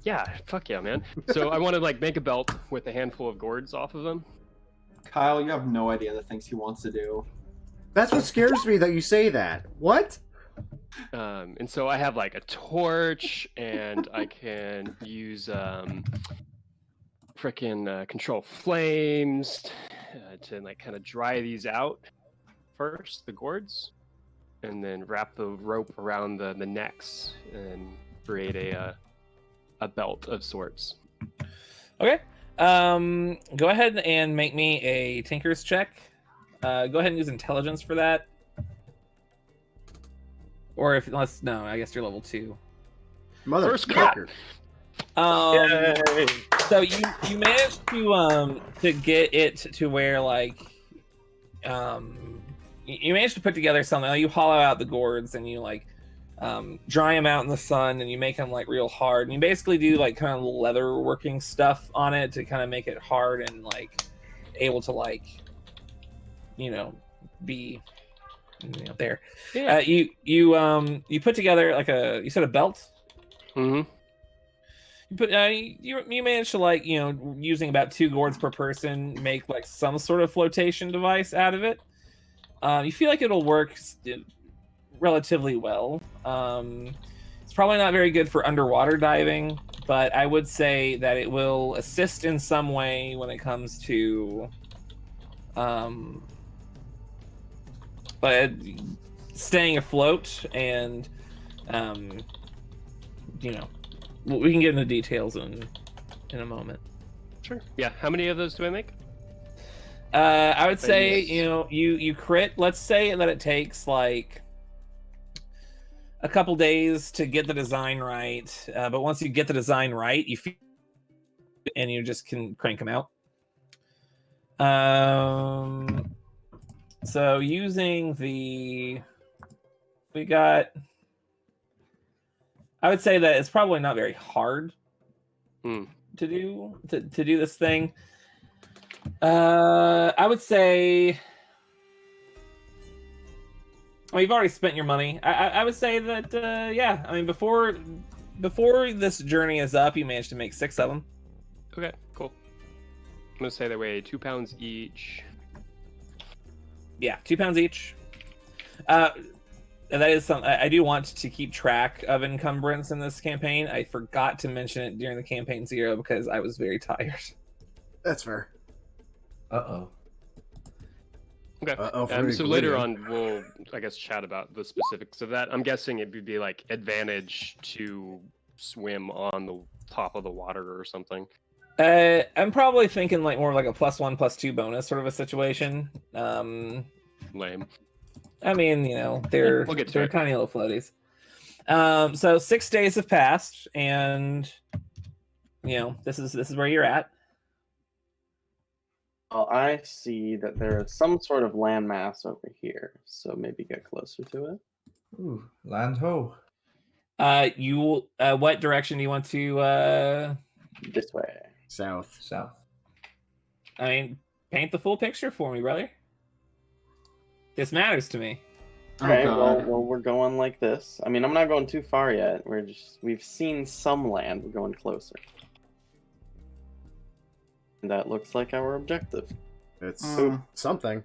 Yeah, fuck yeah, man. So I want to like make a belt with a handful of gourds off of them. Kyle, you have no idea the things he wants to do. That's what scares me that you say that. What? And so I have like a torch, and I can use frickin' control flames to like kind of dry these out first, the gourds, and then wrap the rope around the necks and create a belt of sorts. Okay. Go ahead and make me a Tinker's check. Go ahead and use intelligence for that. Or no, I guess you're level 2. Motherfucker. So you managed to get it to where like you managed to put together something. You hollow out the gourds and you like dry them out in the sun, and you make them like real hard, and you basically do like kind of leather working stuff on it to kind of make it hard and like able to like be there. Yeah. You put together like you said a belt. Mm-hmm. You put you managed to, like, using about 2 gourds per person, make like some sort of flotation device out of it. You feel like it'll work relatively well. It's probably not very good for underwater diving, but I would say that it will assist in some way when it comes to staying afloat, and we can get into details in a moment. Sure. Yeah. How many of those do I make? I would say, Yes. you crit. Let's say that it takes like a couple days to get the design right, but once you get the design right, you feel, and you just can crank them out. So using I would say that it's probably not very hard to do this thing. I would say, well, you've already spent your money. I would say that yeah. I mean, before this journey is up, you managed to make 6 of them. Okay, cool. I'm gonna say they weigh 2 pounds each. Yeah, 2 pounds each. And that is something I do want to keep track of encumbrance in this campaign. I forgot to mention it during the campaign 0 because I was very tired. That's fair. Uh-oh. Okay. So later on, we'll, I guess, chat about the specifics of that. I'm guessing it would be like advantage to swim on the top of the water or something. I'm probably thinking like more like a +1/+2 bonus sort of a situation. Lame. I mean, they're We'll get to they're it. tiny little floaties. So 6 days have passed, and this is where you're at. Well, I see that there is some sort of landmass over here, so maybe get closer to it. Ooh, land ho. What direction do you want to? This way. South. South. I mean, paint the full picture for me, brother. This matters to me. Okay, God. well, we're going like this. I mean, I'm not going too far yet. We've seen some land. We're going closer. And that looks like our objective. It's something.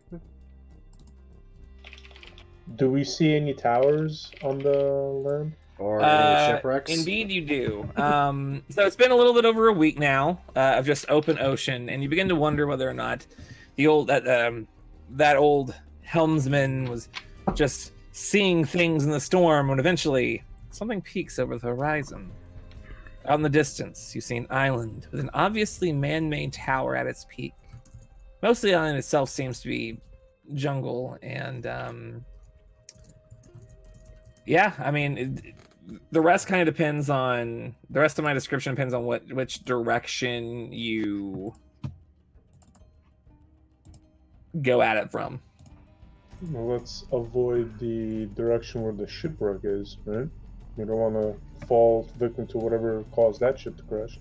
Do we see any towers on the land? Or any shipwrecks. Indeed, you do. So it's been a little bit over a week now of just open ocean, and you begin to wonder whether or not the old that old helmsman was just seeing things in the storm, when eventually something peaks over the horizon. Out in the distance, you see an island with an obviously man-made tower at its peak. Most of the island itself seems to be jungle, and yeah, I mean, the rest kind of depends on the rest of my description depends on which direction you go at it from. Well, let's avoid the direction where the shipwreck is, right? We don't want to fall victim to whatever caused that ship to crash.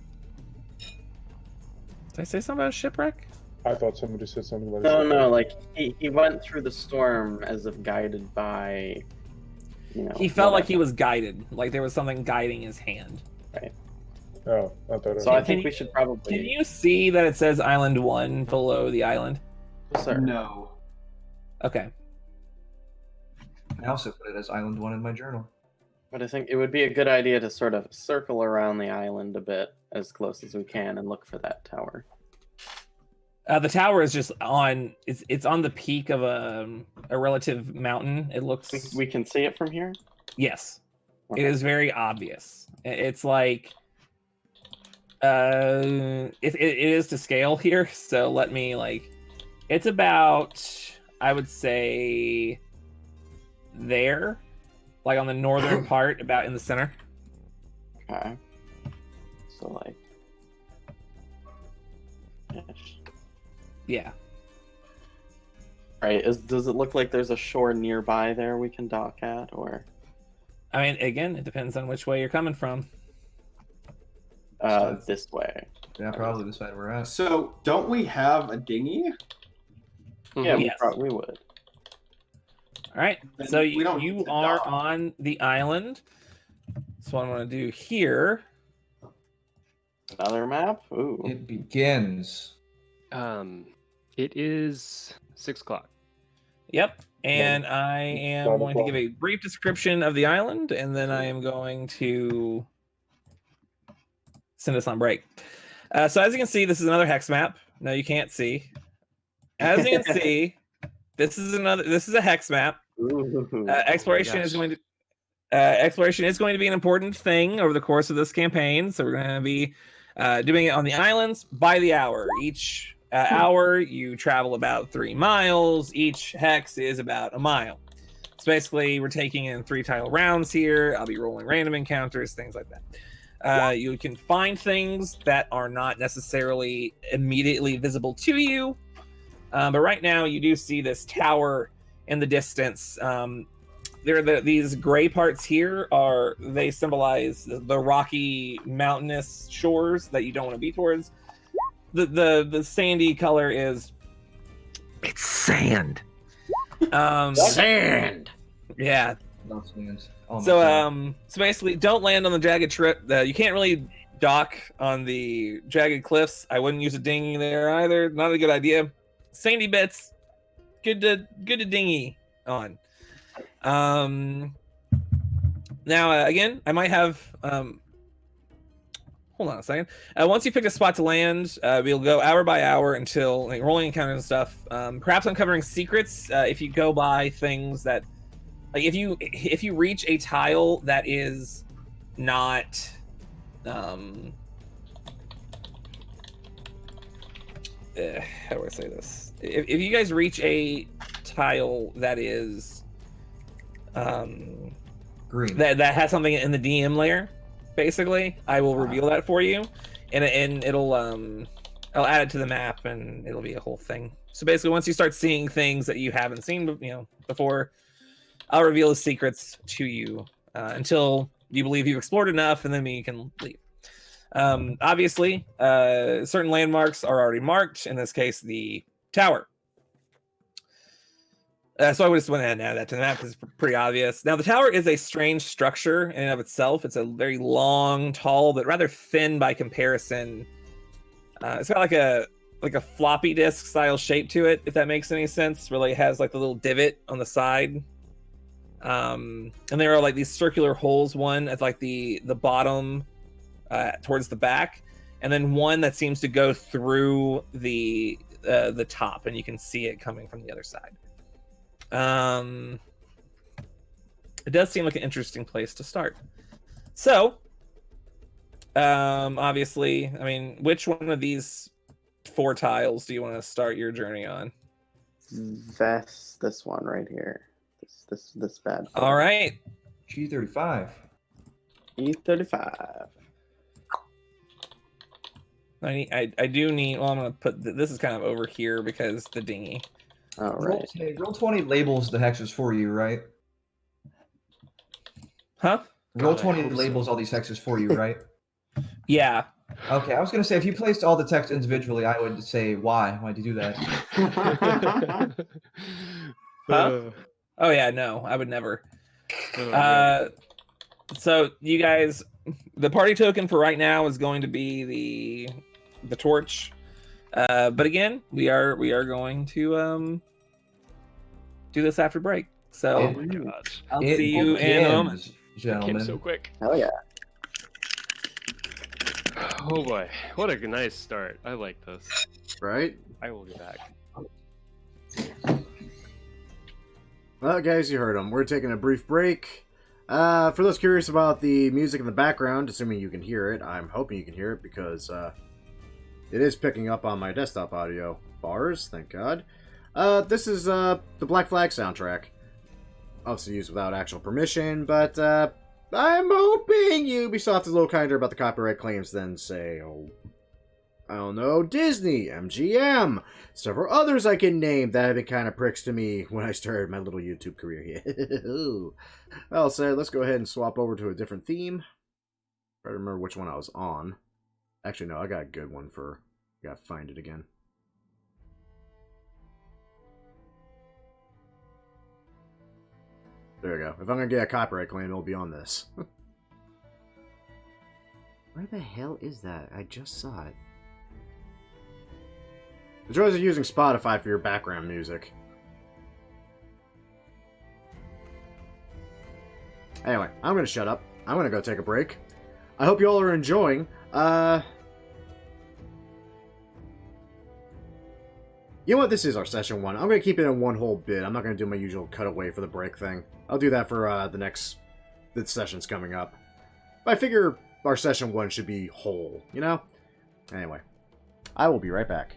Did I say something about a shipwreck? I thought somebody said something about a No, shipwreck. no, like he went through the storm as if guided by, He felt like he was guided, like there was something guiding his hand. Oh, I thought So I think we should probably. Can you see that it says Island 1 below the island? Sir. No. Okay. I also put it as Island 1 in my journal. But I think it would be a good idea to sort of circle around the island a bit as close as we can and look for that tower. The tower is just on. It's on the peak of a relative mountain. It looks. We can see it from here. Yes, Okay. it is very obvious. It's like. It is to scale here. So let me like. It's about, I would say, there, like on the northern part, about in the center. Okay. So like. Ish. Yeah. Right. Does it look like there's a shore nearby there we can dock at, or? I mean, again, it depends on which way you're coming from. This way. Yeah, probably the side we're at. So, don't we have a dinghy? Yeah, Yes. we would. All right, Then so we don't you need to are dock. on the island. So what I'm going to do here. Another map? Ooh. It begins. It is 6 o'clock. Yep. And I am going to give a brief description of the island, and then I am going to send us on break. So as you can see, this is another hex map. No, you can't see. As you can see, this is a hex map. Ooh. Exploration is going to be an important thing over the course of this campaign. So we're going to be doing it on the islands by the hour. Each hour you travel about 3 miles. Each hex is about a mile. So basically, we're taking in 3 tile rounds here. I'll be rolling random encounters, things like that. You can find things that are not necessarily immediately visible to you. But right now, you do see this tower in the distance. These gray parts here they symbolize the rocky, mountainous shores that you don't want to be towards. The sandy color it's sand. Sand. Yeah. Not sands. Oh my So God. so basically, don't land on the jagged trip. You can't really dock on the jagged cliffs. I wouldn't use a dinghy there either. Not a good idea. Sandy bits, good to dinghy on. Now again, I might have hold on a second. Once you pick a spot to land, we'll go hour by hour until rolling encounters and stuff. Perhaps uncovering secrets. If you go by things that, like, if you reach a tile that is not, how do I say this? If you guys reach a tile that is, Green. that has something in the DM layer, basically, I will reveal that for you, and it'll I'll add it to the map, and it'll be a whole thing. So basically, once you start seeing things that you haven't seen, before, I'll reveal the secrets to you until you believe you've explored enough, and then you can leave. Obviously, certain landmarks are already marked. In this case, the tower. So I would just went ahead and add that to the map because it's pretty obvious. Now, the tower is a strange structure in and of itself. It's a very long, tall, but rather thin by comparison. It's got like a floppy disk style shape to it, if that makes any sense. Really, it has like the little divot on the side. And there are like these circular holes, one at like the bottom towards the back, and then one that seems to go through the top, and you can see it coming from the other side. It does seem like an interesting place to start. So, obviously, I mean, which one of these 4 tiles do you want to start your journey on? This one right here. This bad boy. All right. G35. E35. I do need. Well, I'm gonna put this is kind of over here because the dinghy. All right. Roll 20 labels the hexes for you, right? Huh? Roll God, I 20 hope so. labels all these hexes for you, right? Yeah. Okay, I was gonna say if you placed all the text individually, I would say why? Why'd you do that? Huh? Oh yeah, no, I would never. man. So you guys, the party token for right now is going to be the torch. But again, we are going to do this after break. So Oh my gosh. I'll It see you in a moment. begins, It gentlemen. came so quick. Hell yeah. Oh boy, what a nice start. I like this. Right? I will get back. Well, guys, you heard them. We're taking a brief break. For those curious about the music in the background, assuming you can hear it, I'm hoping you can hear it because it is picking up on my desktop audio bars, thank God. This is the Black Flag soundtrack. Obviously used without actual permission, but I'm hoping Ubisoft is a little kinder about the copyright claims than, say, I don't know, Disney, MGM, several others I can name that have been kind of pricks to me when I started my little YouTube career here. Well said, let's go ahead and swap over to a different theme. Try to remember which one I was on. Actually, no, I got a good one for... Gotta find it again. There we go. If I'm gonna get a copyright claim, it'll be on this. Where the hell is that? I just saw it. The joys of using Spotify for your background music. Anyway, I'm gonna shut up. I'm gonna go take a break. I hope you all are enjoying. You know what? This is our session 1. I'm gonna keep it in one whole bit. I'm not gonna do my usual cutaway for the break thing. I'll do that for the sessions coming up. But I figure our session 1 should be whole, you know? Anyway, I will be right back.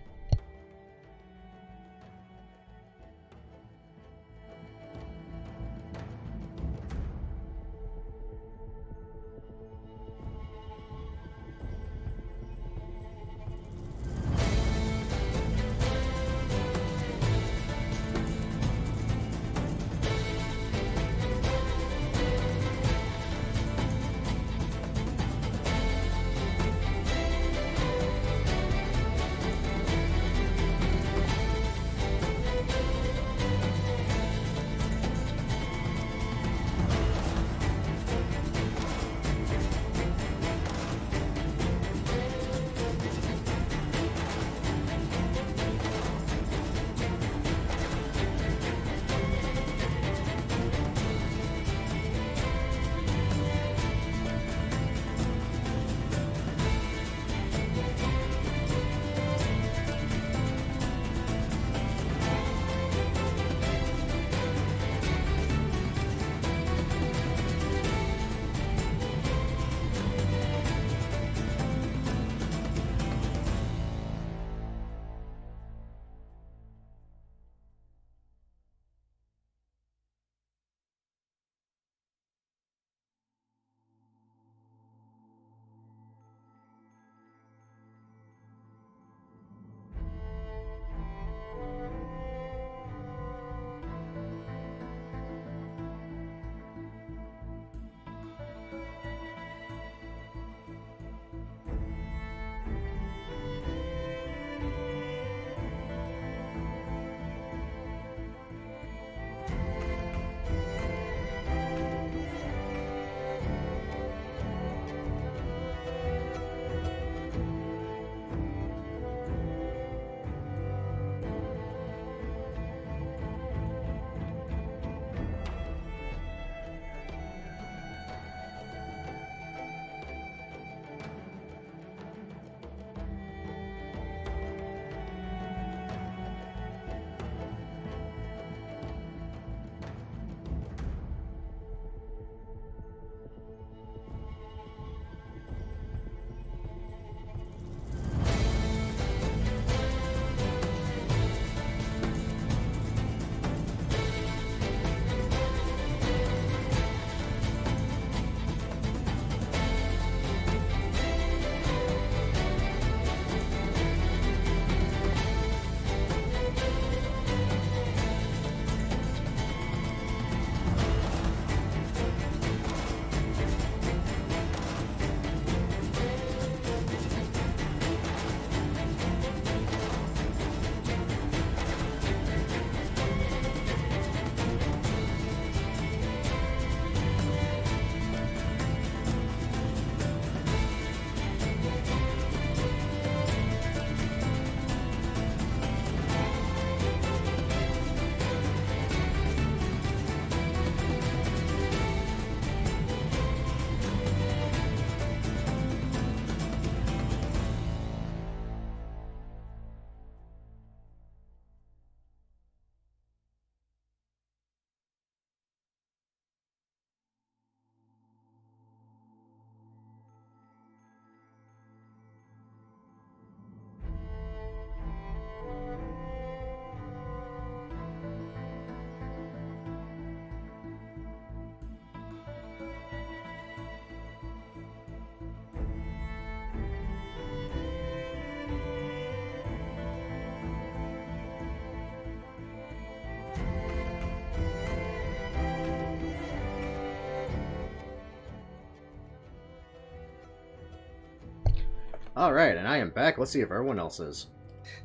Alright, and I am back. Let's see if everyone else is.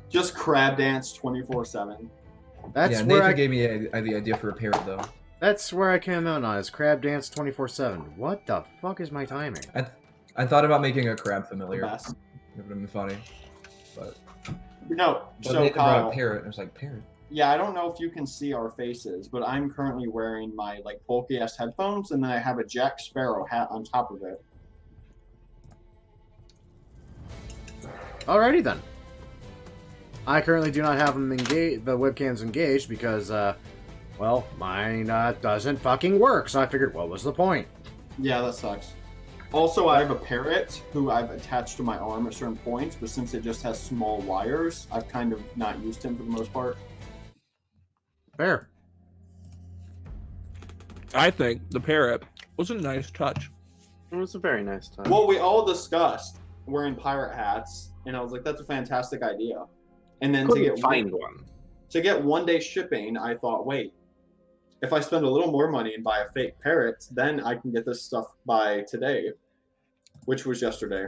Just crab dance 24/7. That's yeah, where Nathan gave me the idea for a parrot, though. That's where I came out on. Is Crab Dance 24/7. What the fuck is my timing? I thought about making a crab familiar. Best. It would have been funny. But No, But so Nathan brought Kyle, a parrot. I was like, parrot? yeah, I don't know if you can see our faces, but I'm currently wearing my like bulky ass headphones, and then I have a Jack Sparrow hat on top of it. Alrighty then. I currently do not have them the webcams engaged because, well, mine doesn't fucking work. So I figured, what was the point? Yeah, that sucks. Also, I have a parrot who I've attached to my arm at certain points, but since it just has small wires, I've kind of not used him for the most part. Fair. I think the parrot was a nice touch. It was a very nice time. Well, we all discussed wearing pirate hats, and I was like, that's a fantastic idea. And then Couldn't find one. To get 1 day shipping, I thought, wait, if I spend a little more money and buy a fake parrot, then I can get this stuff by today, which was yesterday.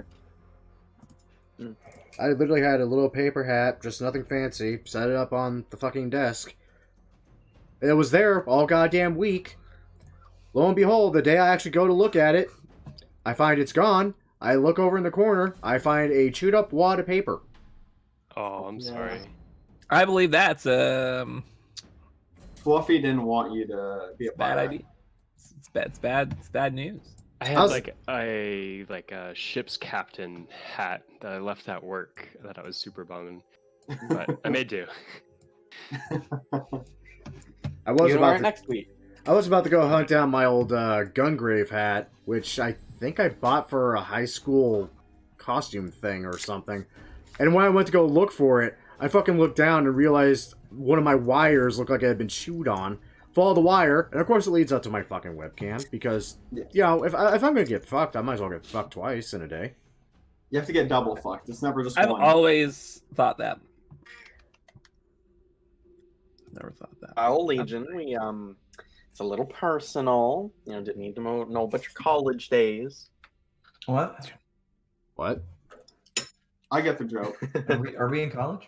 I literally had a little paper hat, just nothing fancy, set it up on the fucking desk. It was there all goddamn week. Lo and behold, the day I actually go to look at it, I find it's gone. I look over in the corner, I find a chewed up wad of paper. Oh, I'm Yeah. sorry. I believe that's Fluffy didn't want you to be a bad pirate. idea. It's bad news. I had like a ship's captain hat that I left at work that I was super bumming, but I made do. I was You about are to, next week. I was about to go hunt down my old Gungrave hat, which I think I bought for a high school costume thing or something. And when I went to go look for it, I fucking looked down and realized one of my wires looked like it had been chewed on. Follow the wire, and of course it leads up to my fucking webcam, because, you know, if I'm gonna get fucked, I might as well get fucked twice in a day. You have to get double fucked. It's never just I've one. always thought that. Never thought that. Oh, Legion, we it's a little personal. You know, didn't need to know about your college days. What? What? I get the joke. Are we in college?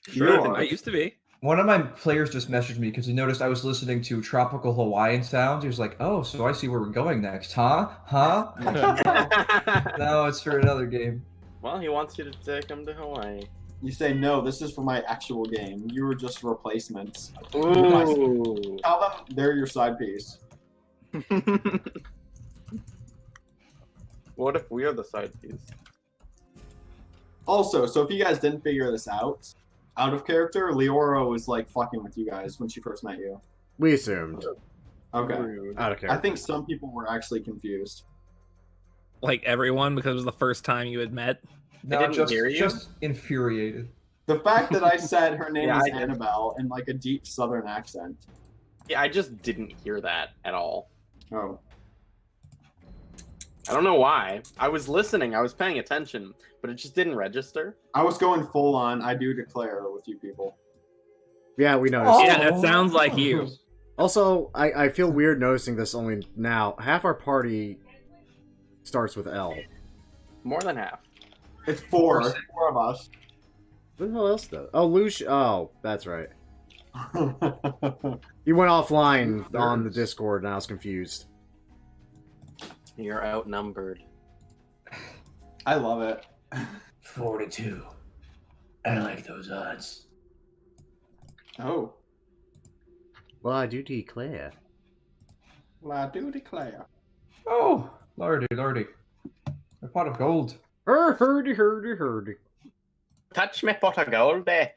Sure. I used to be. One of my players just messaged me because he noticed I was listening to tropical Hawaiian sounds. He was like, "Oh, so I see where we're going next, huh? Huh?" I'm like, no, it's for another game. Well, he wants you to take him to Hawaii. You say, no, this is for my actual game. You were just replacements. Ooh. Tell them they're your side piece. What if we are the side piece? Also, so if you guys didn't figure this out of character, Leora was like fucking with you guys when she first met you. We assumed. Okay. Rude. Out of I character. think some people were actually confused. Like everyone, because it was the first time you had met. No, didn't hear you? just infuriated. The fact that I said her name Yeah, is I did. Annabelle in like a deep southern accent. Yeah, I just didn't hear that at all. Oh. I don't know why. I was listening, I was paying attention, but it just didn't register. I was going full on, I do declare with you people. Yeah, we noticed. Yeah, that sounds like you. Also, I feel weird noticing this only now. Half our party starts with L. More than half. It's four of us. Who the hell else does? Oh, Lucia. Oh, that's right. You went offline on the Discord and I was confused. You're outnumbered. I love it. 42. I like those odds. Oh. Well, I do declare. Well, I do declare. Oh, lordy, lordy. A pot of gold. Herdy. Touch me pot of gold there.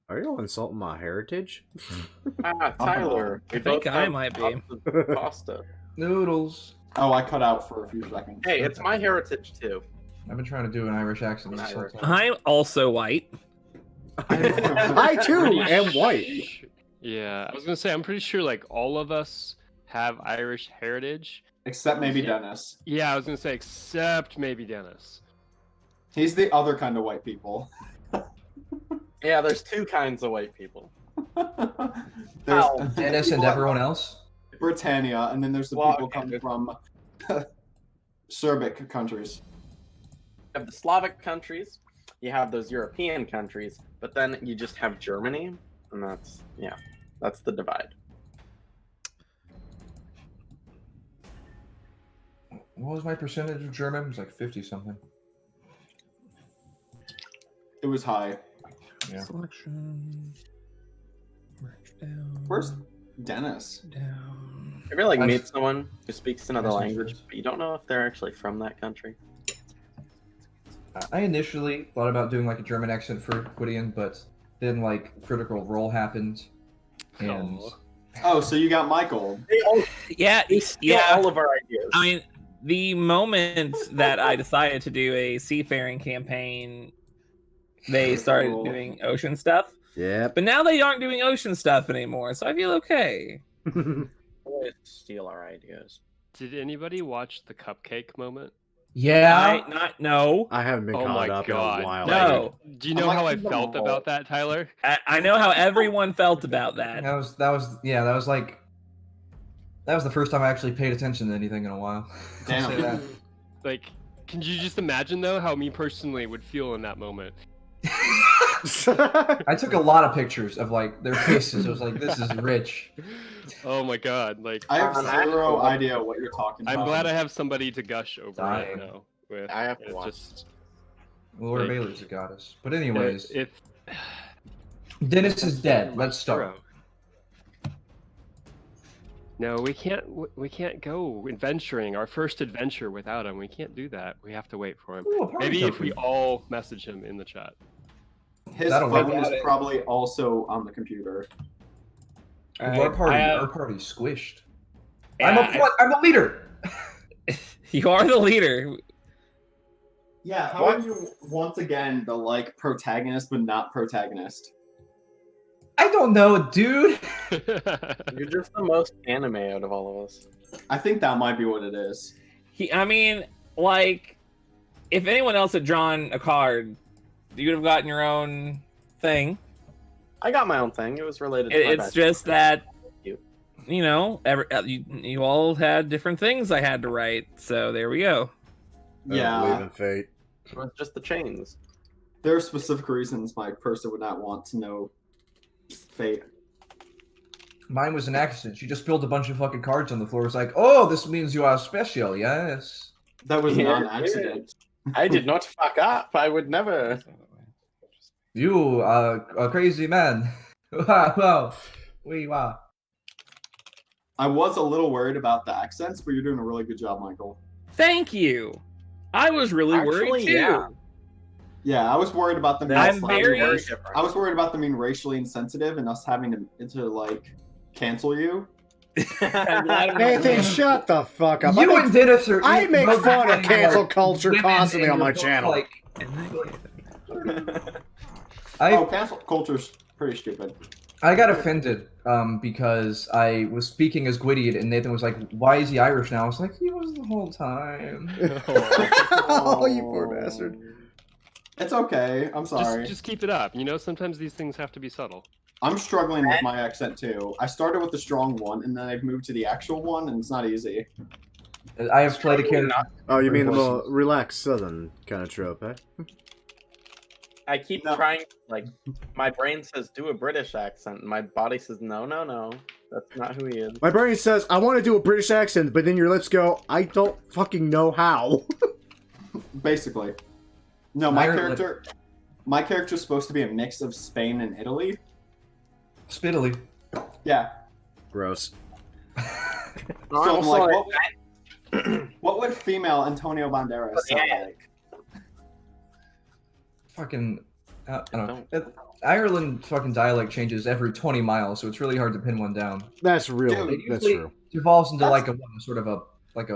Are you all insulting my heritage? Ah, Tyler. I think I might be. Pasta. Noodles. Oh, I cut out for a few seconds. Hey, it's my heritage too. I've been trying to do an Irish accent this whole time. I'm also white. I too am white. Yeah, I was gonna say I'm pretty sure like all of us have Irish heritage. Except maybe Dennis. Yeah, I was gonna say except maybe Dennis. He's the other kind of white people. Yeah, there's two kinds of white people. There's Ow. Dennis and people everyone from else? Britannia, and then there's the Well, people okay. coming from Serbic countries. You have the Slavic countries, you have those European countries, but then you just have Germany, and that's the divide. What was my percentage of German? It was like 50 something. It was high. Yeah. Selection. Merge down. Where's Dennis? Down. I really Nice. meet someone who speaks another Nice language, choice. but you don't know if they're actually from that country. I initially thought about doing like a German accent for Gwydion, but then like Critical Role happened, and Oh, so you got Michael. Yeah, They steal yeah. all of our ideas. I mean, the moment that I decided to do a seafaring campaign, they started doing ocean stuff. Yep. But now they aren't doing ocean stuff anymore, so I feel okay. Always steal our ideas. Did anybody watch the cupcake moment? yeah, No. I haven't been Oh caught my up God. in a while. No. Do you know I'm how I liking them felt all. about that, Tyler? I know how everyone felt about that. that was the first time I actually paid attention to anything in a while. I'll say that. Like, can you just imagine though how me personally would feel in that moment? I took a lot of pictures of like their faces. I was like, this is rich. Oh my God! Like, I have I'm zero actually- idea what you're talking about. I'm glad I have somebody to gush over Dying. it now. With. I have to It watch. just Laura Like- Bailey's a goddess. But anyways, if Dennis is dead. Let's start. No, we can't. We can't go adventuring. Our first adventure without him. We can't do that. We have to wait for him. Ooh, a party Maybe if token. we all message him in the chat. His That'll phone work. is probably also on the computer. Our party, I have- our party's squished. Yeah, I'm a leader. You are the leader. Yeah, how are you once again the like protagonist but not protagonist? I don't know, dude. You're just the most anime out of all of us. I think that might be what it is. I mean, like, if anyone else had drawn a card, you would have gotten your own thing. I got my own thing. It was related to my It's best just friend. that, you know, you all had different things I had to write, so there we go. I don't believe in fate. It was just the chains. There are specific reasons my person would not want to know fate. Mine was an accident. She just spilled a bunch of fucking cards on the floor. It's like, oh, this means you are special, yes. That was Yeah, not an accident. I did not fuck up. I would never. You are a crazy man. Wow. Wow. I was a little worried about the accents, but you're doing a really good job, Michael. Thank you. I was really worried Actually, too. yeah. Yeah, I was worried about them. I'm being very- very raci- different. I was worried about them being racially insensitive and us having to like cancel you. I'm glad I'm not Nathan, alone. shut the fuck up. You and Dennis are. I make both fun of are cancel culture women constantly and on my you're both, channel. Like, Oh, cancel culture's pretty stupid. I got offended because I was speaking as Gwydion and Nathan was like, "Why is he Irish now?" I was like, "He was the whole time." Oh, you poor bastard. It's okay. I'm sorry. Just keep it up. You know, sometimes these things have to be subtle. I'm struggling with my accent too. I started with the strong one, and then I've moved to the actual one, and it's not easy. I have played a character. Oh, you mean the Voices. more relaxed southern kind of trope, eh? I keep No. trying, like, my brain says do a British accent, and my body says no, no, no. That's not who he is. My brain says, I want to do a British accent, but then your lips go, I don't fucking know how. Basically. No, my Ireland. character's supposed to be a mix of Spain and Italy. Spittily. Yeah. Gross. So I'm like, what would female Antonio Banderas sound like? Fucking. I don't know. Ireland fucking dialect changes every 20 miles, so it's really hard to pin one down. That's real. Dude, That's usually true. Devolves into That's- like a sort of a what's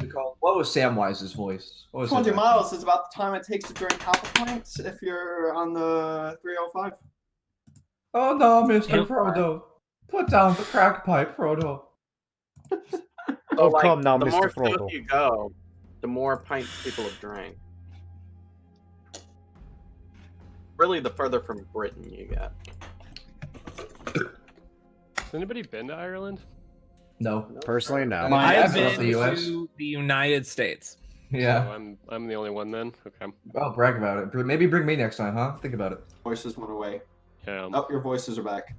it called? What was Samwise's voice? What was 20 it? miles is about the time it takes to drink half a pint if you're on the 305. Oh no, Mr. Yep. Frodo. Put down the crack pipe, Frodo. So, like, come now, the Mr. more Frodo. south you go, the more pints people have drank. Really, the further from Britain you get. Has anybody been to Ireland? No. Personally, no. My I have That's not been the US. to the United States. Yeah. So I'm the only one then. Okay. Well, brag about it. Maybe bring me next time, huh? Think about it. Voices went away. Yeah. Oh, your voices are back.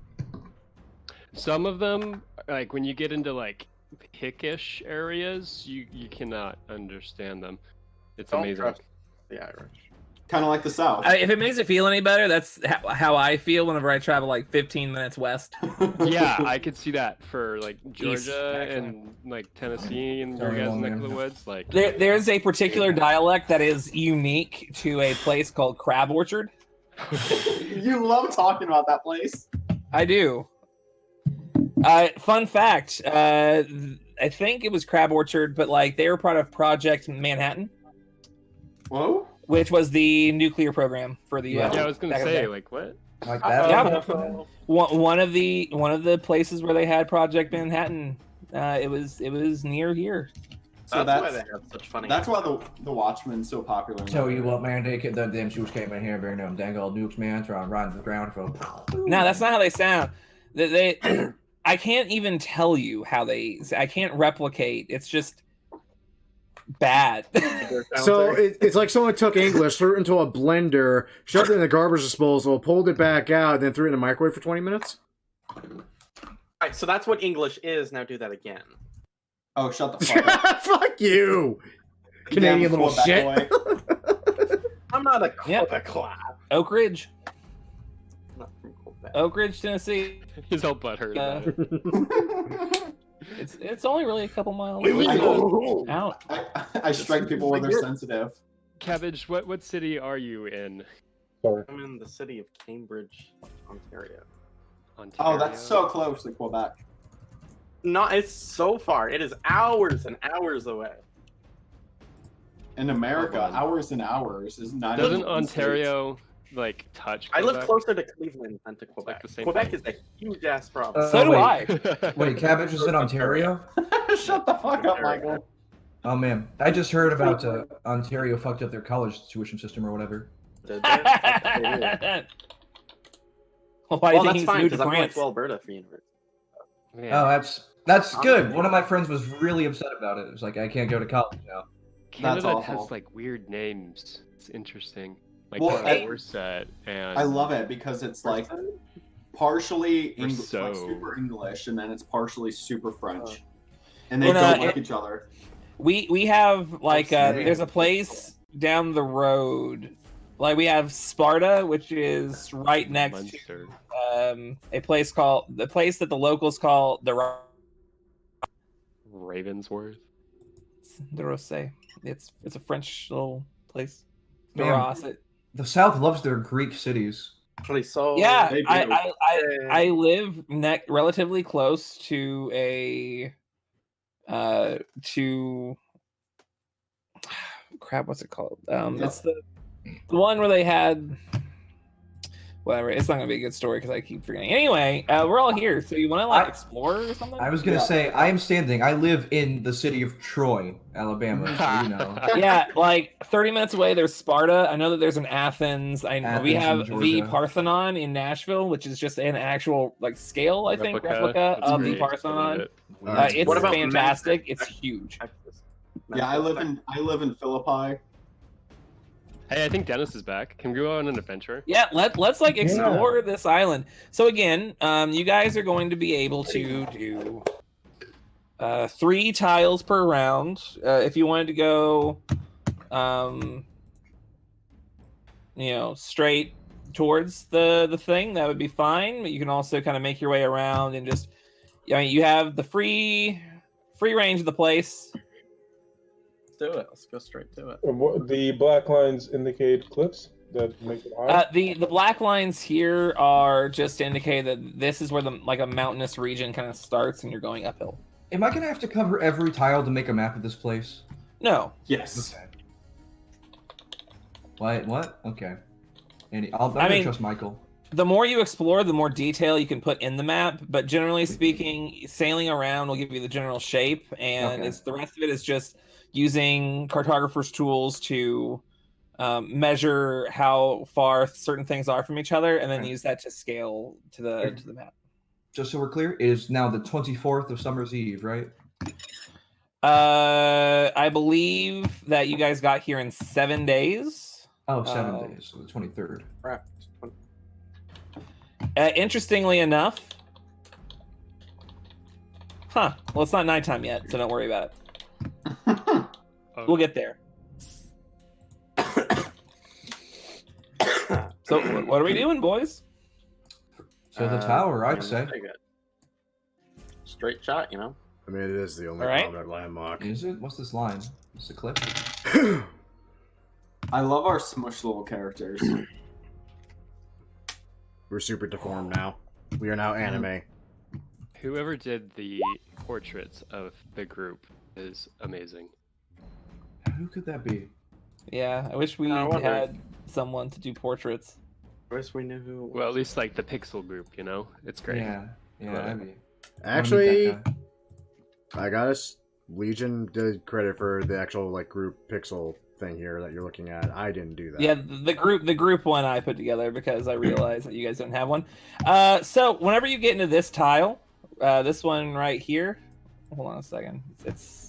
Some of them, like when you get into like pickish areas, you cannot understand them. It's Don't amazing. trust the Irish. Kind of like the South. If it makes it feel any better, that's how I feel whenever I travel like 15 minutes west. Yeah, I could see that for like Georgia actually. and like Tennessee and your Sorry, guys' long neck of man. the woods. Like There's a particular dialect that is unique to a place called Crab Orchard. You love talking about that place. I do. Fun fact, I think it was Crab Orchard, but like they were part of Project Manhattan, Whoa. which was the nuclear program for the Yeah. yeah, I was gonna back in the say day. like what? Like that. Yeah. one of the places where they had Project Manhattan. It was near here. So That's why that's they have such funny. that's why the Watchmen's so popular. Tell you what, man, the damn Jews came in here, bring them dang old nukes, man, trying to run to the ground for. No, that's not how they sound. They I can't even tell you how they. I can't replicate. It's just bad. So it's like someone took English, threw it into a blender, shoved it in the garbage disposal, pulled it back out, and then threw it in the microwave for 20 minutes? Right, so that's what English is. Now do that again. Oh, shut the fuck up. Fuck you! Canadian little Back shit. away. I'm not a Yep. Quebecois. Oak Ridge, I'm not from Quebec. Oak Ridge, Tennessee. He's all butthurt about it. It's only really a couple miles out. I strike people when they're sensitive. Cabbage, what city are you in? Sorry. I'm in the city of Cambridge, Ontario. Ontario? Oh, that's so close to Quebec. Not, it's so far. It is hours and hours away. In America, Oh, wow. hours and hours is not. Doesn't even in the States. Ontario like touch? I live Quebec? closer to Cleveland than to like Quebec. the same Quebec thing. is a huge ass province. So do wait. I. Wait, Cabbage is in Ontario? Shut the fuck up, Michael. Oh man, I just heard about Ontario fucked up their college tuition system or whatever. Did they? Why do Well, you think that's he's fine moved because to I'm going France? to Alberta for university. Yeah. Oh, that's good. One of my friends was really upset about it. It was like, I can't go to college now. Canada awful. has like weird names. It's interesting. Like Well, Dorset and I love it because it's like partially English, so- like super English, and then it's partially super French, and they And, don't like each other. We have like That's there's a place down the road. Like we have Sparta, which is right next Munster. to a place called the place that the locals call the Ravensworth. Rosé. It's a French little place. Man. Ross. The South loves their Greek cities. Actually, so Yeah, they do. I live relatively close to a to crap. What's it called? It's the one where they had whatever. It's not gonna be a good story because I keep forgetting. Anyway, we're all here, so you want to like explore or something? I was gonna Yeah. say, I am standing. I live in the city of Troy, Alabama, so you know. Yeah, like 30 minutes away, there's Sparta. I know that there's an Athens. We Athens in have the Georgia. Parthenon in Nashville, which is just an actual like scale, I think, replica That's of the great. I love Parthenon. it. It's What about fantastic. Memphis? It's huge. Texas. Yeah, I live in Philippi. Hey, I think Dennis is back. Can we go on an adventure? Yeah, let's like explore this island. So again, you guys are going to be able to do 3 tiles per round. If you wanted to go, straight towards the thing, that would be fine. But you can also kind of make your way around and just, you have the free range of the place. Let's do it. Let's go straight to it. The black lines indicate cliffs that make it high. The black lines here are just to indicate that this is where a mountainous region kind of starts, and you're going uphill. Am I gonna have to cover every tile to make a map of this place? No, Yes. Okay. What? Okay. I'm I gonna mean- trust Michael. the more you explore, the more detail you can put in the map. But generally speaking, sailing around will give you the general shape, and Okay. the rest of it is just using cartographer's tools to measure how far certain things are from each other, and then Okay. use that to scale to the map. Just so we're clear, it is now the 24th of Summer's Eve, right? I believe that you guys got here in 7 days. Oh, 7 days, so the 23rd. Right. Interestingly enough, well, it's not nighttime yet, so don't worry about it. We'll get there. So, what are we doing, boys? So the tower, I'd say. Straight shot, you know. I mean, it is the only All right. prominent landmark. Is it? What's this line? It's a cliff. I love our smush little characters. We're super deformed now. We are now anime. Whoever did the portraits of the group is amazing. Who could that be? Yeah, I wish we I wonder. had someone to do portraits. I wish we knew who. Well, at least like the pixel group, you know? It's great. Yeah, that'd be. Actually, I got us. Legion did credit for the actual like group pixel thing here that you're looking at. I didn't do that. Yeah, the group one I put together because I realized that you guys don't have one. So whenever you get into this tile, this one right here. Hold on a second. It's.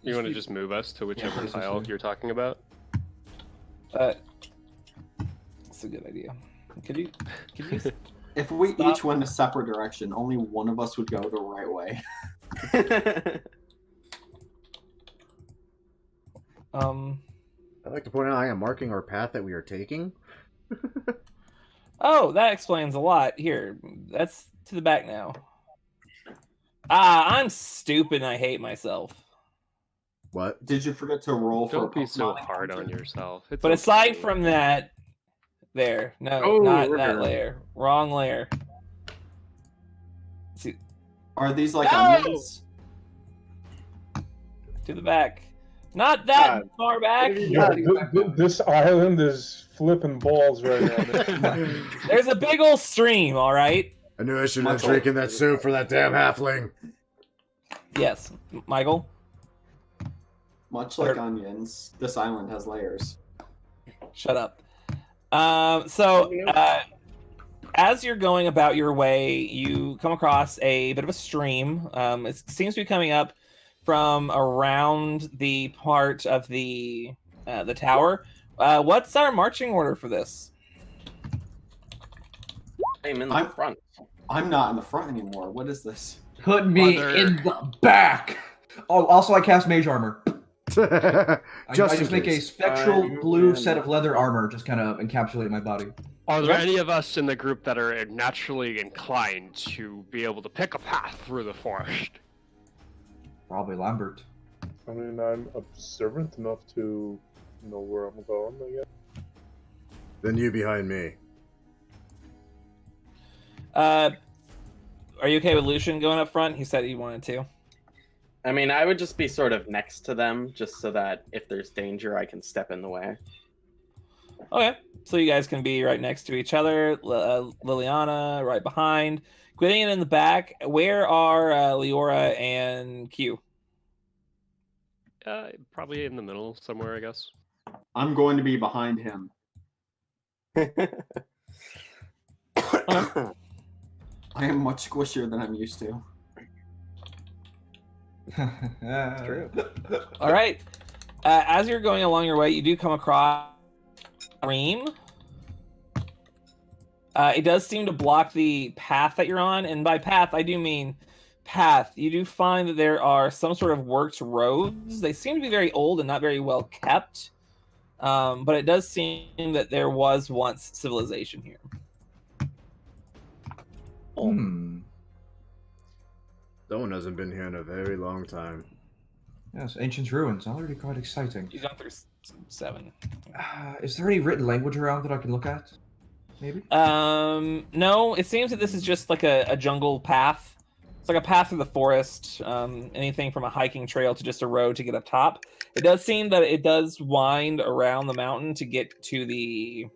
You want to just move us to whichever tile you're talking about? That's a good idea. Could you If we Stop. each went a separate direction, only one of us would go the right way. I'd like to point out I am marking our path that we are taking. Oh, that explains a lot. Here, that's to the back now. I'm stupid and I hate myself. What? Did you forget to roll for Don't be so Pokemon hard on encounter? yourself. It's But aside okay. from that, there. No, Oh, not we're that here. layer. Wrong layer. See, Are these like No! onions? to the back. Not that God. far back. Yo, this island is flipping balls right now. There's a big old stream, all right? I knew I shouldn't have drinking that soup for that damn halfling. Yes, Michael. Much like onions, this island has layers. Shut up. As you're going about your way, you come across a bit of a stream. It seems to be coming up from around the part of the tower. What's our marching order for this? I'm in the I'm- front. I'm not in the front anymore. What is this? Put me Are there- in the back. Oh, also I cast mage armor. I Just just in make a case. spectral You blue can- set of leather armor, just kind of encapsulate my body. Are there any of us in the group that are naturally inclined to be able to pick a path through the forest? Probably Lambert. I mean, I'm observant enough to know where I'm going, I guess. Then you behind me. Are you okay with Lucian going up front? He said he wanted to. I mean, I would just be sort of next to them, just so that if there's danger, I can step in the way. Okay, so you guys can be right next to each other. Liliana right behind. Gwydion in the back. Where are Leora and Q? Probably in the middle somewhere, I guess. I'm going to be behind him. I am much squishier than I'm used to. True. All right. As you're going along your way, you do come across a stream. It does seem to block the path that you're on, and by path, I do mean path. You do find that there are some sort of worked roads. They seem to be very old and not very well kept, but it does seem that there was once civilization here. Someone hasn't been here in a very long time. Yes, ancient ruins. Already quite exciting. You've gone through 7. Is there any written language around that I can look at? Maybe? No, it seems that this is just like a jungle path. It's like a path through the forest. Anything from a hiking trail to just a road to get up top. It does seem that it does wind around the mountain to get to the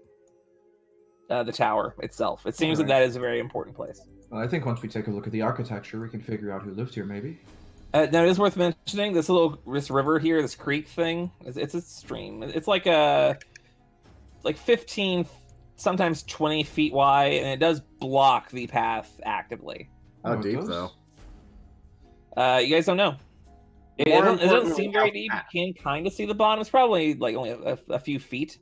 tower itself. It seems Alright. that is a very important place. Well, I think once we take a look at the architecture, we can figure out who lived here, maybe. Now it is worth mentioning this river here, this creek thing. It's a stream. It's like 15, sometimes 20 feet wide, and it does block the path actively. How Oh, it deep does? though? You guys don't know. It More doesn't seem importantly, very how deep. fast. You can kind of see the bottom. It's probably like only a few feet.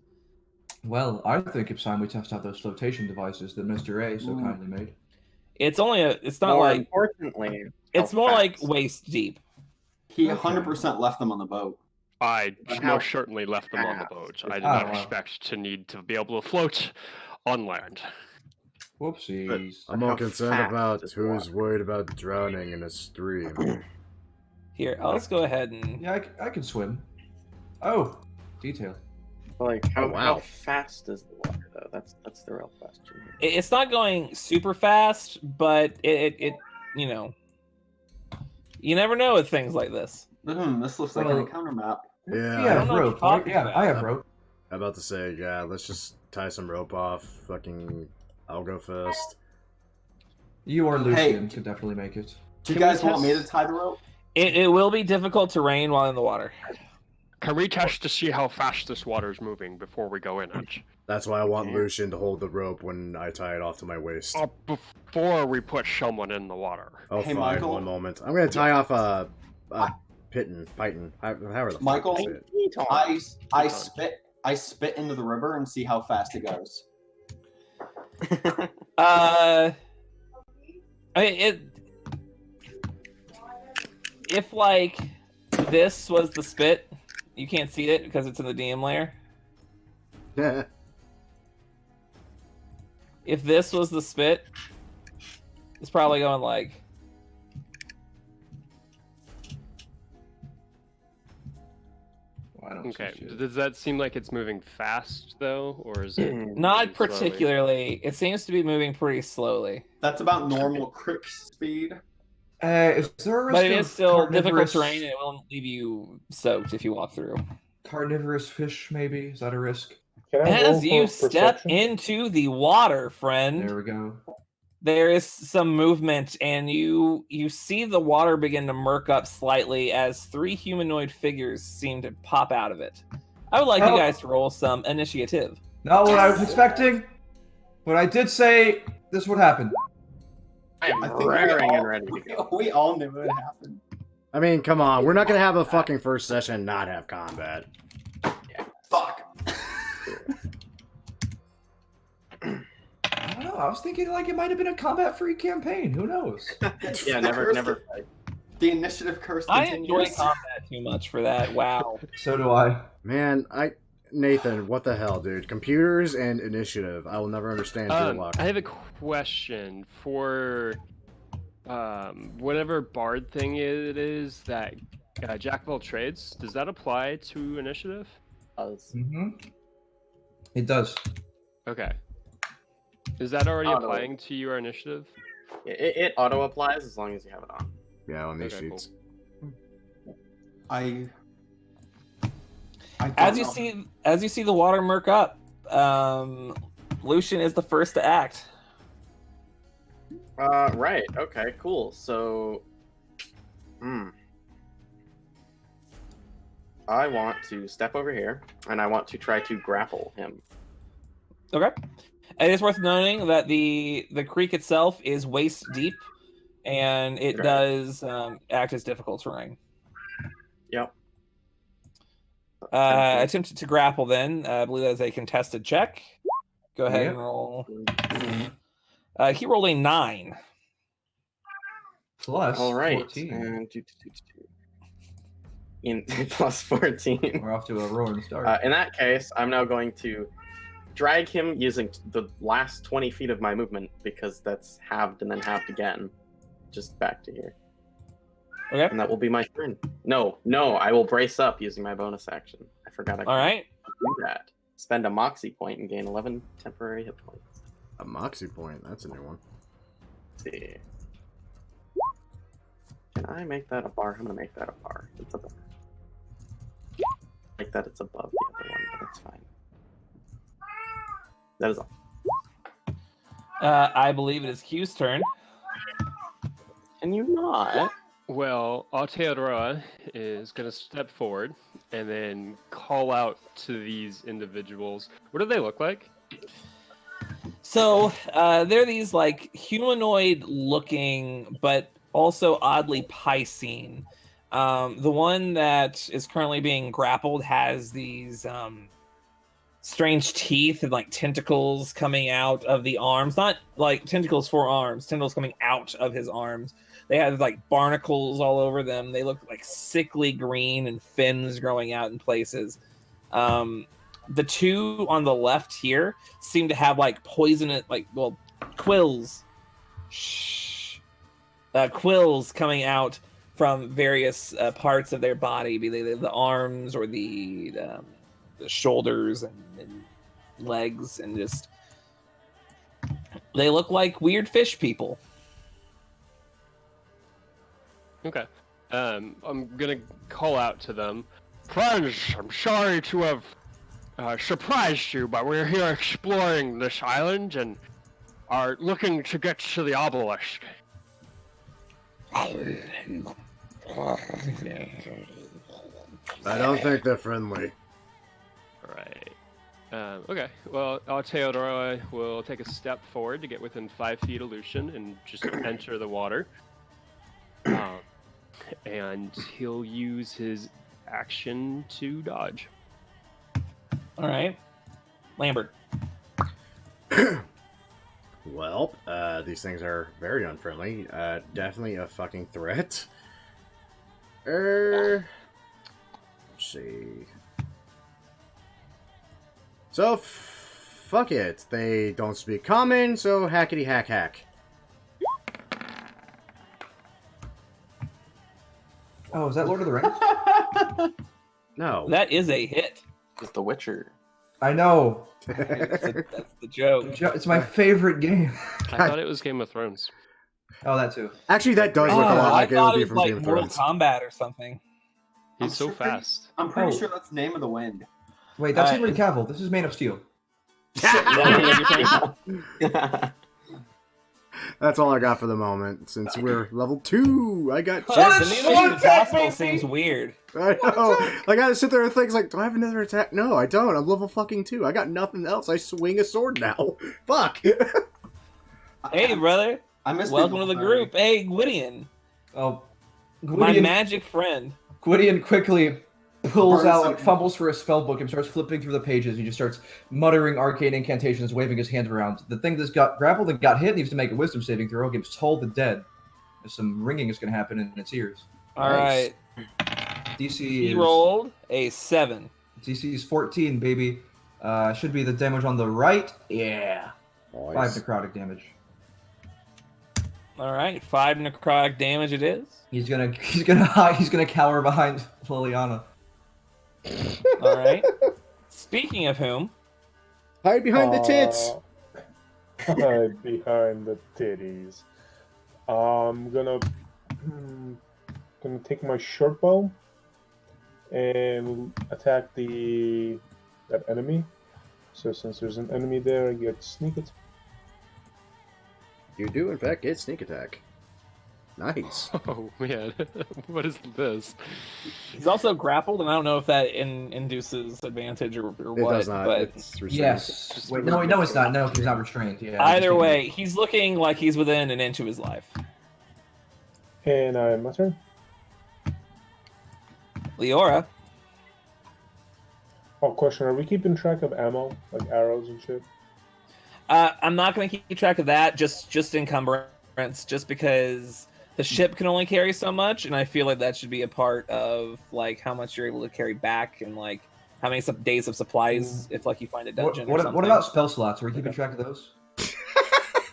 Well, I think it's time we test out those flotation devices that Mr. A so Ooh. kindly made. It's only it's not More like importantly, it's how more like fast. waist deep. He Okay. 100% left them on the boat. I But how most certainly left them on the fast boat. is I did Oh, not wow. expect to need to be able to float on land. Whoopsies. I'm How more concerned fast about is who's water? worried about drowning in a stream. Here, let's go ahead and Yeah, I can swim. Oh, detail. Like how, Oh, wow. how fast is the water though? That's the real question. Here. it's not going super fast, but it you know, you never know with things like this. This looks like Well- an encounter map. Yeah, We I don't have know what you're rope, right? talking Yeah, about. I have rope. I'm about to say, yeah, let's just tie some rope off. Fucking, I'll go first. You or Hey. Lucian could definitely make it. Do you Can we guys want me to test- tie the rope? It will be difficult terrain while in the water. Can we test to see how fast this water is moving before we go in it? That's why I want Okay. Lucian to hold the rope when I tie it off to my waist. Before we put someone in the water. Oh, Hey, fine, Michael. one moment. I'm gonna tie off a Python, however the Michael, fuck you say it. I spit into the river and see how fast it goes. If like this was the spit, you can't see it because it's in the DM layer. If this was the spit, it's probably going like. Well, I don't see Okay. shit. Does that seem like it's moving fast though, or is it Not moving slowly? particularly. It seems to be moving pretty slowly. That's about normal crick speed. Is there a risk But it of is still difficult carnivorous, terrain and it will leave you soaked if you walk through. carnivorous fish, maybe? Is that a risk? Can I roll As you for step perception? into the water, friend, There we go. there is some movement and you see the water begin to murk up slightly as three humanoid figures seem to pop out of it. I would like you Oh. guys to roll some initiative. Not what I was expecting, but I did say this would happen. I am I think raring and ready to go. we all knew it happened. I mean, come on, we're not gonna have a fucking first session and not have combat. Fuck. I don't know. I was thinking like it might have been a combat-free campaign. Who knows? Yeah, never fight. The initiative curse I continues. enjoy combat too much for that. Wow. So do I. Man, Nathan, what the hell, dude? Computers and initiative. I will never understand your luck. I have a question for whatever bard thing it is that Jack of all trades. Does that apply to initiative? Mm-hmm. It does. Okay. Is that already Auto. applying to your initiative? It auto applies as long as you have it on. Yeah, on these Okay, sheets. I As don't you know. see the water murk up, Lucian is the first to act. Right. Okay. Cool. So, I want to step over here, and I want to try to grapple him. Okay. It is worth noting that the creek itself is waist deep, and it Okay. does act as difficult terrain. Yep. Attempted to grapple then. I believe that is a contested check. Go ahead Yep. and roll. He rolled a 9. Plus All right. 14. And in plus 14. We're off to a roaring start. In that case, I'm now going to drag him using the last 20 feet of my movement because that's halved and then halved again. Just back to here. Okay. And that will be my turn. No, I will brace up using my bonus action. I forgot I could All right. do that. Spend a moxie point and gain 11 temporary hit points. A moxie point. That's a new one. Let's see. Can I make that a bar? I'm gonna make that a bar. It's a bar. Like that, it's above the other one, but that's fine. That is all. I believe it is Q's turn. Can you not? Well, Aotearoa is going to step forward and then call out to these individuals. What do they look like? So they're these like humanoid looking, but also oddly Piscine. The one that is currently being grappled has these strange teeth and like tentacles coming out of the arms. Not like tentacles for arms, tentacles coming out of his arms. They have like barnacles all over them. They look like sickly green and fins growing out in places. The two on the left here seem to have like poisonous, quills. Quills coming out from various parts of their body, be they the arms or the shoulders and legs, and just they look like weird fish people. Okay. I'm gonna call out to them. Friends, I'm sorry to have surprised you, but we're here exploring this island and are looking to get to the obelisk. I don't think they're friendly. Alright. Okay, well, Teodoro will take a step forward to get within 5 feet of Lucian and just enter the water. And he'll use his action to dodge. All right, Lambert. Well, these things are very unfriendly. Definitely a fucking threat. Let's see. So, fuck it. They don't speak common, so hackety hack hack. Oh, is that Lord of the Rings? No. That is a hit. It's The Witcher. I know. That's the joke. It's my favorite game. I thought it was Game of Thrones. Oh, that too. Actually, that does look a lot like I it thought would be was from like Game of Mortal Thrones. Kombat or something. He's so fast. I'm pretty Oh. sure that's Name of the Wind. Wait, that's Henry Cavill. This is Man of Steel. That's all I got for the moment, since we're level 2. I got The checks. new Mission Impossible seems weird. I know. I gotta sit there and think, like, do I have another attack? No, I don't. I'm level fucking 2. I got nothing else. I swing a sword now. Fuck. Hey, brother. I missed Welcome to the group. Hey, Gwydion. Oh, My magic friend. Gwydion quickly pulls Burns out, something. fumbles for a spell book, and starts flipping through the pages. He just starts muttering arcane incantations, waving his hands around. The thing that's got grappled and got hit needs to make a wisdom saving throw against Toll the Dead. There's some ringing is going to happen in its ears. All Nice. right. DC He is, rolled a 7. DC is 14, baby. Should be the damage on the right. Yeah. 5 Nice. necrotic damage. All right. 5 necrotic damage it is. He's gonna cower behind Liliana. All right. Speaking of whom, Hide behind the tits. Hide behind the titties. I'm gonna take my short bow and attack that enemy. So since there's an enemy there, I get sneak attack. You do, in fact, get sneak attack. Nice. Oh man, what is this? he's also grappled, and I don't know if that induces advantage or It what. does not. But It's restrained. Yes. Wait, no, it's not. No, he's not restrained. Yeah. either way, he's looking like he's within an inch of his life. And my turn. Leora. Oh, question: are we keeping track of ammo, like arrows and shit? I'm not going to keep track of that. Just encumbrance, just because the ship can only carry so much, and I feel like that should be a part of like how much you're able to carry back and like how many days of supplies if like you find a dungeon. or something. What about spell slots? Are we keeping track of those?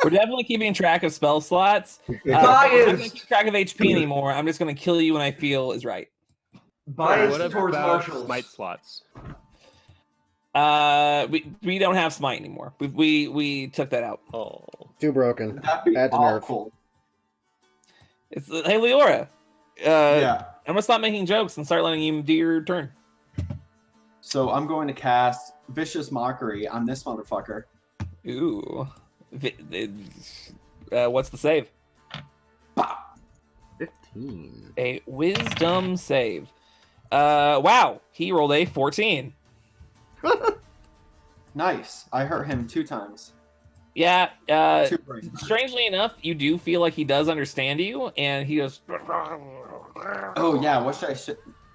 We're definitely keeping track of spell slots. I'm not Biased. going to keep track of HP anymore. I'm just going to kill you when I feel is right. Bias What towards about marshals. smite slots? We don't have smite anymore. We took that out. Oh, Too broken. That'd be Add to nerf. awful. It's hey Leora. Yeah. I'm gonna stop making jokes and start letting you do your turn. So I'm going to cast Vicious Mockery on this motherfucker. Ooh. What's the save? 15. A wisdom save. Wow. He rolled a 14. Nice. I hurt him 2 times. Yeah. Two brains. Strangely enough, you do feel like he does understand you, and he goes. Oh yeah,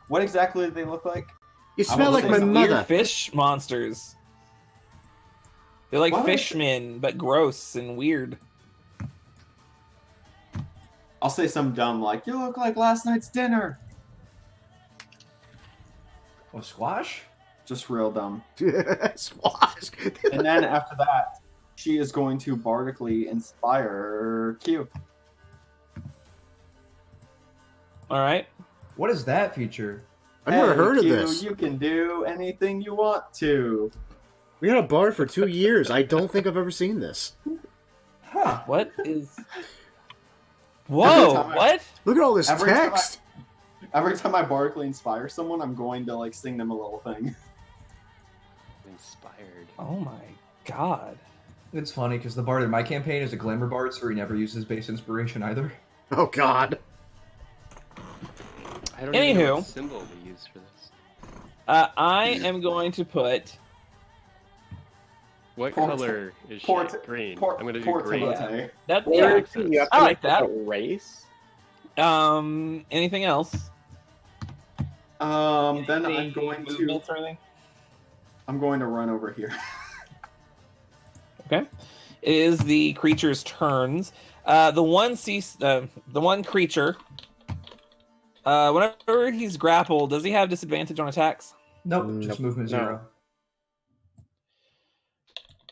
what exactly do they look like? You I smell will like say my some Weird mother. fish monsters. They're like What? fishmen, but gross and weird. I'll say some dumb like, "You look like last night's dinner." Oh, squash? Just real dumb. Squash. And then after that, she is going to bardically inspire Q. All right. What is that feature? I've never Hey, heard of Q, this. You can do anything you want to. We had a bard for 2 years. I don't think I've ever seen this. Huh. What is? Every Whoa! time I- What? Look at all this Every time text. Every time I bardically inspire someone, I'm going to like sing them a little thing. Inspired. Oh my god. It's funny because the bard in my campaign is a glamour bard, so he never uses base inspiration either. Oh God. I don't even know Anywho. what symbol we use for this. I am going to put. What Port- color is she? port- Green. Port- I'm gonna do Port- green. Timotei. That. Or Yeah. you have to I like make that. a race. Anything else? Then I'm Any going to movements or anything? run over here. Okay. It is the creature's turns. The one creature. Whenever he's grappled, does he have disadvantage on attacks? Nope, just movement No. 0.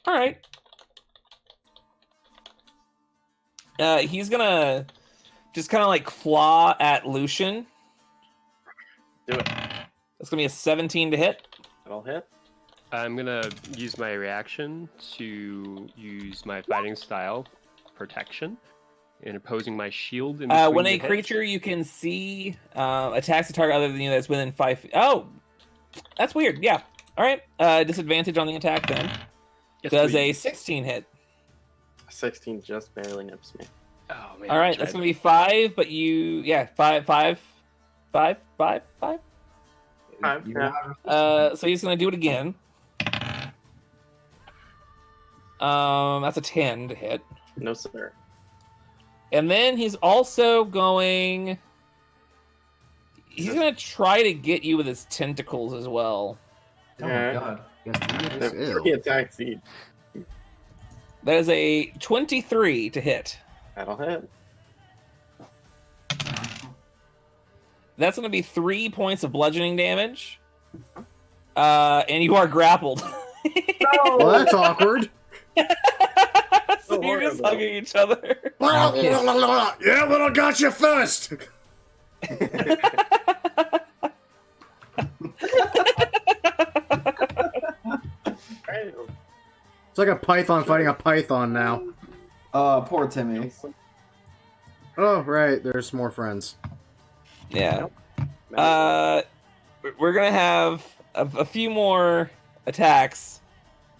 All right. He's gonna just kind of like claw at Lucian. Do it. That's gonna be a 17 to hit. That'll hit. I'm gonna use my reaction to use my fighting style, protection, and opposing my shield. In When between a the hits. creature you can see attacks a target other than you that's within 5 feet. Oh, that's weird. Yeah. All right. Disadvantage on the attack then. Yes, Does please. a 16 hit? 16 just barely nips me. Oh man. All right. That's gonna be 5, but five. So he's gonna do it again. That's a 10 to hit. No sir. And then he's also going. He's gonna try to get you with his tentacles as well. Oh Yeah. my god. Yes, that is They're ew. pretty attack speed. That is a 23 to hit. That'll hit. That's gonna be 3 points of bludgeoning damage. And you are grappled. Well, that's awkward. So you're just hugging each other. Yeah, but I got you first. It's like a python fighting a python now. Poor Timmy. Oh, right. There's more friends. Yeah. We're gonna have a few more attacks.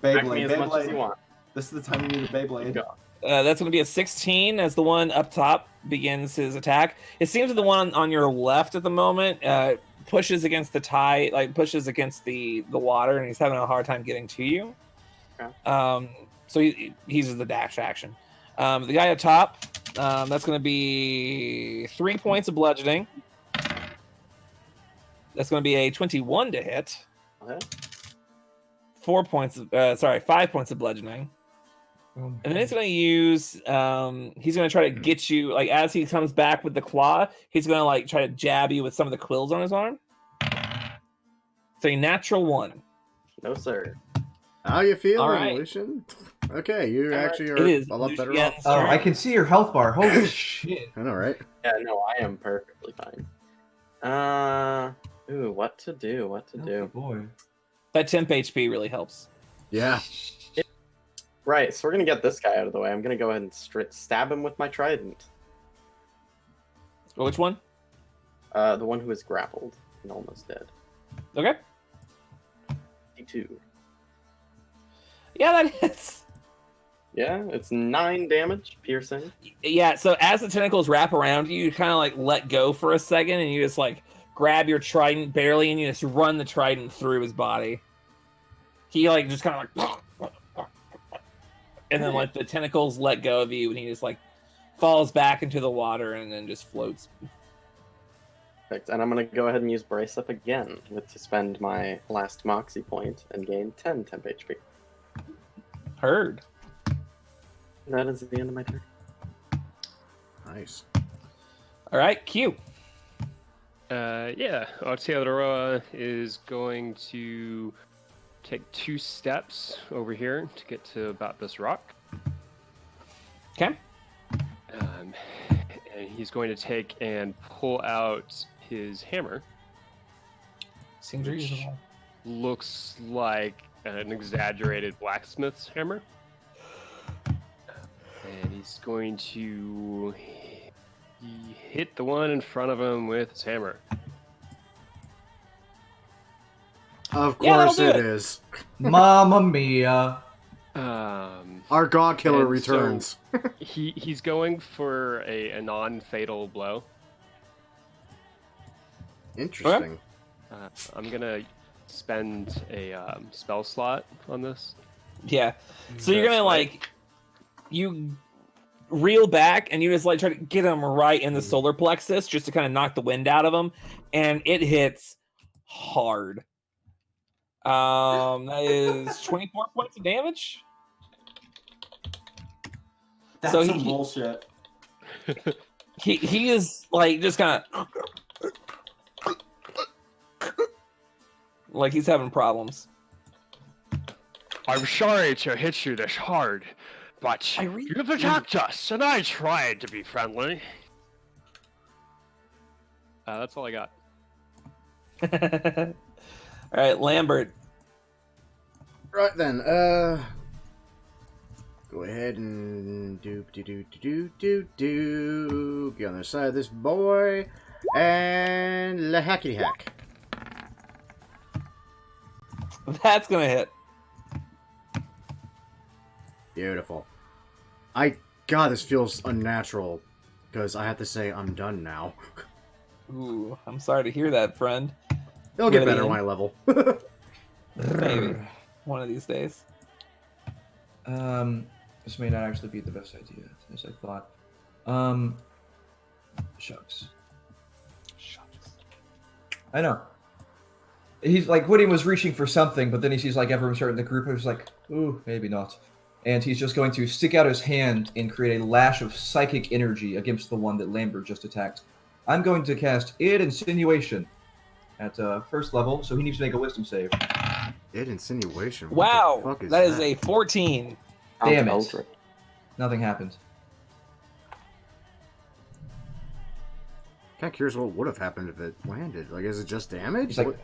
Attack me Beyblade. as much as you Beyblade. want. This is the time you need a Beyblade. Go. That's going to be a 16 as the one up top begins his attack. It seems that the one on your left at the moment pushes against the tide, like pushes against the water, and he's having a hard time getting to you. Okay. So he's the dash action. The guy up top, that's going to be 3 points of bludgeoning. That's going to be a 21 to hit. Okay. 5 points of bludgeoning. And then he's going to use, he's going to try to get you, like, as he comes back with the claw, he's going to, like, try to jab you with some of the quills on his arm. So a natural 1. No sir. How you feeling, All right. Lucian? Okay, you actually are It is a lot better Lucian's off. Oh, turn. I can see your health bar. Holy shit. I know, right? Yeah, no, I am perfectly fine. What to do? What to Oh, do? boy. That temp HP really helps. Yeah. Right, so we're gonna get this guy out of the way. I'm gonna go ahead and stab him with my trident. Which one? The one who is grappled and almost dead. Okay. 52. Yeah, that hits. Yeah, it's 9 damage, piercing. Yeah, so as the tentacles wrap around you, you kind of like let go for a second and you just like grab your trident barely and you just run the trident through his body. He like just kind of like and then like the tentacles let go of you, and he just like falls back into the water and then just floats. Perfect. And I'm gonna go ahead and use Brace Up again to spend my last Moxie point and gain 10 temp HP. Heard. That is the end of my turn. Nice. All right, Q. Yeah, Aotearoa is going to take 2 steps over here to get to about this rock. Okay. And he's going to take and pull out his hammer. Seems reasonable. Looks like an exaggerated blacksmith's hammer. And he's going to hit the one in front of him with his hammer. Of Yeah, course that'll do it it. is. Mamma mia. Our God Killer And so- returns. He's going for a non-fatal blow. Interesting. I'm gonna spend a spell slot on this. Yeah. So you're That's gonna right. like you reel back and you just like try to get him right in the solar plexus just to kind of knock the wind out of him, and it hits hard. That is 24 points of damage. That's So some he- bullshit. He is like just kind of like he's having problems. I'm sorry to hit you this hard, but I really- you've attacked us, and I tried to be friendly. That's all I got. All right, Lambert. Right then, go ahead and do get on the side of this boy and la hackety hack. That's gonna hit. Beautiful. God, this feels unnatural because I have to say I'm done now. Ooh, I'm sorry to hear that, friend. It'll get Give it better in. when I level. Maybe one of these days. This may not actually be the best idea, as I thought. Shucks. I know. He's like, Woody was reaching for something, but then he sees like everyone starting the group, and he's like, ooh, maybe not. And he's just going to stick out his hand and create a lash of psychic energy against the one that Lambert just attacked. I'm going to cast Insinuation at first level, so he needs to make a wisdom save. Insinuation. What Wow, the fuck is that is a 14. Damn it. Ultra. Nothing happened. Kind of curious what would have happened if it landed. Like, is it just damage? He's like,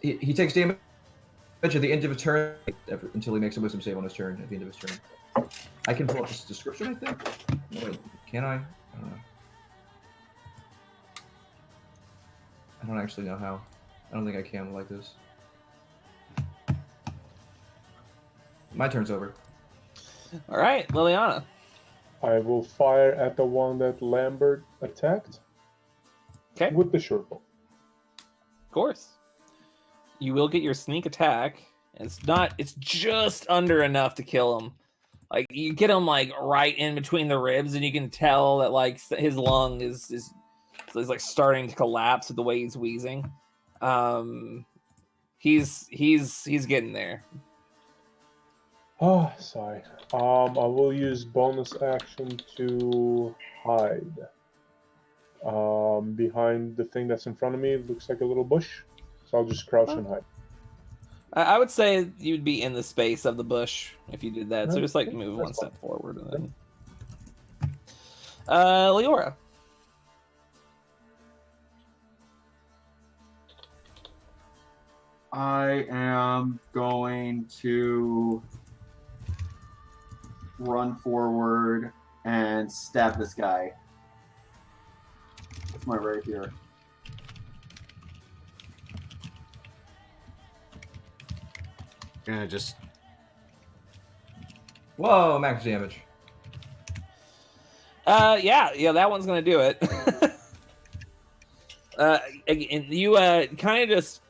he takes damage at the end of a turn until he makes a wisdom save on his turn at the end of his turn. I can pull up this description, I think. No, wait, can I? I don't know. I don't actually know how. I don't think I can like this. My turn's over. All right, Liliana. I will fire at the one that Lambert attacked. Okay. With the short bow. Of course. You will get your sneak attack. And it's just under enough to kill him. Like you get him like right in between the ribs, and you can tell that like his lung is like starting to collapse with the way he's wheezing. He's getting there. Oh, sorry. I will use bonus action to hide. Behind the thing that's in front of me, it looks like a little bush. So I'll just crouch and hide. I would say you'd be in the space of the bush if you did that. So just like Okay, move that's one step fine. forward and then. Leora. I am going to run forward and stab this guy. With my rapier. Gonna just. Whoa, max damage. Yeah, that one's gonna do it. And you kind of just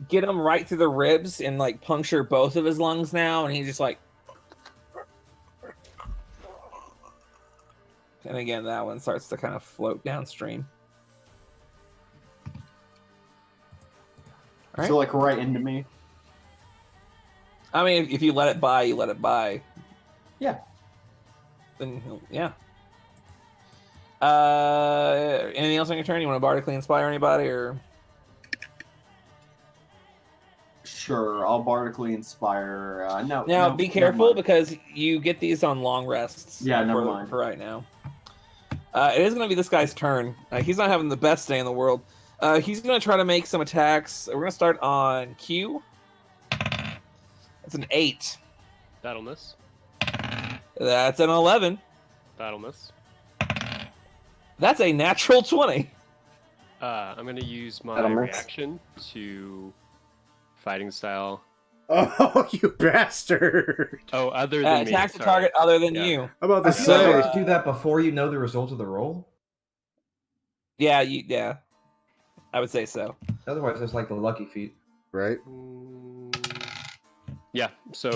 get him right through the ribs and like puncture both of his lungs now, and he's just like. And again, that one starts to kind of float downstream. All right. So like right into me. I mean, if you let it by, you let it by. Yeah. Then yeah. Anything else on your turn? You want to bardically inspire anybody, or? Sure, I'll bardically inspire. No. Now no, be never careful mind. because you get these on long rests. Yeah, never for, mind. for right now. It is going to be this guy's turn. He's not having the best day in the world. He's going to try to make some attacks. We're going to start on Q. That's an 8. That'll miss. That's an 11. That'll miss. That's a natural 20. I'm gonna use my That'll miss. reaction to fighting style. Oh, you bastard! Oh, other than me. Attacks a sorry. target other than Yeah. you. I'm about to I feel like say. you have to do that before you know the result of the roll. Yeah, yeah. I would say so. Otherwise, it's like the lucky feat. Right? Yeah, so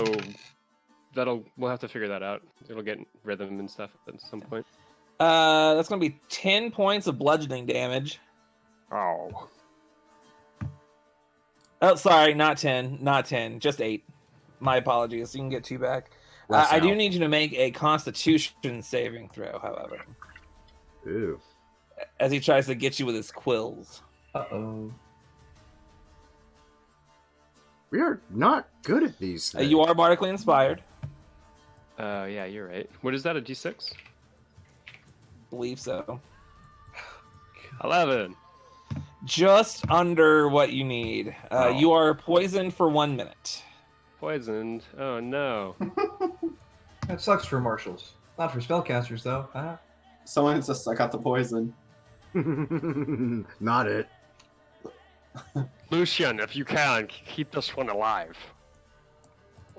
we'll have to figure that out. It'll get rhythm and stuff at some point. That's going to be 10 points of bludgeoning damage. Oh. Oh, sorry, not 10. Not 10. Just 8. My apologies. You can get 2 back. Less I do out. need you to make a Constitution saving throw, however, Ew. as he tries to get you with his quills. Uh-oh. We are not good at these things. You are bardically inspired. Yeah, you're right. What is that, a D6? Believe so. 11. Just under what you need. Oh. You are poisoned for 1 minute. Poisoned. Oh, no. That sucks for marshals. Not for spellcasters, though. Someone just suck out the poison. Not it. Lucian, if you can, keep this one alive.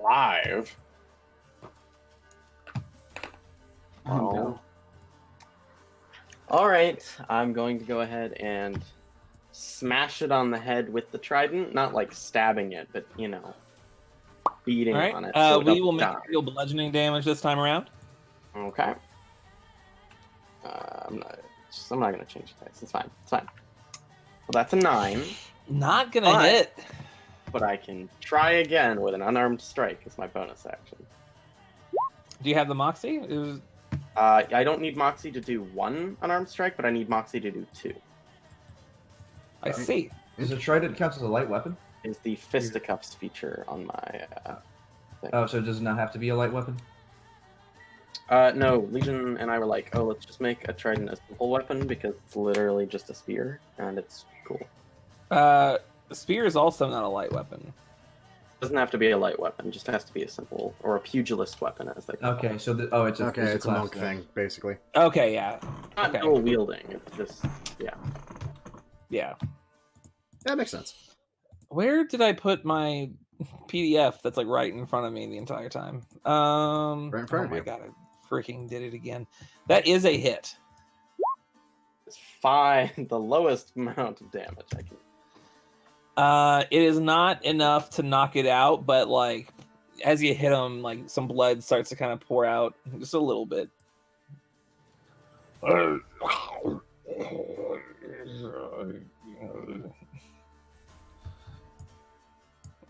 Live. Oh, no. All right, I'm going to go ahead and smash it on the head with the trident. Not like stabbing it, but beating All right. on it. So it We doesn't will make die. you deal bludgeoning damage this time around. Okay. I'm not gonna change the dice. It's fine. It's fine. Well, that's a 9, Not gonna But- hit. but I can try again with an unarmed strike as my bonus action. Do you have the Moxie? It was... I don't need Moxie to do 1 unarmed strike, but I need Moxie to do 2. I see. Does a trident count as a light weapon? Is the fisticuffs feature on my thing. Oh, so it does not have to be a light weapon? No, Legion and I were like, oh, let's just make a trident a simple weapon because it's literally just a spear and it's cool. Spear is also not a light weapon. Doesn't have to be a light weapon, it just has to be a simple or a pugilist weapon as they call Okay, it. so it's a Okay, it's a class monk then. thing, basically. Okay, yeah. Not Okay. dual wielding, it's just Yeah. That makes sense. Where did I put my PDF that's like right in front of me the entire time? Right in front oh of my you. god, I freaking did it again. That is a hit. it's 5, the lowest amount of damage I can. It is not enough to knock it out, but like as you hit him, like some blood starts to kind of pour out just a little bit.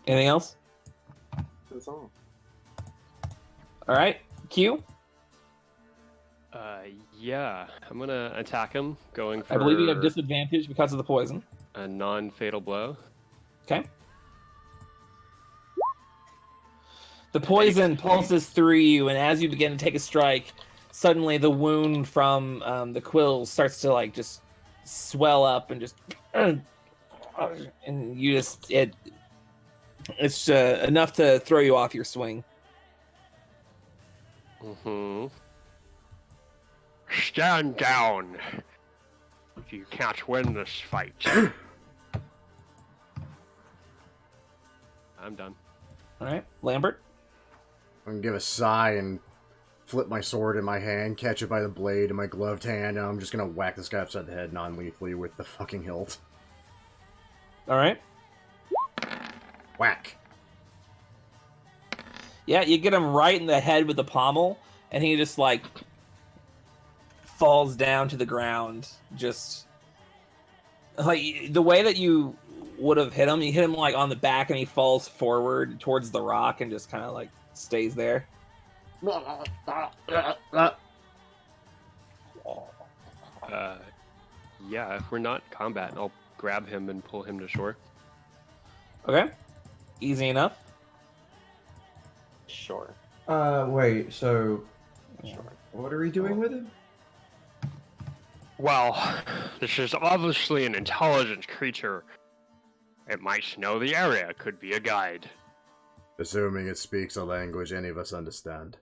Anything else? That's all. All right, Q. Yeah, I'm gonna attack him, going for I believe you have disadvantage because of the poison. a non-fatal blow. Okay. The poison pulses through you, and as you begin to take a strike, suddenly the wound from the quills starts to like just swell up and just, and you just it's enough to throw you off your swing. Mm-hmm. Stand down. You can't win this fight. I'm done. All right, Lambert. I can give a sigh and flip my sword in my hand, catch it by the blade in my gloved hand, and I'm just gonna whack this guy upside the head non-lethally with the fucking hilt. All right. Whack. Yeah, you get him right in the head with the pommel, and he just like falls down to the ground. Just like the way that you would have hit him, you hit him like on the back, and he falls forward towards the rock and just kind of like stays there. Yeah, if we're not in combat, I'll grab him and pull him to shore. Okay, easy enough. Sure. Wait, so... What are we doing with him? Well, this is obviously an intelligent creature. It might know the area, could be a guide. Assuming it speaks a language any of us understand.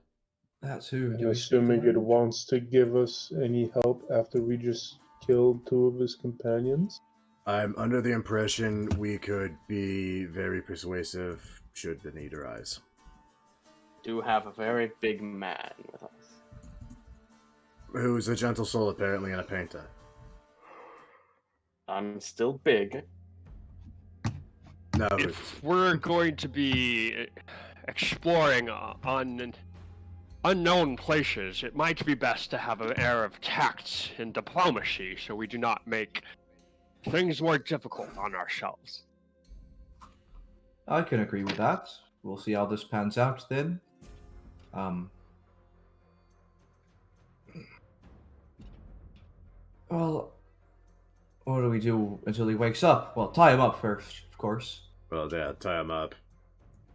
That's who. And assuming it wants to give us any help after we just killed 2 of his companions. I'm under the impression we could be very persuasive should the need arise. Do have a very big man with us. Who's a gentle soul apparently and a painter. I'm still big. No, If we're going to be exploring on unknown places, it might be best to have an air of tact and diplomacy so we do not make things more difficult on ourselves. I can agree with that. We'll see how this pans out then. Well, what do we do until he wakes up? Well, tie him up first, of course. well, yeah, tie him up.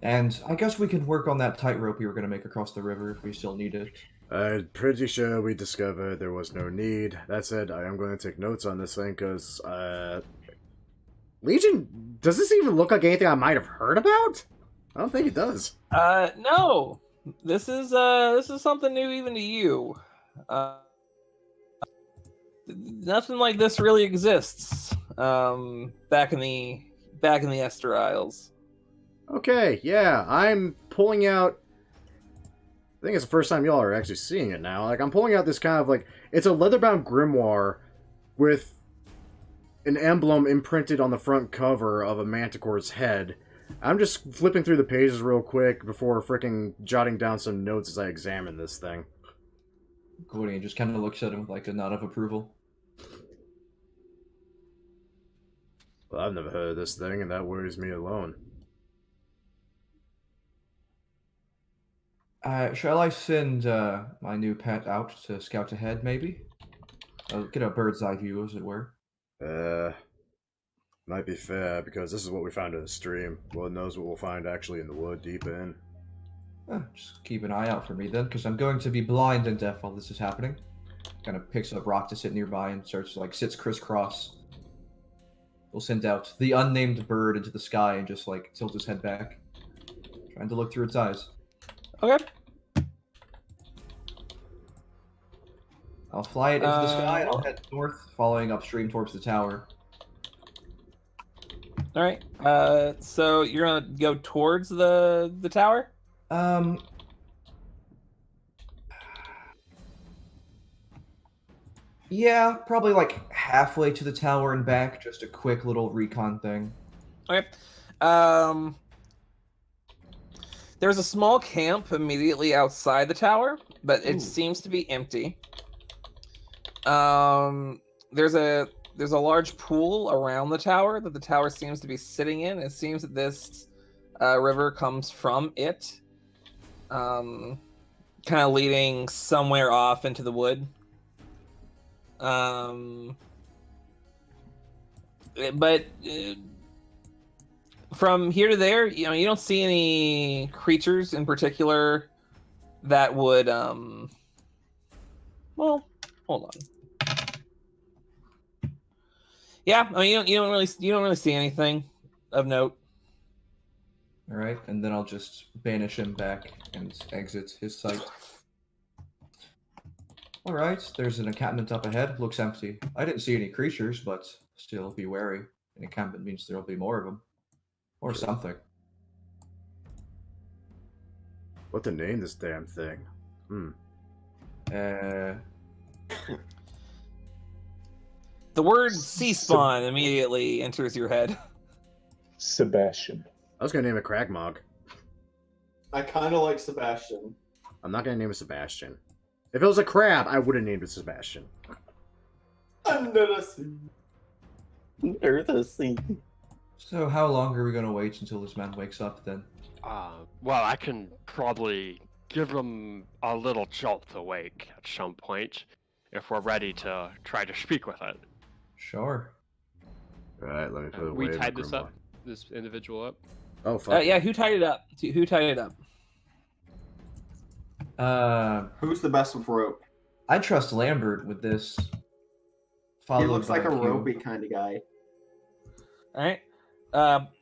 And I guess we can work on that tightrope we were going to make across the river if we still need it. I'm pretty sure we discovered there was no need. That said, I am going to take notes on this thing, because, Legion, does this even look like anything I might have heard about? I don't think it does. No. This is something new even to you. Nothing like this really exists. Back in the Esterisles. Okay, yeah, I'm pulling out... I think it's the first time y'all are actually seeing it now. Like, I'm pulling out this kind of, like... It's a leather-bound grimoire with an emblem imprinted on the front cover of a manticore's head. I'm just flipping through the pages real quick before freaking jotting down some notes as I examine this thing. Gordian just kind of looks at him with like a nod of approval. Well, I've never heard of this thing, and that worries me alone. Shall I send my new pet out to scout ahead, maybe? I'll get a bird's eye view, as it were. Might be fair, because this is what we found in the stream. Lord knows what we'll find actually in the wood deep in. Just keep an eye out for me then, because I'm going to be blind and deaf while this is happening. Kind of picks up rock to sit nearby and starts like sits crisscross. We'll send out the unnamed bird into the sky and just like tilt his head back, trying to look through its eyes. Okay. I'll fly it into the sky and I'll head north, following upstream towards the tower. All right. So you're gonna go towards the tower? Yeah, probably like halfway to the tower and back, just a quick little recon thing. Okay. There's a small camp immediately outside the tower, but it seems to be empty. There's a large pool around the tower that the tower seems to be sitting in. It seems that this river comes from it, kind of leading somewhere off into the wood. But from here to there, you don't see any creatures in particular that would well, hold on. Yeah, I mean you don't really see anything of note. All right, and then I'll just banish him back and exit his sight. All right, there's an encampment up ahead. Looks empty. I didn't see any creatures, but still be wary. An encampment means there'll be more of them, or something. What to name this damn thing? The word sea spawn immediately enters your head. Sebastian. I was gonna name it Cragmog. I kind of like Sebastian. I'm not gonna name it Sebastian. If it was a crab, I would have named it Sebastian. Under the sea. Under the sea. So how long are we gonna wait until this man wakes up then? Well, I can probably give him a little jolt awake at some point if we're ready to try to speak with it. Sure. Alright, let me put it We away. tied this up, this individual up. Oh, fuck. Yeah, who tied it up? Who tied it up? Who's the best with rope? I trust Lambert with this. He Followed looks like by a Q. ropey kind of guy. All right.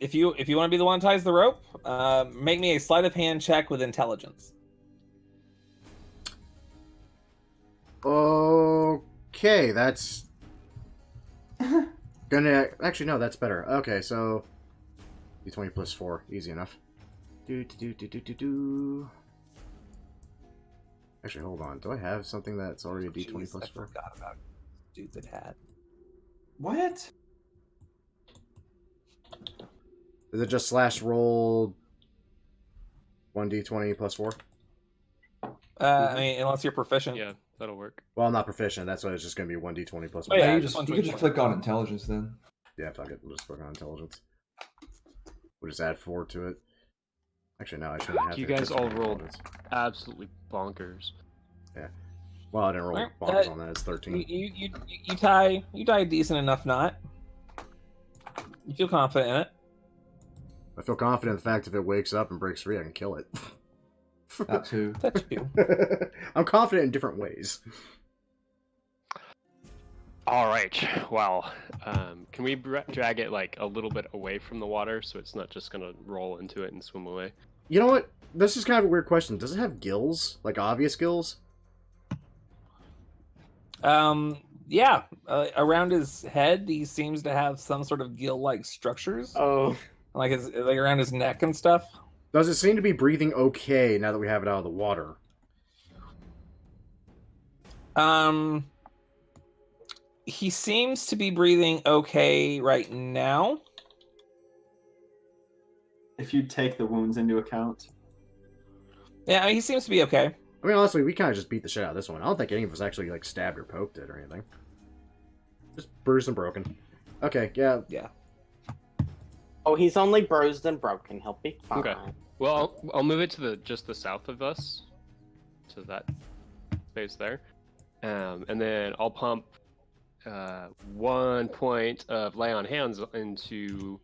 If you want to be the one who ties the rope, make me a sleight of hand check with intelligence. Okay, that's gonna actually no, that's better. Okay, so D20 plus 4, easy enough. Do. Actually, hold on. Do I have something that's already a D20 plus 4? I forgot about stupid hat. What? Is it just slash roll 1d20 plus 4? I mean, unless you're proficient. Yeah, that'll work. Well, I'm not proficient. That's why it's just gonna be 1d20 plus 4. Oh, yeah, you just just one you can just tweak. click on intelligence then. Yeah, fuck it. We'll just click on intelligence. We'll just add 4 to it. Actually, no, I shouldn't have You to, guys just all for rolled intelligence. absolutely bonkers. Well, I didn't roll Alright, bombs on that. It's 13. You tie a decent enough knot. You feel confident in it. I feel confident in the fact if it wakes up and breaks free, I can kill it. That too. That's you. I'm confident in different ways. All right. Well, can we drag it like a little bit away from the water so it's not just gonna roll into it and swim away? You know what? This is kind of a weird question. Does it have gills? Like obvious gills? Yeah. Around his head, he seems to have some sort of gill-like structures, Oh, like around his neck and stuff. Does it seem to be breathing okay now that we have it out of the water? He seems to be breathing okay right now. If you take the wounds into account. Yeah, I mean, he seems to be okay. I mean, honestly, we kind of just beat the shit out of this one. I don't think any of us actually, like, stabbed or poked it or anything. Just bruised and broken. Okay, yeah. Yeah. oh, he's only bruised and broken. He'll be fine. Okay. Well, I'll move it to just the south of us, to that space there, and then I'll pump 1 point of lay on hands into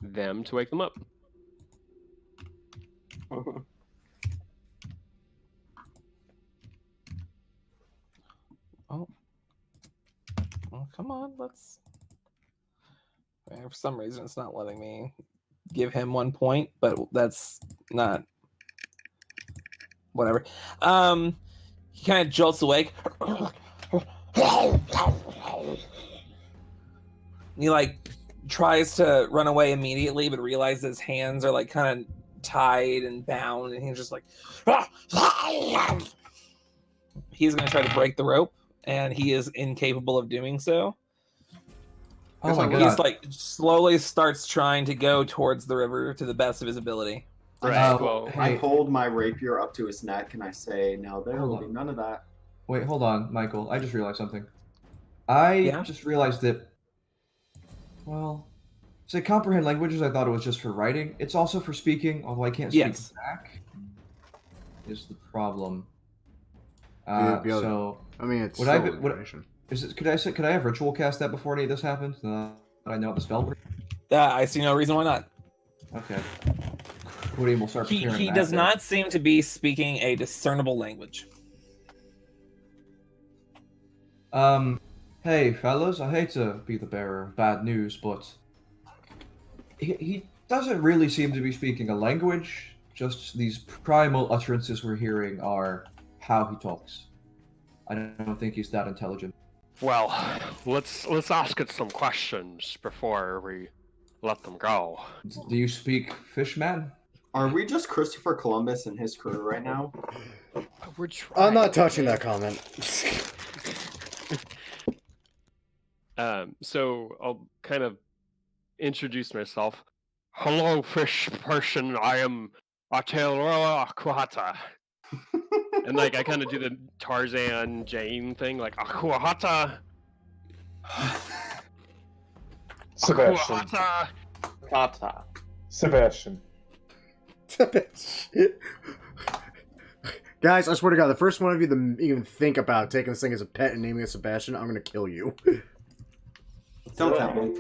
them to wake them up. Oh. Well, come on, let's. For some reason, it's not letting me give him 1 point, but that's not. Whatever. He kind of jolts awake. He like tries to run away immediately, but realizes his hands are like kind of tied and bound, and he's just like. He's going to try to break the rope, and he is incapable of doing so. Oh my He's god. like slowly starts trying to go towards the river to the best of his ability. Right. Oh, Well, I hey, hold my rapier up to his neck and I say, "Now there will Hold be on. none of that." wait, hold on, Michael. I just realized something. I Yeah? just realized that. Well, to comprehend languages, I thought it was just for writing. It's also for speaking, although I can't speak Yes. back. Is the problem? You'd be able to- So I mean, it's Would I still be- would- information. is it? Could I have ritual cast that before any of this happens? I know what the spell. I see no reason why not. Okay. Woody will start preparing He that does then. not seem to be speaking a discernible language. Hey, fellas, I hate to be the bearer of bad news, but he doesn't really seem to be speaking a language. Just these primal utterances we're hearing are how he talks. I don't think he's that intelligent. well, let's ask it some questions before we let them go. Do you speak fishman? Are we just Christopher Columbus and his crew right now? We're trying. I'm not touching that comment. So I'll kind of introduce myself. Hello, fish person. I am Aotearoa Akuhata. And like I kind of do the Tarzan Jane thing, like Akuhata, Sebastian. Akuhata. Kata. Sebastian. Guys, I swear to God, the first one of you that even think about taking this thing as a pet and naming it Sebastian, I'm gonna kill you. Don't tell me.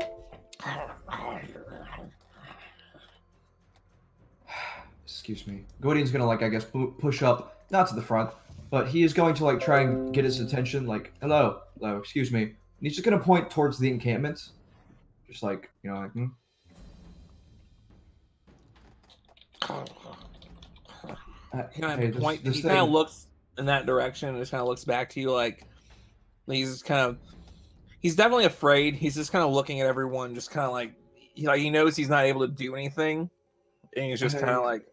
Excuse me. Gwydian's gonna, like, I guess, push up, not to the front, but he is going to, like, try and get his attention, like, hello, excuse me. And he's just gonna point towards the encampment. Just like, you know, like, He kind hey, of point. this He kind of thing- looks in that direction and just kind of looks back to you like he's kind of. He's definitely afraid. He's just kind of looking at everyone, just kind of like he knows he's not able to do anything, and he's just kind of like.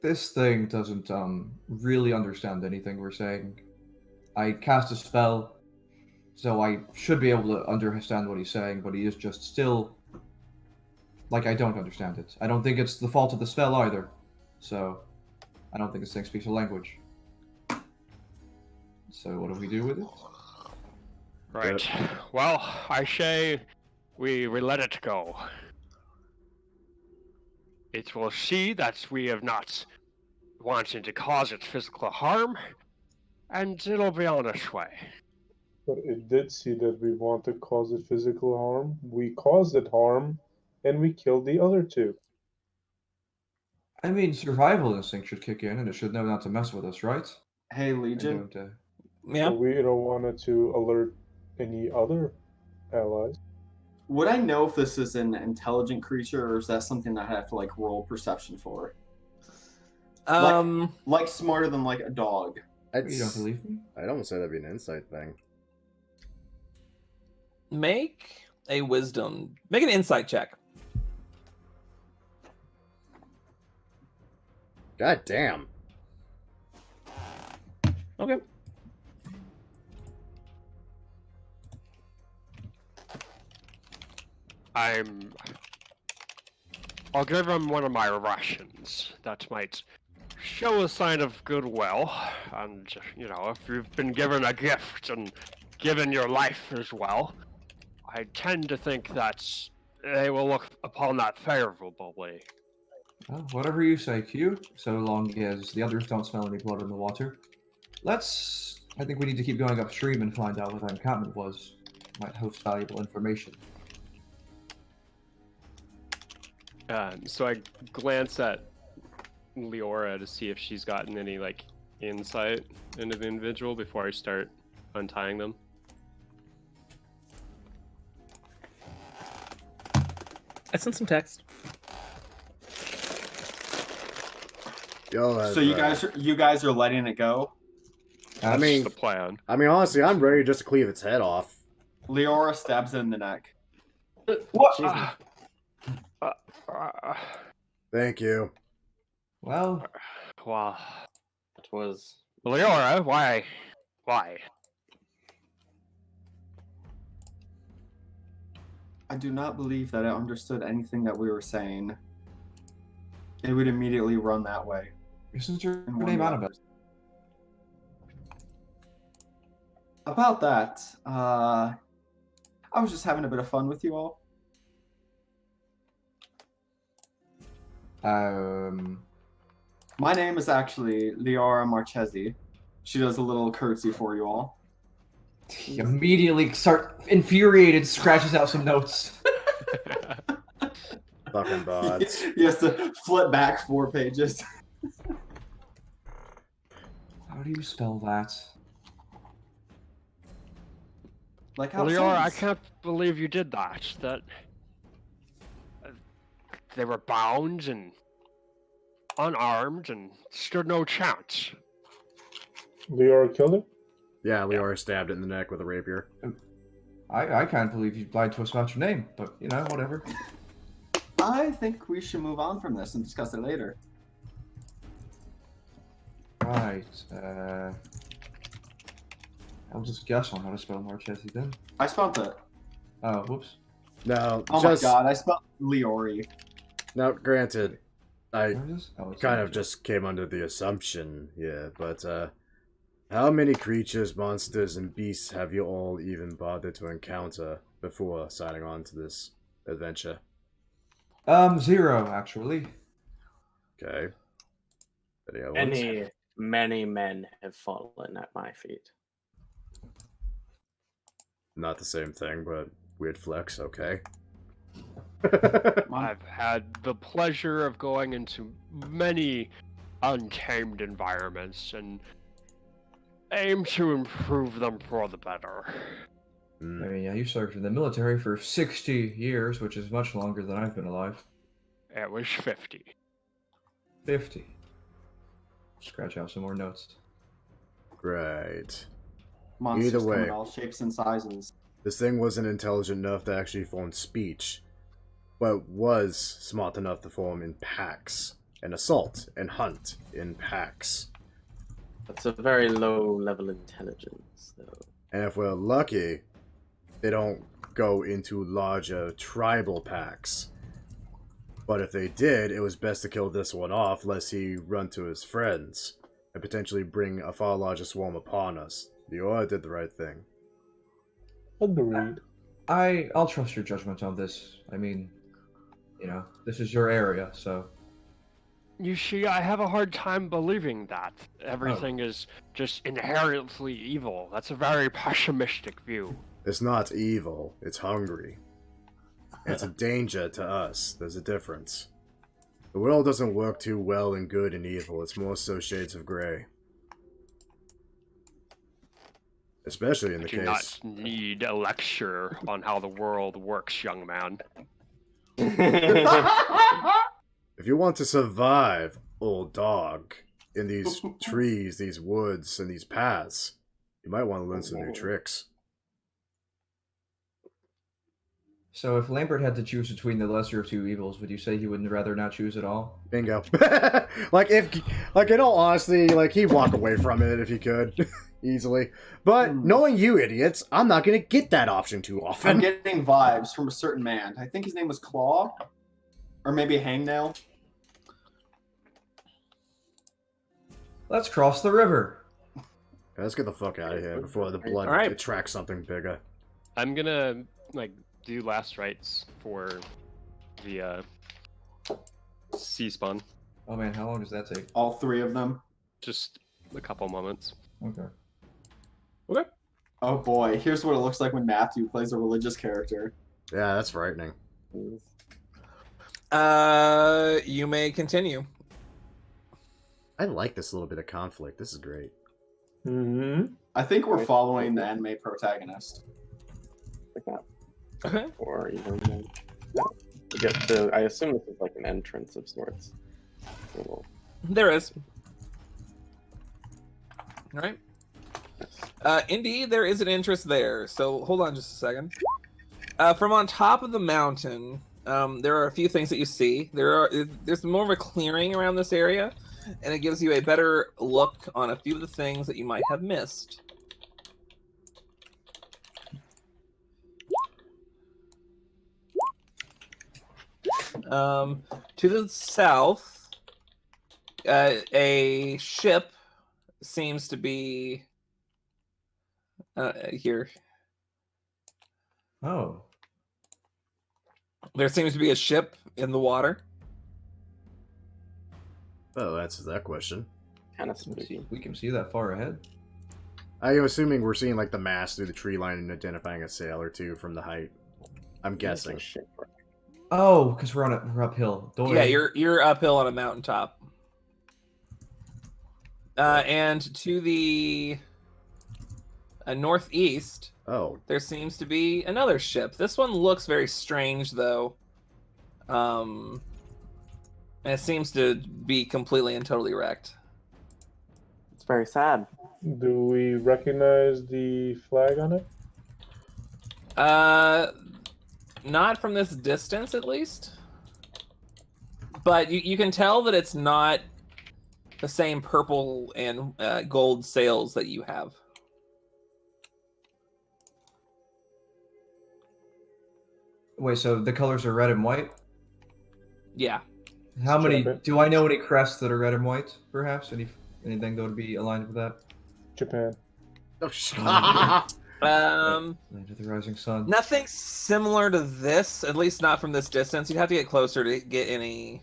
This thing doesn't really understand anything we're saying. I cast a spell, so I should be able to understand what he's saying, but he is just still like I don't understand it. I don't think it's the fault of the spell either. So I don't think this thing speaks a language. So what do we do with it? Right. Well, I say we let it go. It will see that we have not wanted to cause it physical harm, and it'll be on its way. But it did see that we want to cause it physical harm. We caused it harm, and we killed the other two. I mean, survival instinct should kick in, and it should know not to mess with us, right? Hey, I Legion. don't, Yeah. So we don't want it to alert any other allies. Would I know if this is an intelligent creature, or is that something I have to like roll perception for? Like smarter than like a dog. You don't believe me? I'd almost say that'd be an insight thing. Make an insight check. God damn. Okay. I'll give him one of my rations. That might show a sign of goodwill. And, you know, if you've been given a gift and given your life as well, I tend to think that they will look upon that favorably. Well, whatever you say, Q, so long as the others don't smell any blood in the water. I think we need to keep going upstream and find out what that encampment was. Might host valuable information. So I glance at Leora to see if she's gotten any, like, insight into the individual before I start untying them. I sent some text. Yo, So you guys are letting it go? I mean, the plan. I mean, honestly, I'm ready just to cleave its head off. Leora stabs it in the neck. What? Thank you. Well, Wow. It was. Leora, why? I do not believe that I understood anything that we were saying. It would immediately run that way. isn't your in one name way. Annabelle? About that, I was just having a bit of fun with you all. My name is actually Leora Marchesi. She does a little curtsy for you all. He immediately infuriated, scratches out some notes. Fucking bods. He has to flip back 4 pages. How do you spell that? Like how it Leora, I sounds. can't believe you did that. That they were bound and unarmed and stood no chance. Leora killed him? Yeah, Leora stabbed it in the neck with a rapier. I can't believe you lied to us about your name, but, you know, whatever. I think we should move on from this and discuss it later. Right, I'll just guess on how to spell Marchesi then. I spelled it. Oh, whoops. Now, Oh my god, I spelled Leori. Now, granted, I Where is this? Oh, it's kind in of here. just came under the assumption, yeah, but how many creatures, monsters, and beasts have you all even bothered to encounter before signing on to this adventure? 0 actually. Okay. Any other ones? Many men have fallen at my feet. Not the same thing, but weird flex, okay. I've had the pleasure of going into many untamed environments and aim to improve them for the better. I mean, yeah, you served in the military for 60 years, which is much longer than I've been alive. It was 50. 50. Scratch out some more notes. Right. Monsters Either come way. in all shapes and sizes. This thing wasn't intelligent enough to actually form speech, but was smart enough to form in packs, and assault and hunt in packs. That's a very low level intelligence, though. And if we're lucky, they don't go into larger tribal packs. But if they did, it was best to kill this one off, lest he run to his friends, and potentially bring a far larger swarm upon us. The Aura did the right thing. Agreed. I'll trust your judgment on this. I mean, you know, this is your area, so. You see, I have a hard time believing that everything is just inherently evil. That's a very pessimistic view. It's not evil, it's hungry. It's a danger to us. There's a difference. The world doesn't work too well in good and evil, it's more so shades of gray. Especially in the I do case... not need a lecture on how the world works, young man. If you want to survive, old dog, in these trees, these woods, and these paths, you might want to learn some new tricks. So if Lambert had to choose between the lesser of two evils, would you say he would rather not choose at all? Bingo. Like, in all honesty, like, he'd walk away from it if he could. Easily. But, knowing you idiots, I'm not gonna get that option too I'm often. getting vibes from a certain man. I think his name was Claw. Or maybe Hangnail. Let's cross the river. Let's get the fuck out of here before the blood Alright. attracts something bigger. I'm gonna do last rites for the sea spawn. Oh man, how long does that take? All three of them. Just a couple moments. Okay. Okay. Oh boy, here's what it looks like when Matthew plays a religious character. Yeah, that's frightening. You may continue. I like this little bit of conflict. This is great. Mm-hmm. I think we're following the anime protagonist. Like that. Okay. Or even to get to, I assume this is like an entrance of sorts. Little- There is. All right. Indeed, there is an interest there. So hold on just a second. From on top of the mountain, there are a few things that you see. There's more of a clearing around this area, and it gives you a better look on a few of the things that you might have missed. To the south, a ship seems to be here. Oh. There seems to be a ship in the water. Oh, that answers that question. Kind of Let's see, spooky. we can see that far ahead. I am assuming we're seeing like the mast through the tree line and identifying a sail or two from the height. I'm guessing. Shipwreck. Oh, because we're we're uphill. Dory. Yeah, you're uphill on a mountaintop. And to the northeast, Oh, there seems to be another ship. This one looks very strange, though. And it seems to be completely and totally wrecked. It's very sad. Do we recognize the flag on it? Not from this distance, at least. But you can tell that it's not the same purple and gold sails that you have. Wait, so the colors are red and white? Yeah. How many? Japan. Do I know any crests that are red and white? Perhaps anything that would be aligned with that? Japan. Oh, shit. Um, Land of the Rising Sun. nothing similar to this, at least not from this distance. You'd have to get closer to get any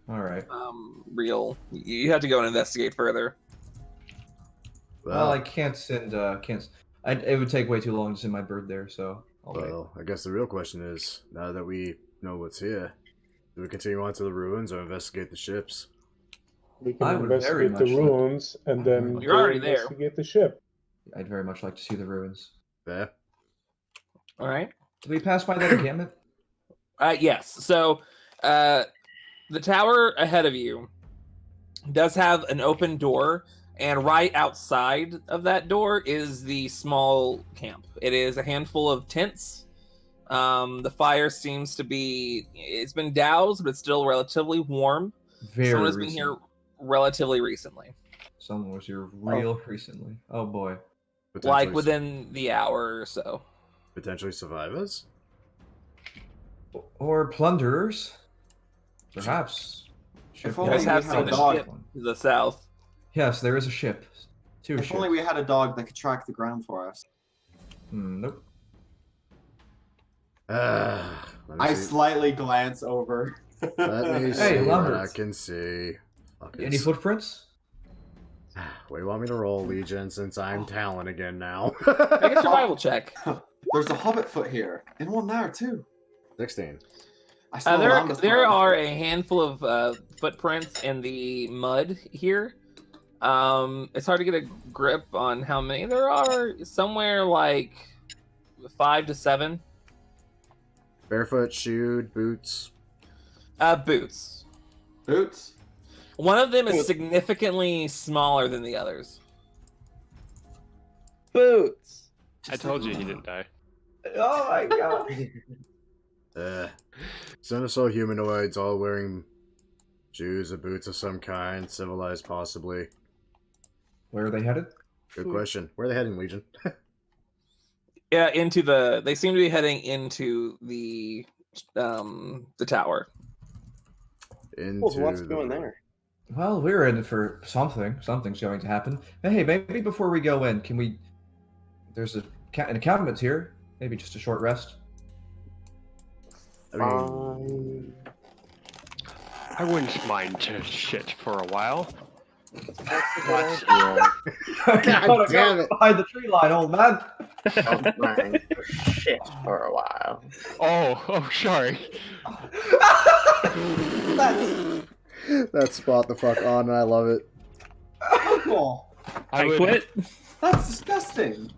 All right. real. You have to go and investigate further. Well, I can't send. Can't. It would take way too long to send my bird there, so I'll wait. Well, I guess the real question is, now that we know what's here, do we continue on to the ruins or investigate the ships? We I can would very investigate the much like- ruins and then You're already there. investigate the ship. I'd very much like to see the ruins. Fair? All right. Did we pass by that encampment? Yes. So, the tower ahead of you does have an open door, and right outside of that door is the small camp. It is a handful of tents. The fire seems to be, it's been doused, but it's still relatively warm. Very Someone has been recent. here relatively recently, Someone was here real recently. Oh boy. like within the hour or so. Potentially survivors? Or plunderers. Perhaps. If You only guys we have had seen a the dog. ship to the south. Yes, there is a ship. Two If ships. only we had a dog that could track the ground for us. Nope. Let me I see. slightly glance over. Let me see Hey, what I Lumberts. can see. Fuck Any it. footprints? What do you want me to roll, Legion, since I'm Talon again now? Make a survival check. There's a hobbit foot here, and one there too. 16. I saw There around the there front. are a handful of footprints in the mud here. It's hard to get a grip on how many there are. Somewhere like 5 to 7. Barefoot, shoed, boots. Boots. Boots. One of them is significantly smaller than the others. Boots. I told you he didn't die. Oh my god. Sinister humanoids all wearing shoes or boots of some kind, civilized possibly. Where are they headed? Good question. Where are they heading, Legion? Yeah, they seem to be heading into the tower. Into What's the going room. there? Well, we're in for something. Something's going to happen. Hey, maybe before we go in, can we... There's an encampment here. Maybe just a short rest. I mean, I wouldn't mind to shit for a while. What? Yeah. God damn it. Behind the tree line, old man. I'm trying to shit for a while. Oh, sorry. That spot the fuck on, and I love it. Uncle, I would- quit. that's disgusting.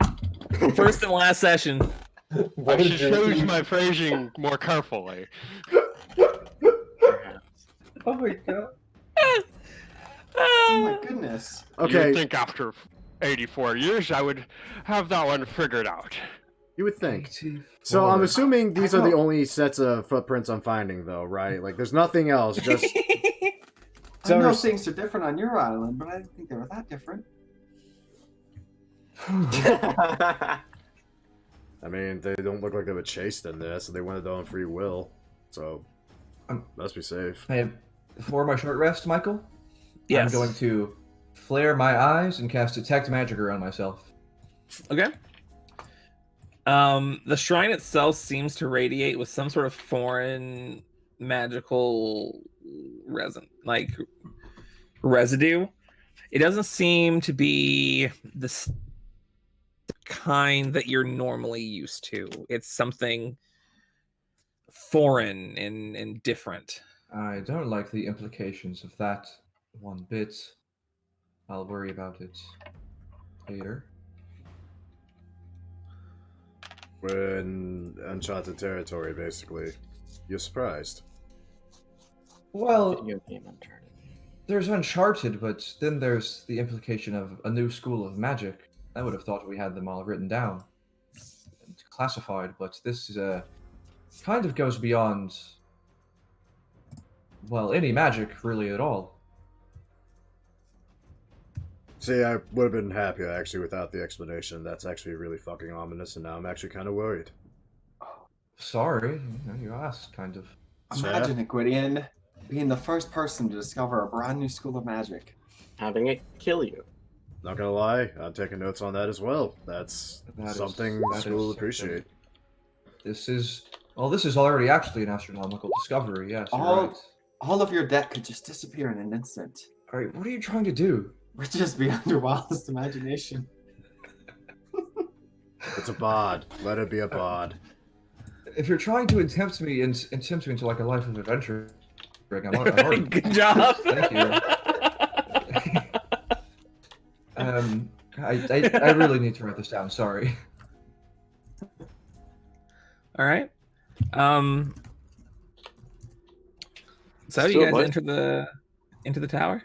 First and last session. I What should did you choose eat? my phrasing more carefully. Perhaps. Oh my god. Oh my goodness. Okay, You'd think after 84 years I would have that one figured out. you would think. So I'm assuming these are the only sets of footprints I'm finding, though, right? Like, there's nothing else. Just I know things are different on your island, but I didn't think they were that different. I mean, they don't look like they were chased in this, so they went on free will. So, must be safe. Hey, for my short rest, Michael, Yes. I'm going to flare my eyes and cast Detect Magic around myself. Okay. The shrine itself seems to radiate with some sort of foreign magical residue. It doesn't seem to be the kind that you're normally used to. It's something foreign and different. I don't like the implications of that one bit. I'll worry about it later. We're in Uncharted territory, basically. You're surprised. Well, Video game Uncharted. there's Uncharted, but then there's the implication of a new school of magic. I would have thought we had them all written down and classified, but this is kind of goes beyond, well, any magic really at all. See, I would have been happier, actually, without the explanation. That's actually really fucking ominous, and now I'm actually kind of worried. Sorry, you asked, kind of. Imagine it, Gwydion, being the first person to discover a brand new school of magic. Having it kill you. Not gonna lie, I'm taking notes on that as well. That's something the school will appreciate. This is already actually an astronomical discovery. Yes, you're right. All of your debt could just disappear in an instant. All right, what are you trying to do? We're just beyond your wildest imagination. It's a bod. Let it be a bod. If you're trying to tempt me into like a life of adventure, Greg, I'm already. Good job. Thank you. I really need to write this down. Sorry. All right. So Let's you do it, guys boys. into the tower?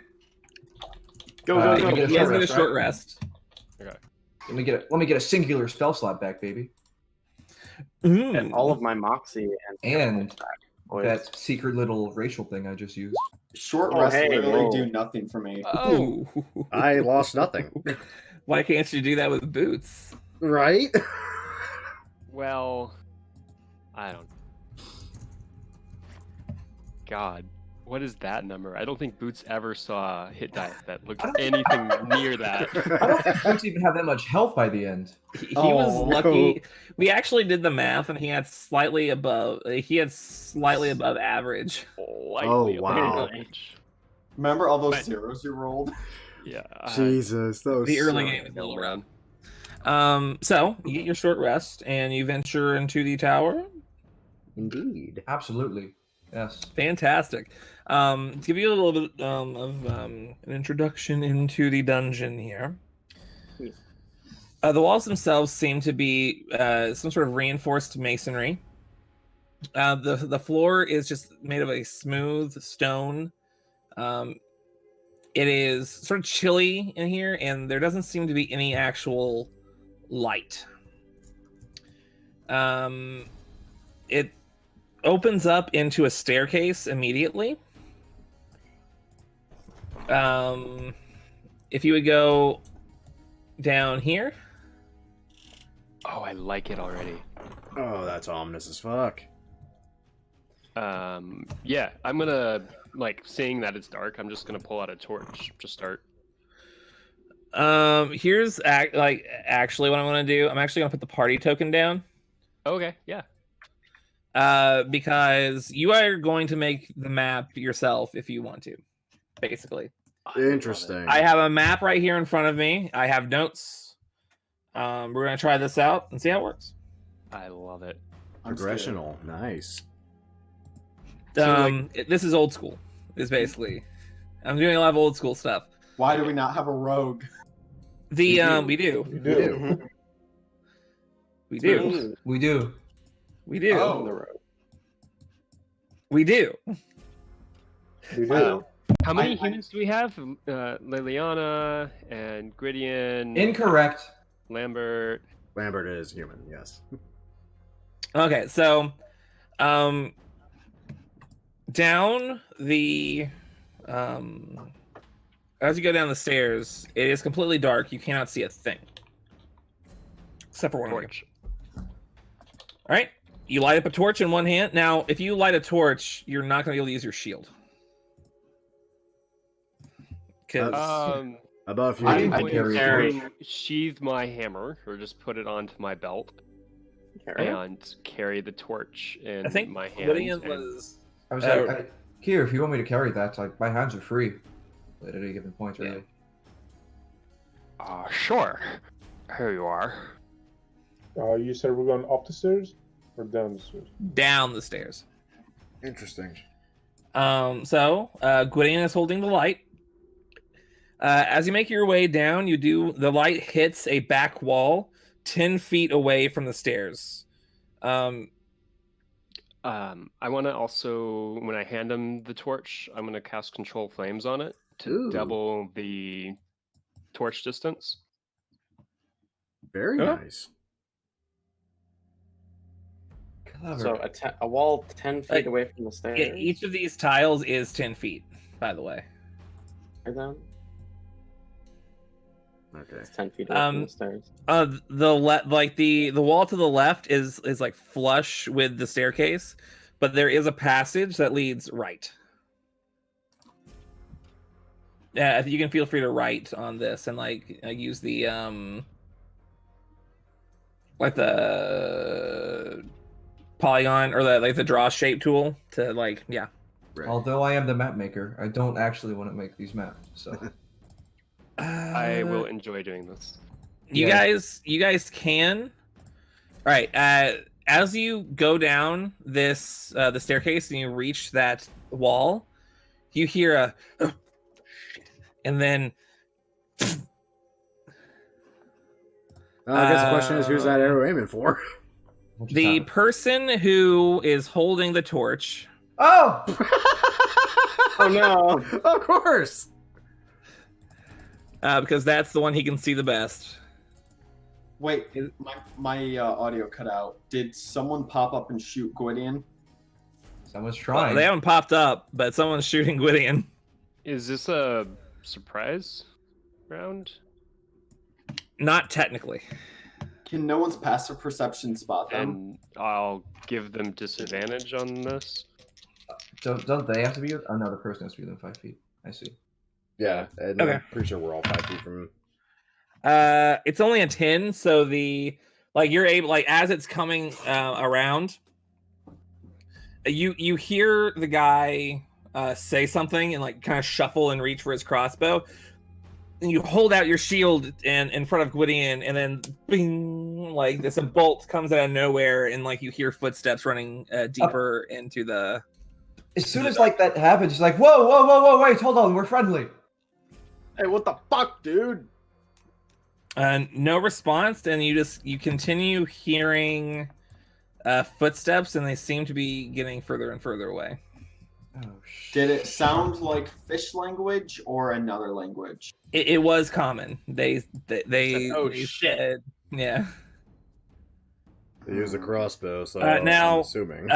Go, You go, get go. You guys get a right? short rest. Let me get a singular spell slot back, baby. And all of my moxie And boys. that secret little racial thing I just used. Short Oh, rests hey, literally whoa. do nothing for me. Oh. I lost nothing. Why can't you do that with boots? Right? Well, I don't. God, what is that number? I don't think Boots ever saw a hit die that looked anything near that. I don't think Boots even have that much health by the end. He was lucky. We actually did the math, and he had slightly above. He had slightly above average. Lightly Oh, wow. above average. Remember all those But- zeros you rolled? Yeah. Jesus, that was The early so- game is all around. So you get your short rest, and you venture into the tower. Indeed. Absolutely. Yes. Fantastic. To give you a little bit of an introduction into the dungeon here. The walls themselves seem to be some sort of reinforced masonry. The floor is just made of a smooth stone. It is sort of chilly in here, and there doesn't seem to be any actual light. It opens up into a staircase immediately. If you would go down here. Oh, I like it already. Oh, that's ominous as fuck. Yeah, I'm gonna seeing that it's dark. I'm just gonna pull out a torch to start. Here's actually what I'm gonna do. I'm actually gonna put the party token down. Okay, yeah. Because you are going to make the map yourself if you want to, basically. Interesting. I have a map right here in front of me. I have notes. We're gonna try this out and see how it works. I love it. Progressional. Nice. This is old school. Is basically. I'm doing a lot of old school stuff. Why do we not have a rogue? We do. You do. We do. We do. We do. Oh. We do. You do. How many I- humans do we have? Liliana and Gwydion. Incorrect. Lambert. Lambert is human, yes. Okay, so down the as you go down the stairs, it is completely dark. You cannot see a thing. Except for one of you. Torch. All right. You light up a torch in one hand. Now, if you light a torch, you're not going to be able to use your shield. Because Above you. I- I'm I going carry- to sheathe my hammer, or just put it onto my belt, Carry it. and carry the torch in I think my hand. Lydian and- was. I was like, here, if you want me to carry that, my hands are free at any given point, really. Sure. Here you are. You said we're going up the stairs or down the stairs? Down the stairs. Interesting. So Gwydion is holding the light. As you make your way down, the light hits a back wall 10 feet away from the stairs. I want to also, when I hand him the torch, I'm going to cast Control Flames on it to Ooh. double the torch distance. Very Huh? nice. Clever. So a wall 10 feet Like, away from the stairs. Yeah, each of these tiles is 10 feet, by the way. Or then? Okay. It's 10 feet away from the stairs. The wall to the left is like flush with the staircase, but there is a passage that leads right. Yeah, you can feel free to write on this and like use the like the polygon or the draw shape tool to like Right. Although I am the map maker, I don't actually want to make these maps. So I will enjoy doing this. You guys can. All right. As you go down this the staircase and you reach that wall, you hear a, and then. I guess the question is, who's that arrow aiming for? The person who is holding the torch. Oh! Oh no! Of course. Because that's the one he can see the best. Wait, my audio cut out. Did someone pop up and shoot Gwydion? Someone's Well, trying. they haven't popped up, but someone's shooting Gwydion. Is this a surprise round? Not technically. Can no one's passive perception spot them? And I'll give them disadvantage on this. Don't they have to be? Oh no, the person has to be within 5 feet. I see. Yeah, and Okay. I'm pretty sure we're all 5 feet from him. It's only a 10, so you're able as it's coming around, you hear the guy say something and like kind of shuffle and reach for his crossbow, and you hold out your shield and in front of Gwydion, and then bing, like this a bolt comes out of nowhere, and like you hear footsteps running deeper into the. As soon as like that happens, it's like, whoa, wait, hold on, we're friendly. Hey, what the fuck, dude? No response, and you continue hearing footsteps, and they seem to be getting further and further away. Oh Did it sound like fish language or another language? It was common. They Oh, they shit. said, yeah. They use a crossbow, so Now, I'm assuming.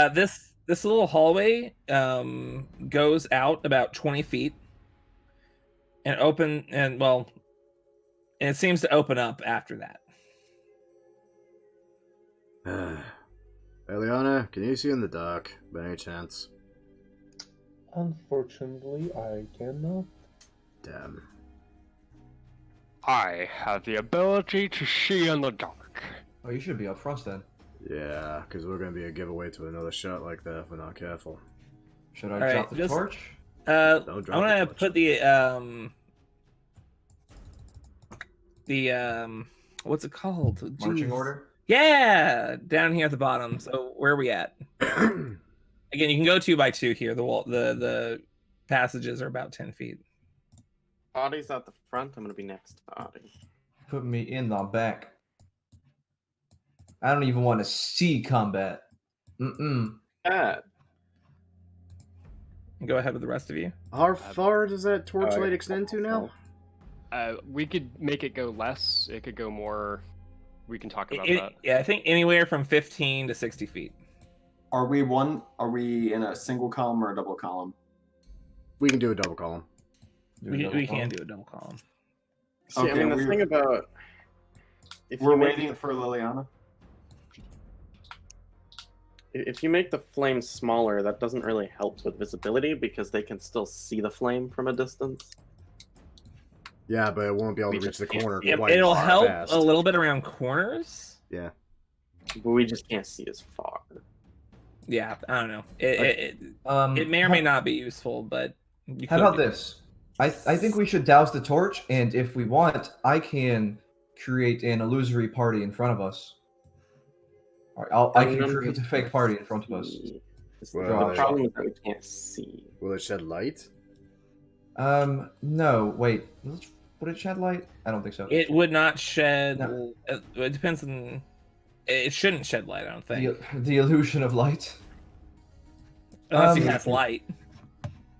This little hallway goes out about 20 feet and it seems to open up after that. Eliana, can you see in the dark by any chance? Unfortunately, I cannot. Damn. I have the ability to see in the dark. Oh, you should be up front then. Yeah, because we're going to be a giveaway to another shot like that if we're not careful. Should I All drop right, the torch? I'm Don't drop gonna the torch. put the what's it called? Marching Jeez. order? Yeah, down here at the bottom. So where are we at? Again, you can go 2 by 2 here. The passages are about 10 feet. Audie's at the front. I'm gonna be next to Audie. Put me in the back. I don't even want to see combat. Bad. And go ahead with the rest of you. How far does that torchlight extend to now? We could make it go less. It could go more. We can talk about that. Yeah, I think anywhere from 15 to 60 feet. Are we in a single column or a double column? We can do a double column. We can do a double column. See, Okay, I mean, the we're- thing about if We're you make waiting for Liliana. if you make the flame smaller, that doesn't really help with visibility because they can still see the flame from a distance. Yeah, but it won't be able to We reach just the corner It'll quite help fast. a little bit around corners. Yeah. But we just can't see as far. Yeah, I don't know. It may or may not be useful, but you How could about do it. this? I think we should douse the torch, and if we want, I can create an illusory party in front of us. All right, I can create a fake party in front of us. Well, The problem is that we can't see. Will it shed light? No, wait. Would it shed light? I don't think so. It would not shed. No. It depends on. It shouldn't shed light. I don't think, The illusion of light. unless he um, has light.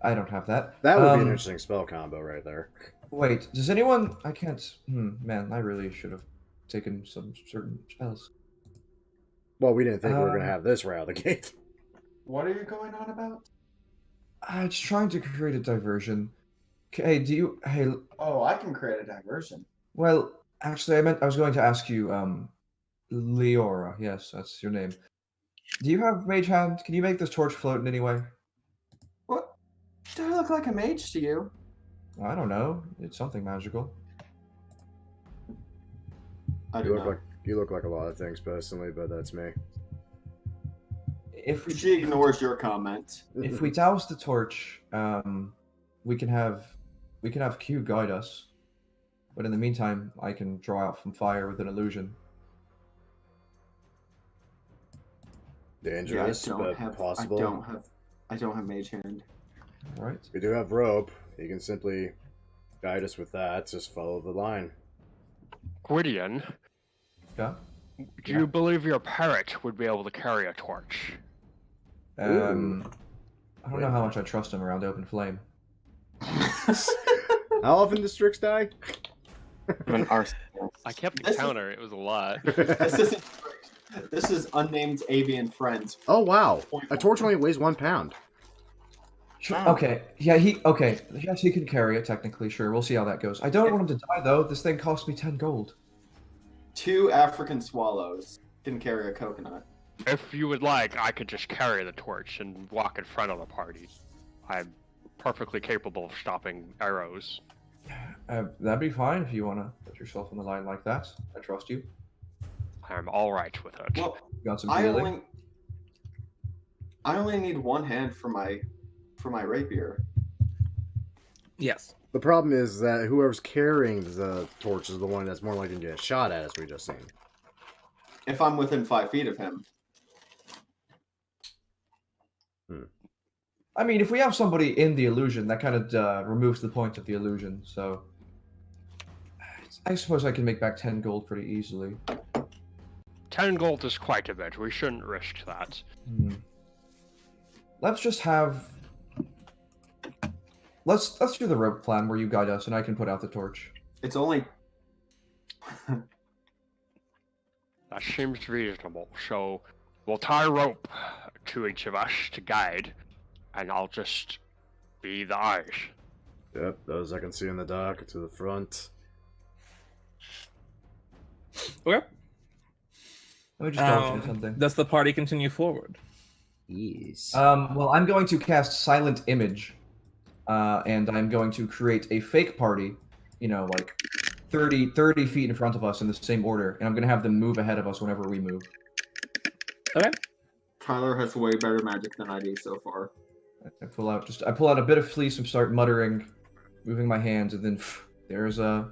I don't have that. That would be an interesting spell combo right there. Wait, does anyone? I can't. Man, I really should have taken some certain spells. Well, we didn't think we were going to have this right out of the gate. What are you going on about? I'm just trying to create a diversion. Hey, do you? Hey, Oh, I can create a diversion. Well, actually, I was going to ask you, Leora. Yes, that's your name. Do you have mage hand? Can you make this torch float in any way? What? Do I look like a mage to you? I don't know. It's something magical. I You do look not. like you look like a lot of things personally, but that's me. If we She ignores your comment. if we douse the torch, we can have Q guide us. But in the meantime, I can draw out from fire with an illusion. Dangerous, but possible. I don't have mage hand. All right. We do have rope. You can simply guide us with that. Just follow the line. Gwydion, Yeah. do you believe your parrot would be able to carry a torch? I don't know how much I trust him around open flame. How often does Strix die? An arsenal. I kept the This is- counter. It was a lot. This is unnamed avian friends. Oh wow! A torch only weighs 1 pound. Sure. Oh. Okay. Yeah. Okay. Yes, he can carry it technically. Sure. We'll see how that goes. I don't want him to die though. This thing cost me 10 gold. 2 African swallows can carry a coconut. If you would like, I could just carry the torch and walk in front of the party. I'm perfectly capable of stopping arrows. That'd be fine if you want to put yourself on the line like that. I trust you. I'm all right with it. Well, You got some I healing. only need one hand for my rapier. Yes. The problem is that whoever's carrying the torch is the one that's more likely to get shot at, as we just seen. If I'm within 5 feet of him. I mean, if we have somebody in the illusion, that kind of removes the point of the illusion. So, I suppose I can make back 10 gold pretty easily. 10 gold is quite a bit. We shouldn't risk that. Let's just have. Let's do the rope plan where you guide us, and I can put out the torch. It's only That seems reasonable. So we'll tie a rope to each of us to guide, and I'll just be the eyes. Yep, those I can see in the dock to the front. Okay. Let me just double check something. Does the party continue forward? Yes. Well, I'm going to cast Silent Image, and I'm going to create a fake party, like 30 feet in front of us in the same order, and I'm going to have them move ahead of us whenever we move. Okay. Tyler has way better magic than I do so far. I pull out a bit of fleece and start muttering, moving my hands, and then there's the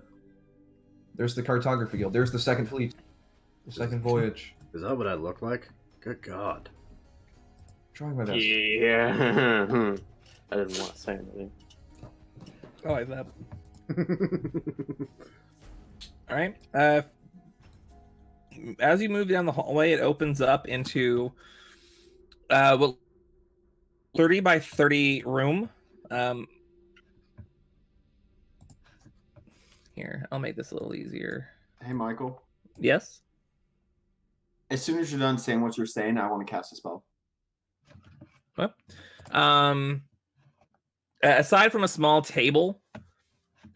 Cartography Guild. There's the second fleet, the second voyage. Is that what I look like? Good God. Trying my best. Yeah. I didn't want to say anything. I like that. All right. As you move down the hallway, it opens up into 30 by 30 room. Here, I'll make this a little easier. Hey, Michael. Yes. As soon as you're done saying what you're saying, I want to cast a spell. What? Aside from a small table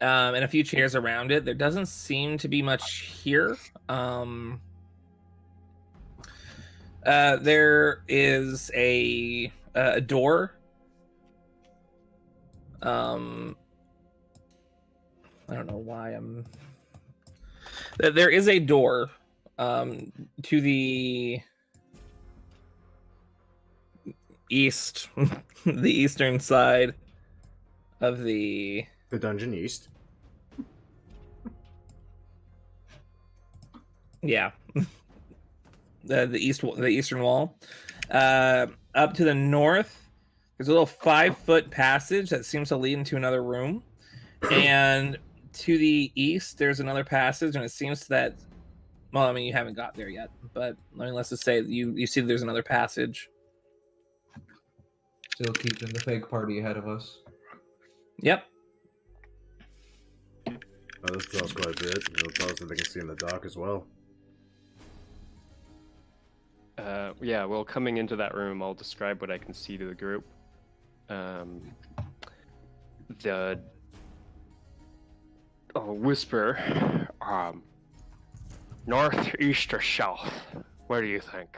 and a few chairs around it, there doesn't seem to be much here. There is a door. I don't know why I'm. There is a door to the east, the eastern side of the Dungeon East. Yeah. The eastern wall. Up to the north, there's a little 5-foot passage that seems to lead into another room. And to the east, there's another passage, and it seems that, well, I mean, you haven't got there yet, but let's just say you see there's another passage. Still keeping the fake party ahead of us. Yep. Oh, this tells quite a bit. It'll tell us that they can see in the dock as well. Yeah, well, coming into that room, I'll describe what I can see to the group. Whisper, North, east, or south? Where do you think?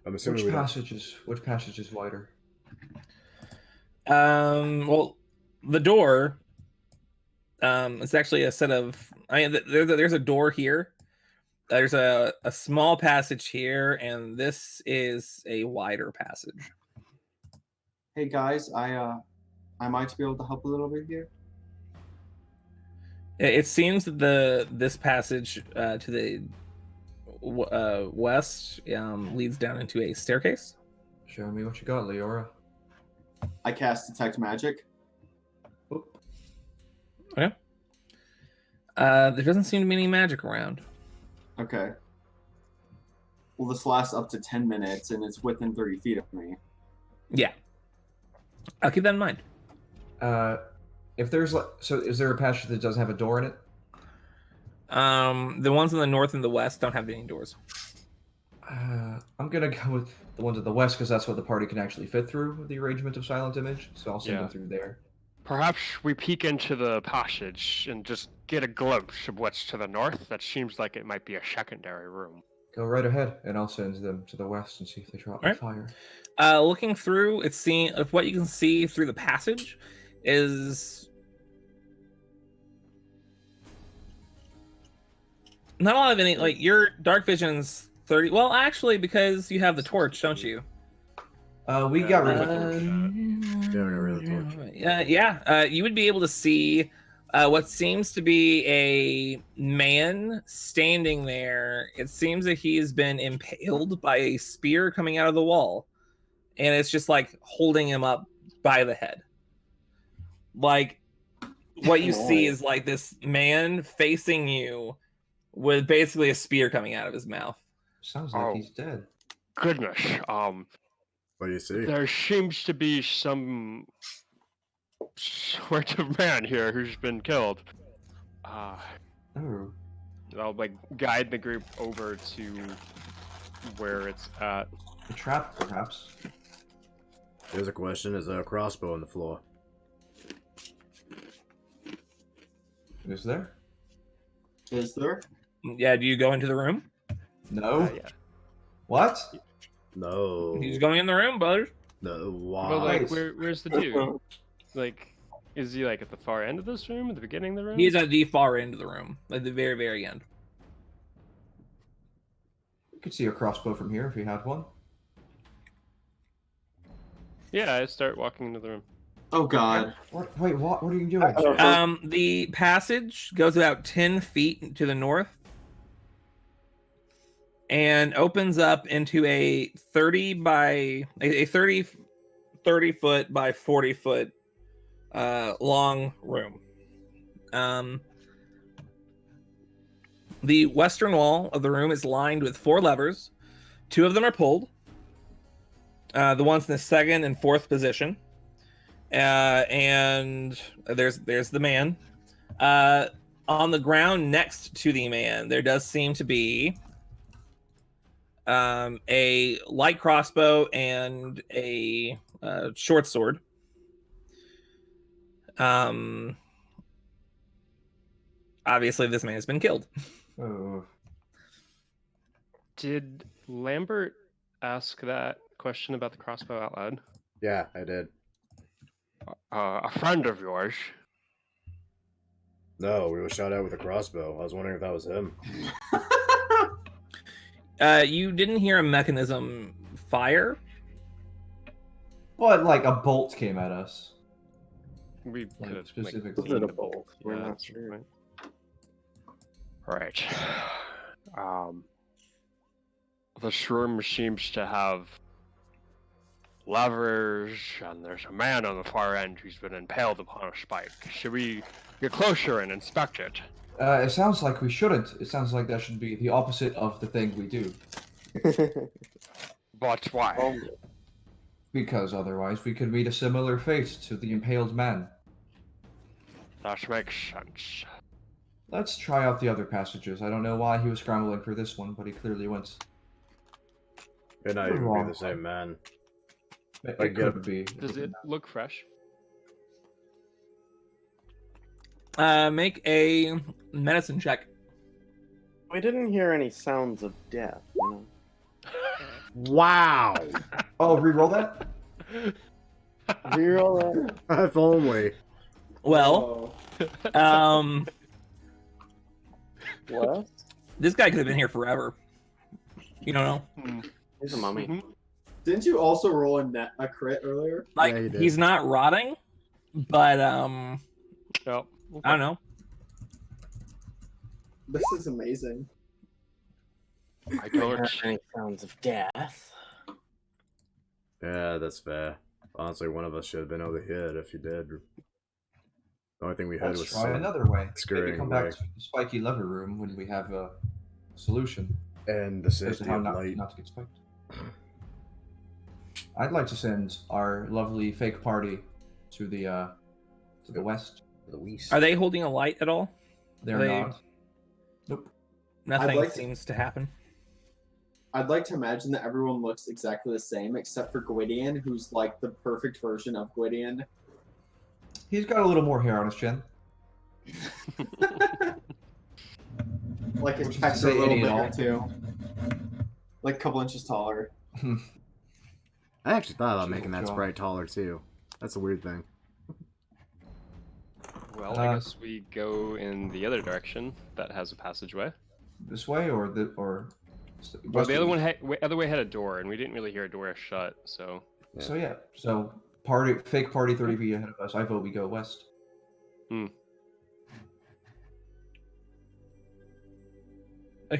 I'm assuming Which we don't. passage is wider? Well, the door. It's actually a set of. I mean, there's a door here. There's a small passage here, and this is a wider passage. Hey guys, I might be able to help a little bit here. It seems that this passage to the west leads down into a staircase. Show me what you got, Leora. I cast Detect Magic. Okay. There doesn't seem to be any magic around. Okay. Well, this lasts up to 10 minutes, and it's within 30 feet of me. Yeah. I'll keep that in mind. If there's so, is there a passage that doesn't have a door in it? The ones in the north and the west don't have any doors. I'm gonna go with the ones at the west because that's what the party can actually fit through with the arrangement of Silent Image. So I'll send them through there. Perhaps we peek into the passage and just get a glimpse of what's to the north. That seems like it might be a secondary room. Go right ahead, and I'll send them to the west and see if they drop All right. fire. Looking through, it's seeing if what you can see through the passage is not a lot of any. Like your dark vision's 30. Well, actually, because you have the torch, don't you? We got rid of the torch. Yeah. You would be able to see what seems to be a man standing there. It seems that he has been impaled by a spear coming out of the wall, and it's just like holding him up by the head. Like what you see is like this man facing you with basically a spear coming out of his mouth. Sounds like he's dead. Goodness. What do you see? There seems to be some sort of man here who's been killed. Oh. I'll like guide the group over to where it's at. A trap, perhaps. Here's a question: is there a crossbow on the floor? Is there? Is there? Yeah. Do you go into the room? No. Yeah. What? No. He's going in the room, brothers. No. Why? But like, where's the dude? Like, is he like at the far end of this room, at the beginning of the room? He's at the far end of the room, like the very, very end. You could see a crossbow from here if you had one. Yeah, I start walking into the room. Oh God. What? Wait, what? What are you doing? The passage goes about 10 feet to the north and opens up into a 30 foot by 40 foot long room. The western wall of the room is lined with 4 levers. 2 of them are pulled. The ones in the second and fourth position. And there's the man. On the ground next to the man, there does seem to be a light crossbow and a short sword. Obviously, this man has been killed. Oh. Did Lambert ask that question about the crossbow out loud? Yeah, I did. A friend of yours. No, we were shot at with a crossbow. I was wondering if that was him. You didn't hear a mechanism fire. But like a bolt came at us. We Like, could have specifically. seen Was it a the bolt? We're not sure. Right. This room seems to have levers, and there's a man on the far end who's been impaled upon a spike. Should we get closer and inspect it? It sounds like we shouldn't. It sounds like that should be the opposite of the thing we do. But why? Because otherwise we could meet a similar fate to the impaled man. That makes sense. Let's try out the other passages. I don't know why he was scrambling for this one, but he clearly went. Could not even be the same man. It Like, could be. Does it look fresh? Make a medicine check. We didn't hear any sounds of death. You know? Wow. Oh, re-roll that? Reroll that. If only. Well, What? this guy could have been here forever. You don't know. He's a mummy. Didn't you also roll a crit earlier? Like Yeah, he did. he's not rotting, but Oh, I don't know. This is amazing. I don't hear any sounds of death. Yeah, that's fair. Honestly, one of us should have been over here if you did. The only thing we had Let's was try some another way. Maybe scurrying come away. back to the spiky lever room when we have a solution. And the As to safety how of not light. to get spiked. I'd like to send our lovely fake party to the west. The West. Are they holding a light at all? They're They- not. Nope. Nothing like to- seems to happen. I'd like to imagine that everyone looks exactly the same except for Gwydion, who's like the perfect version of Gwydion. He's got a little more hair on his chin. Like his Which is to pecs are a say little any at bigger all. too. Like a couple inches taller. I actually thought about Little making that jaw. sprite taller too. That's a weird thing. Well, I guess we go in the other direction that has a passageway. This way or the or. Well, the other one other way had a door, and we didn't really hear a door shut. So So yeah. So fake party 30 feet ahead of us. I vote we go west.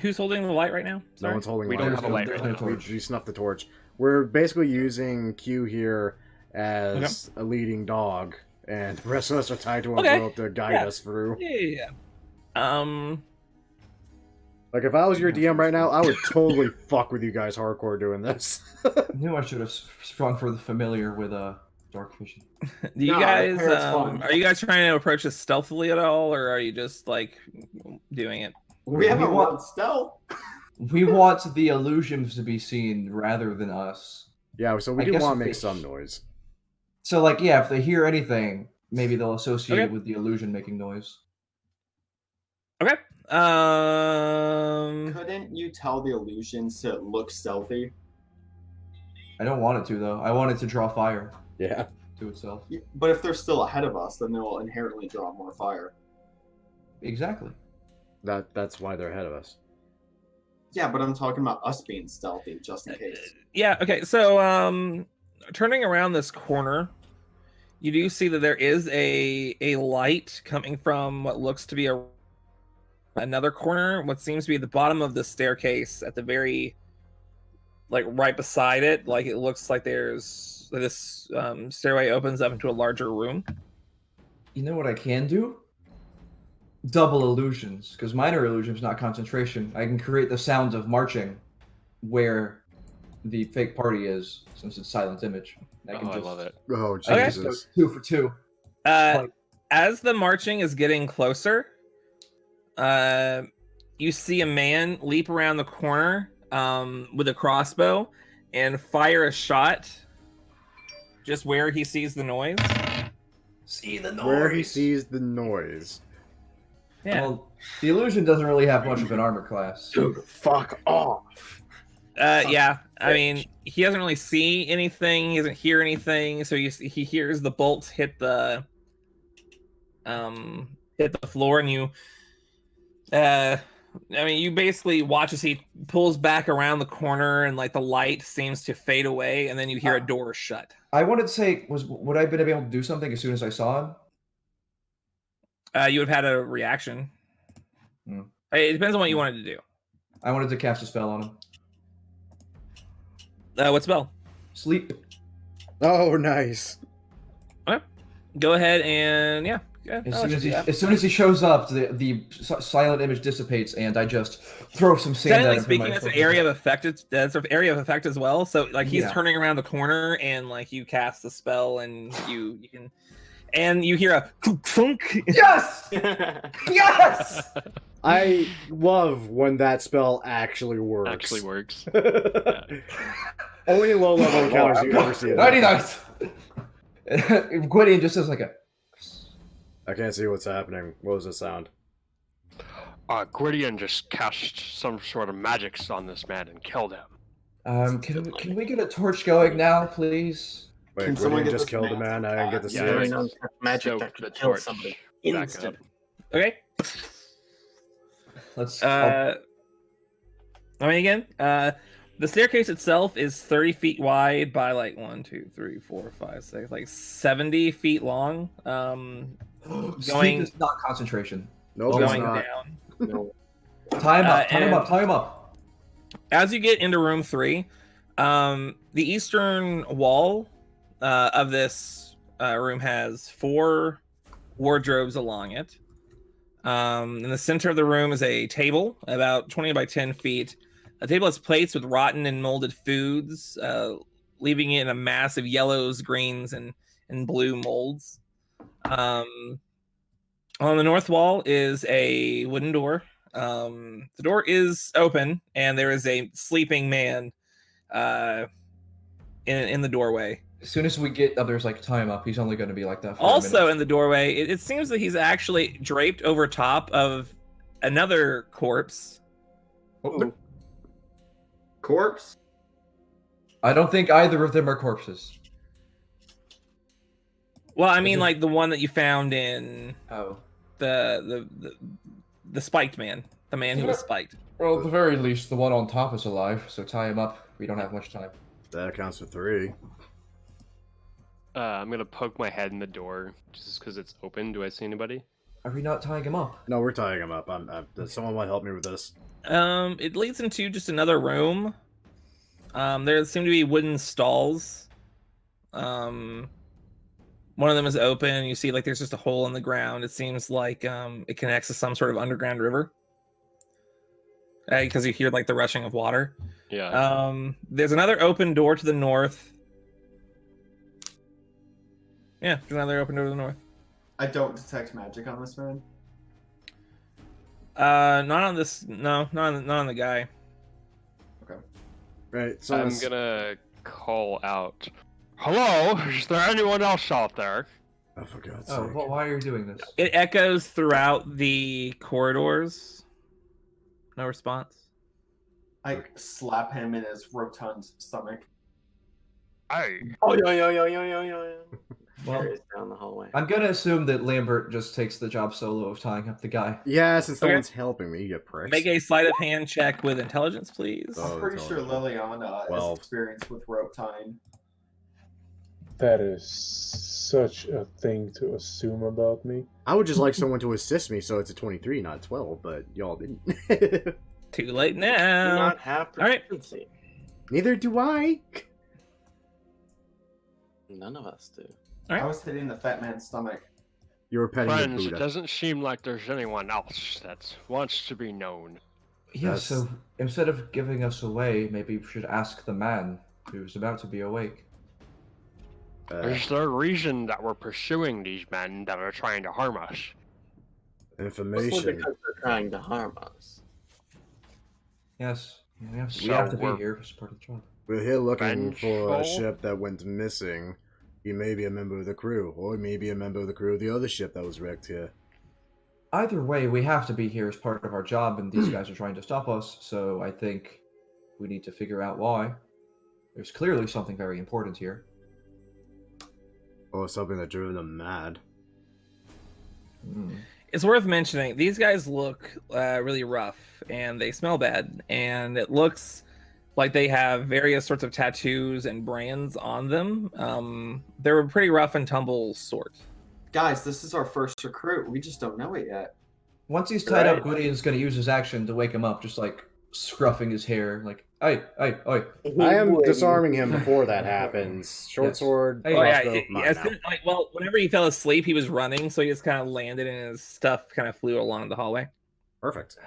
Who's holding the light right now? No Sorry? one's holding We light. don't have a light There's right no now. torch. We snuffed the torch. We're basically using Q here as a leading dog, and the rest of us are tied to a Okay. rope to guide Yeah. us through. Yeah. Like, if I was your DM right now, I would totally fuck with you guys hardcore doing this. I knew I should have sprung for the familiar with dark vision. Do you No, guys it's fun. are you guys trying to approach this stealthily at all, or are you just like doing it? We haven't want- rolled stealth. We want the illusions to be seen rather than us. Yeah, so we I do guess want to if make they- some noise. So like yeah, if they hear anything, maybe they'll associate Okay. it with the illusion making noise. Okay. Couldn't you tell the illusions to look stealthy? I don't want it to though. I want it to draw fire Yeah. to itself. Yeah, but if they're still ahead of us, then they'll inherently draw more fire. Exactly. That's why they're ahead of us. Yeah, but I'm talking about us being stealthy, just in case. Yeah, okay. So turning around this corner, you do see that there is a light coming from what looks to be another corner, what seems to be the bottom of the staircase at the very like right beside it. Like it looks like there's this stairway opens up into a larger room. You know what I can do? Double illusions, because minor illusions, not concentration. I can create the sounds of marching where the fake party is, since it's silent image. I can I just love it. Oh, Okay. go Jesus. 2 for 2. As the marching is getting closer, you see a man leap around the corner with a crossbow and fire a shot just where he sees the noise. See the noise. Where he sees the noise. Yeah. Well, the illusion doesn't really have much of an armor class. Dude, fuck off. Yeah. I mean, he doesn't really see anything. He doesn't hear anything. So he hears the bolts hit the floor, and you. I mean, you basically watch as he pulls back around the corner, and like the light seems to fade away, and then you hear a door shut. I wanted to say, would I have been able to do something as soon as I saw him? You would have had a reaction. Hmm. It depends on what you wanted to do. I wanted to cast a spell on him. What spell? Sleep. Oh, nice. Go ahead and yeah. As soon as he shows up, the silent image dissipates, and I just throw some sand at Technically him. speaking, it's an area of effect. That's an area of effect as well. So like he's Yeah. turning around the corner, and like you cast the spell, and you can, and you hear a thunk. Yes! Yes! I love when that spell actually works. Actually works. Only low level encounters you ever see. it. 99. Gwydion just says like a. I can't see what's happening. What was the sound? Gwydion just cast some sort of magics on this man and killed him. Can we get a torch going now, please? Wait, Can someone Gwydion get just this killed a man? man? I didn't get to see Yeah, it. Doing magic Soak that the could kill torch somebody back up. instant. Okay. Let's. I mean, again, the staircase itself is 30 feet wide by like 1, 2, 3, 4, 5, 6, like 70 feet long. Sleep Going is not concentration. Nope, it's going not. down. No. Time up. Time and- up. Time up. As you get into room 3, the eastern wall of this room has 4 wardrobes along it. In the center of the room is a table about 20 by 10 feet. A table has plates with rotten and molded foods, leaving it in a massive yellows, greens, and blue molds. On the north wall is a wooden door. The door is open, and there is a sleeping man in the doorway. As soon as we get others like time up, he's only going to be like that. For a Also minute. in the doorway, it seems that he's actually draped over top of another corpse. Ooh. Corpse? I don't think either of them are corpses. Well, I mean, like the one that you found in Oh. the spiked man, the man who was spiked. Well, at the very least, the one on top is alive, so tie him up. We don't have much time. That accounts for 3. I'm gonna poke my head in the door just because it's open. Do I see anybody? Are we not tying him up? No, we're tying him up. Does someone want to help me with this? It leads into just another room. There seem to be wooden stalls. One of them is open. You see, like, there's just a hole in the ground. It seems like it connects to some sort of underground river. Because you hear, like, the rushing of water. Yeah. There's another open door to the north. Yeah, there's another open door to the north. I don't detect magic on this man. Not on this. No, not on the guy. Right. So I'm gonna call out. Hello, is there anyone else out there? Oh, for God's Oh, sake. well, why are you doing this? It echoes throughout the corridors. No response. I slap him in his rotund stomach. Hey. Oh, yo. Well, There it is down the hallway. I'm gonna assume that Lambert just takes the job solo of tying up the guy. Yeah, since no Okay. one's helping me, you pricks. Make a sleight of hand check with intelligence, please. Oh, I'm pretty sure intelligent. Liliana 12. has experience with rope tying. That is such a thing to assume about me. I would just like someone to assist me, so it's a 23, not 12, but y'all didn't. Too late Do now. not have All right. proficiency. Neither do I. None of us do. Alright. I was hitting the fat man's stomach. You were petting Friends, the it Buddha. doesn't seem like there's anyone else that wants to be known. Yeah, That's- so instead of giving us away, maybe we should ask the man who's about to be awake. Is there a reason that we're pursuing these men that are trying to harm us? Mostly Information. because they're trying to harm us. Yes, we have So to be we're- here as part of the job. We're here looking for a Vengeful? ship that went missing. He may be a member of the crew, or he may be a member of the crew of the other ship that was wrecked here. Either way, we have to be here as part of our job, and these guys are trying to stop us, so I think we need to figure out why. There's clearly something very important here. Or something that drove them mad. Hmm. It's worth mentioning, these guys look really rough, and they smell bad, and it looks like they have various sorts of tattoos and brands on them. They're a pretty rough and tumble sort. Guys, this is our first recruit. We just don't know it yet. Once he's tied up, Right. Gwydion's going to use his action to wake him up, just like scruffing his hair, like, "Oi, oi, oi." I am disarming him before that happens. Short Yes. sword, Hey, Oh yeah, crossbow, mine as now. soon- like, well, whenever he fell asleep, he was running, so he just kind of landed and his stuff kind of flew along the hallway. Perfect.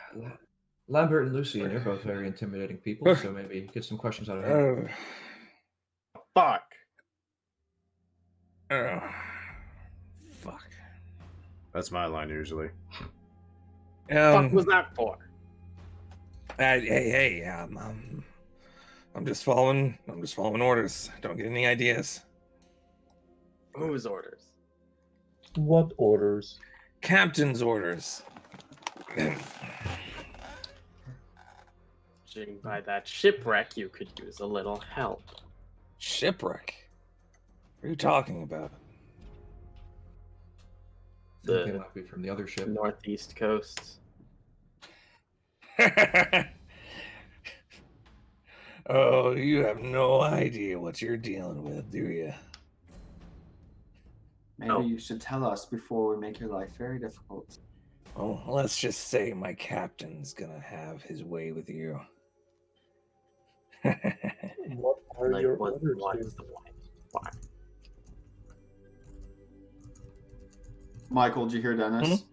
Lambert and Lucian, they're both very intimidating people, so maybe get some questions out of them. Fuck. Fuck. That's my line usually. Fuck was that for? Hey, I'm just following orders. Don't get any ideas. Whose orders? What orders? Captain's orders. Judging by that shipwreck, you could use a little help. Shipwreck? What are you talking about? I think it might be from the other ship. Northeast coast. Oh, you have no idea what you're dealing with, do you? Maybe you should tell us before we make your life very difficult. Oh, let's just say my captain's gonna have his way with you. What are your orders? What's the point? Why? Michael, did you hear Dennis?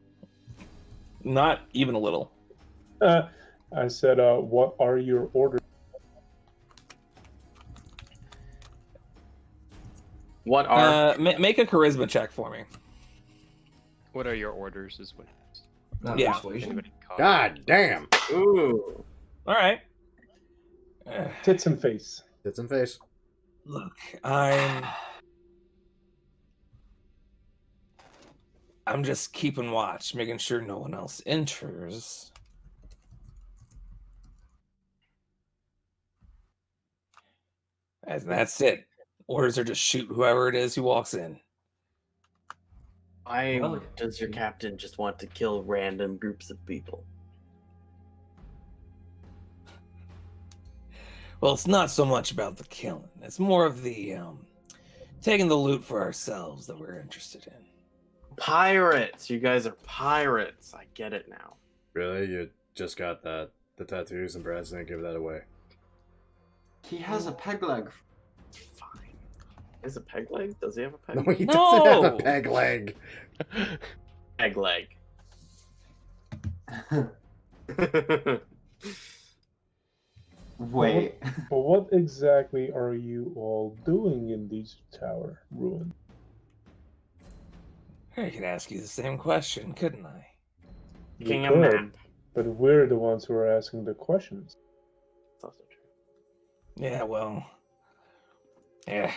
Not even a little. I said, what are your orders? What are make a charisma check for me. What are your orders? Is what. Not Yeah. persuasion. Anybody caught? God damn. Ooh. All right. Tits and face. Tits and face. Look, I'm just keeping watch, making sure no one else enters. And that's it. Orders are just shoot whoever it is who walks in. Why Well, does your captain just want to kill random groups of people? Well, it's not so much about the killing. It's more of the taking the loot for ourselves that we're interested in. Pirates! You guys are pirates. I get it now. Really? You just got the tattoos and Brad's didn't give that away. He has a peg leg. Fine. Is a peg leg? Does he have a peg No, leg? he doesn't have a No! peg leg. Peg leg. Wait. But what exactly are you all doing in these tower ruins? I could ask you the same question, couldn't I? King You of could, map. but we're the ones who are asking the questions. That's also true. Yeah, well. Yeah.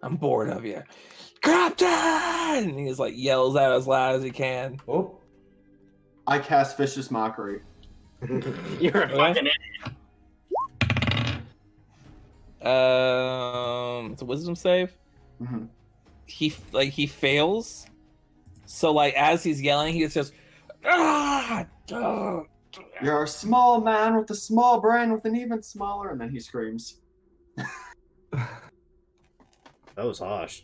I'm bored of you. Captain! And he just like yells out as loud as he can. Oh, I cast Vicious Mockery. You're a fucking idiot. It's a wisdom save. Mhm. He fails. So like as he's yelling, he just goes, ah! You're a small man with a small brain with an even smaller, and then he screams. That was harsh.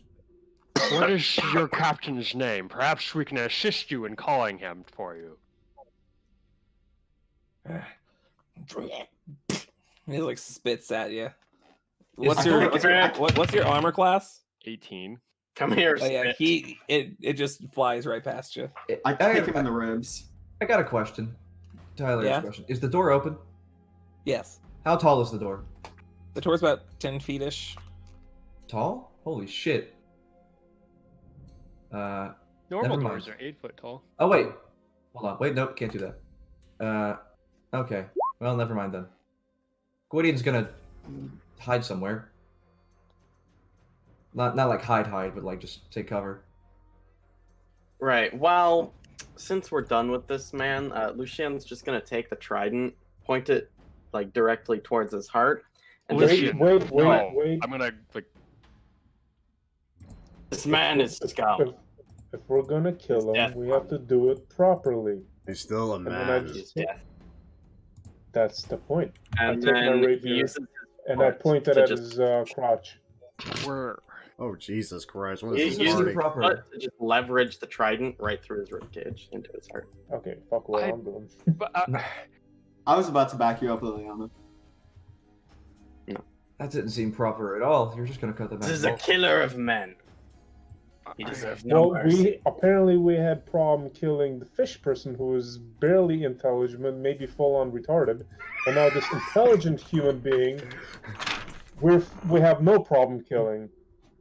What is your captain's name? Perhaps we can assist you in calling him for you. He like spits at you. What's What's your armor class? 18. Come here, Oh yeah, spit. it just flies right past you. I kick him in the ribs. I got a question. Tyler's Yeah? question. Is the door open? Yes, How tall is the door? the door's about 10 feet-ish. Tall? Holy shit. Normal Never mind. doors are 8 foot tall. Oh wait. Hold on. Wait, nope, can't do that. Okay. Well, never mind then. Gwydion's gonna hide somewhere. Not like hide, but like just take cover. Right. Well, since we're done with this man, Lucian's just gonna take the trident, point it like directly towards his heart, and just Lucian, wait, no. wait. I'm gonna like. this man is scum. If we're gonna kill him, death. we have to do it properly. He's still a And then man. He's death. That's the point. And take my then rapier he uses And I Parts pointed to at just- his crotch. We're Oh Jesus Christ! What he is this uses party? his foot to just leverage the trident right through his ribcage into his heart. Okay, fuck what I- I'm doing. but, I was about to back you up, Liliana. That didn't seem proper at all. You're just gonna cut the This man. is a killer of men. He deserves no Well, mercy. we had problem killing the fish person who was barely intelligent, maybe full on retarded, and now this intelligent human being, we have no problem killing.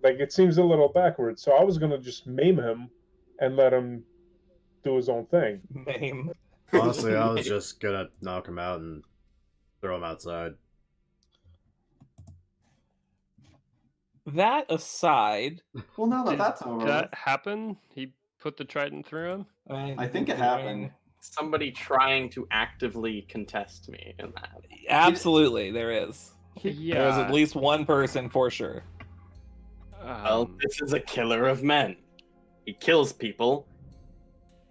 Like it seems a little backwards. So I was gonna just maim him and let him do his own thing. Name. Honestly, I was just gonna knock him out and throw him outside. That aside, Well, now that Did that's over, that happen? He put the trident through him? I think it happened. Somebody trying to actively contest me in that. Absolutely, there is. Yeah. There's at least one person for sure. Well, this is a killer of men. He kills people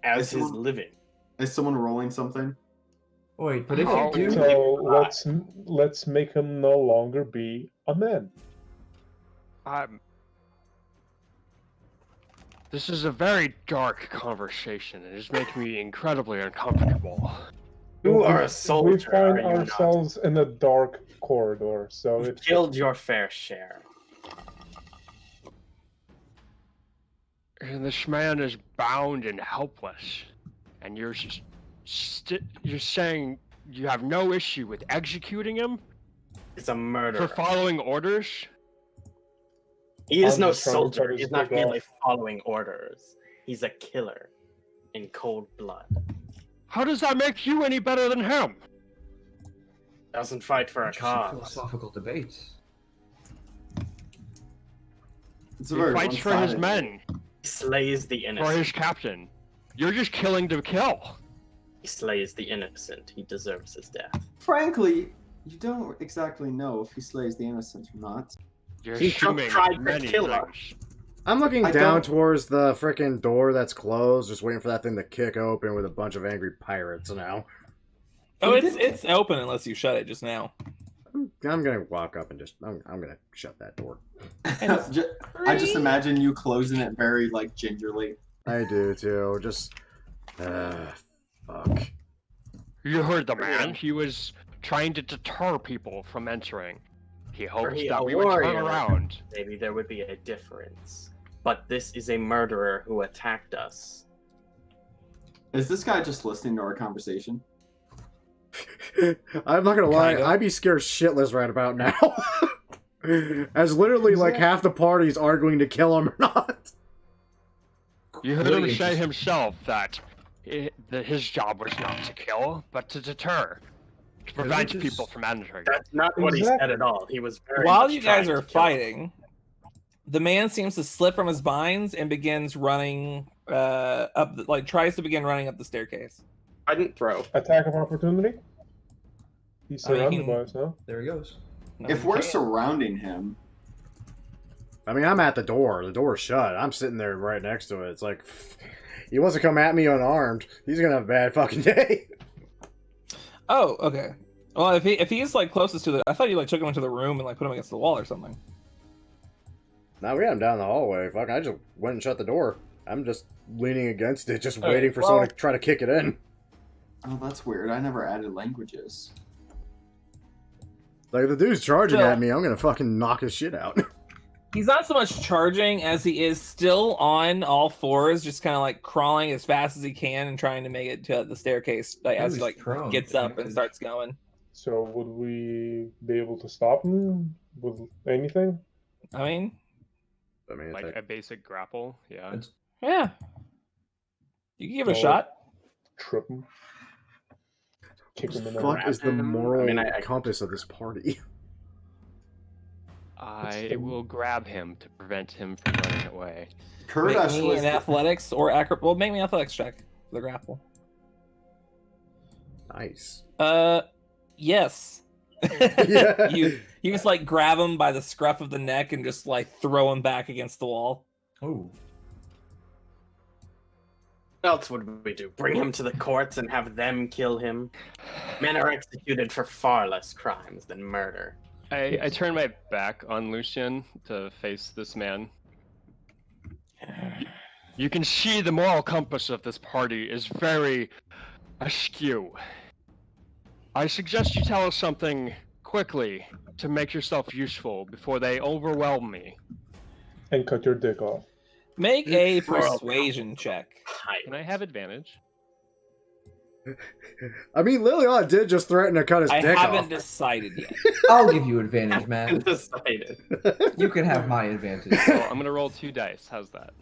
as his living. Is someone rolling something? Wait, but if Oh, you do, So let's make him no longer be a man. This is a very dark conversation. It is making me incredibly uncomfortable. You are a We soldier. find are you not? ourselves in a dark corridor, so You it killed your fair share. And this man is bound and helpless. And you're you're saying you have no issue with executing him He's a murderer. for following orders? He is I'm no just trying to soldier. cut his He's not dick merely off. following orders. He's a killer in cold blood. How does that make you any better than him? Doesn't fight for a interesting cause. philosophical debates. It's a He very fights for his one-sided- men, He slays the for innocent. his captain. You're just killing to kill. He slays the innocent. He deserves his death. Frankly, you don't exactly know if he slays the innocent or not. You're He assuming tried to many kill us. things. I'm looking I down don't- towards the frickin' door that's closed, just waiting for that thing to kick open with a bunch of angry pirates now. Oh, it's open unless you shut it just now. I'm gonna walk up and I'm gonna shut that door. I just imagine you closing it very like gingerly. I do too. Just fuck. You heard the man. He was trying to deter people from entering. He hoped he that a we would turn warrior? around. Maybe there would be a difference. But this is a murderer who attacked us. Is this guy just listening to our conversation? I'm not gonna lie, Kinda. I'd be scared shitless right about now. As literally like half the party's arguing to kill him or not. You heard Really him say interesting. himself that his job was not to kill, but to deter, to prevent Religious- people from entering. That's not what he said Exactly. at all. He was very While much you guys trying are to kill us. fighting, the man seems to slip from his binds and begins running up, tries to begin running up the staircase. I didn't throw. attack of opportunity. He's I mean, surrounded by us now. There he goes. No, If you we're can't. surrounding him, I mean, I'm at the door. The door's shut. I'm sitting there right next to it. It's like, he wants to come at me unarmed. He's gonna have a bad fucking day. Oh, okay. Well, if he's like closest to the, I thought you like took him into the room and like put him against the wall or something. Now we got him down the hallway. Fuck, I just went and shut the door. I'm just leaning against it, just Okay, waiting for well- someone to try to kick it in. oh, that's weird. I never added languages. Like, the dude's charging Still- at me, I'm gonna fucking knock his shit out. He's not so much charging as he is still on all fours, just kind of like crawling as fast as he can and trying to make it to the staircase. Like, as he He's like prone. gets up and starts going. So would we be able to stop him with anything? I mean, I mean, Like a basic grapple, yeah. It's- yeah, you can give it a Oh. shot. Trip him. Kick him in the fuck is the him. moral I mean, I- compass of this party? I will grab him to prevent him from running away. Kurdish Make me was an the- athletics or well, make me an athletics check for the grapple. Nice. Yes. Yeah. You just like grab him by the scruff of the neck and just like throw him back against the wall. Oh, What else would we do? Bring him to the courts and have them kill him? Men are executed for far less crimes than murder. I turn my back on Lucian to face this man. You can see the moral compass of this party is very askew. I suggest you tell us something quickly to make yourself useful before they overwhelm me. and cut your dick off. Make a persuasion check. Can I have advantage? I mean, Liliana did just threaten to cut his I dick haven't off. decided yet. I'll give you advantage, man. Undecided. You can have my advantage. Well, I'm gonna roll 2 dice. How's that?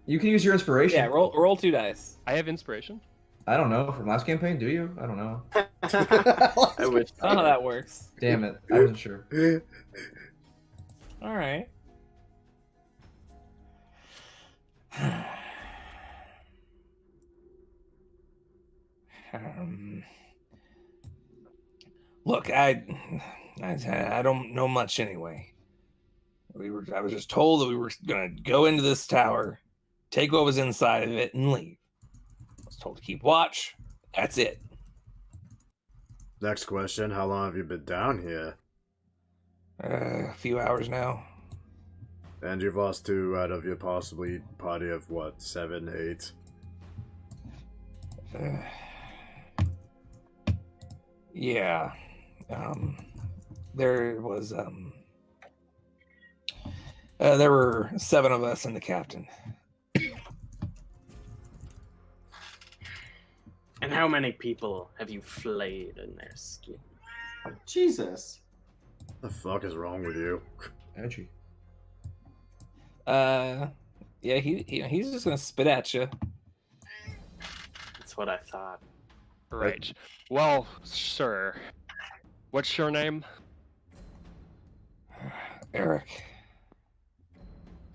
You can use your inspiration. Yeah, roll 2 dice. I have inspiration. I don't know. From last campaign, do you? I don't know. I wish. I don't know how that works. Damn it. I wasn't sure. All right. Look, I don't know much anyway. I was just told that we were gonna go into this tower, take what was inside of it, and leave. I was told to keep watch. That's it. Next question, how long have you been down here? A few hours now. And you've lost 2 out of your possibly party of what, 7, 8? Yeah. There was there were 7 of us and the captain. And how many people have you flayed in their skin? Jesus. What the fuck is wrong with you? Edgy. Yeah, he's just gonna spit at you. That's what I thought. Right. Well, sir, what's your name? Eric.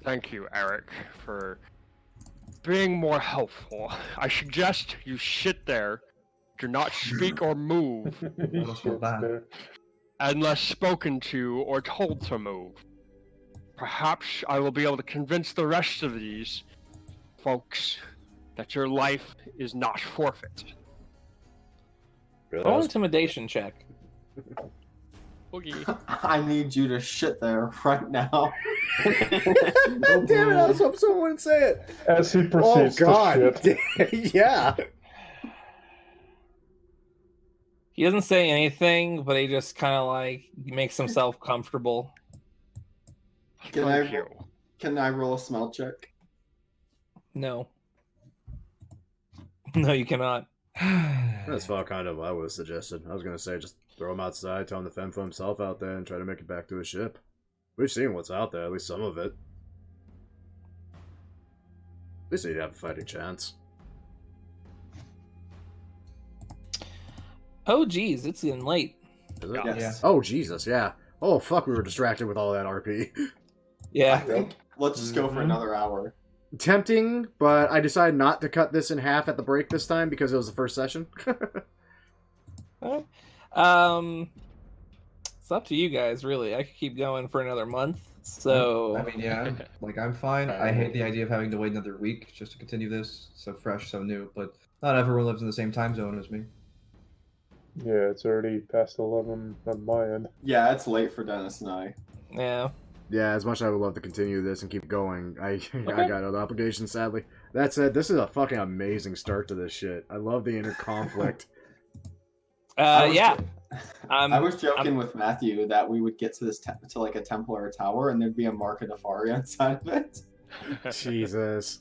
Thank you, Eric, for being more helpful. I suggest you sit there, do not speak or move, That's not bad. unless spoken to or told to move. Perhaps I will be able to convince the rest of these folks that your life is not forfeit. Roll intimidation check. Boogie. I need you to shit there right now. God damn it, I was hoping someone wouldn't say it. As he Oh proceeds god. to shit. Yeah. He doesn't say anything, but he just kind of like makes himself comfortable. Thank you. Can I roll a smell check? No. No, you cannot. That's far kind of what I would have suggested. I was going to say just throw him outside, tell him to fend for himself out there, and try to make it back to his ship. We've seen what's out there, at least some of it. At least he'd have a fighting chance. Oh, geez, it's getting late. Is it? Yes. Yeah. Oh, Jesus, yeah. Oh, fuck, we were distracted with all that RP. I Yeah. think let's just go for another hour. Tempting, but I decided not to cut this in half at the break this time because it was the first session. It's up to you guys, really. I could keep going for another month. So I mean, yeah, like I'm fine. I hate the idea of having to wait another week just to continue this. So fresh, so new, but not everyone lives in the same time zone as me. Yeah, it's already past 11 on my end. Yeah, it's late for Dennis and I. yeah. Yeah, as much as I would love to continue this and keep going, I got other obligations, sadly. That said, this is a fucking amazing start to this shit. I love the inner conflict. Yeah. I was joking with Matthew that we would get to this to like a temple or a tower, and there'd be a mark of Nefaria inside of it. Jesus.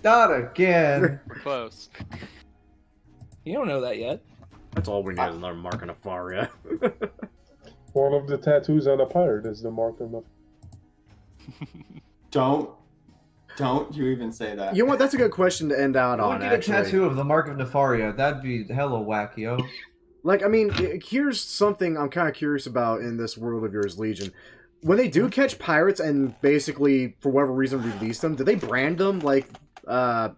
Not again. We're close. You don't know that yet. That's all we need is another mark on Afaria. One of the tattoos on a pirate is the mark of the... Don't you even say that. You know what? That's a good question to end out I on, would get a actually. tattoo of the Mark of Nefaria. That'd be hella wacky, yo. Like, I mean, here's something I'm kind of curious about in this world of yours, Legion. When they do catch pirates and basically, for whatever reason, release them, do they brand them like the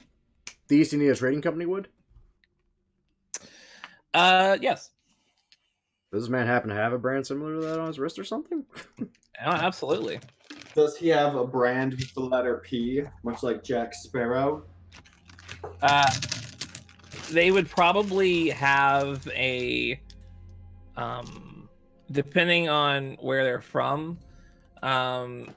East India Trading Company would? Yes. Does this man happen to have a brand similar to that on his wrist or something? Absolutely. Does he have a brand with the letter P, much like Jack Sparrow? They would probably have a, depending on where they're from.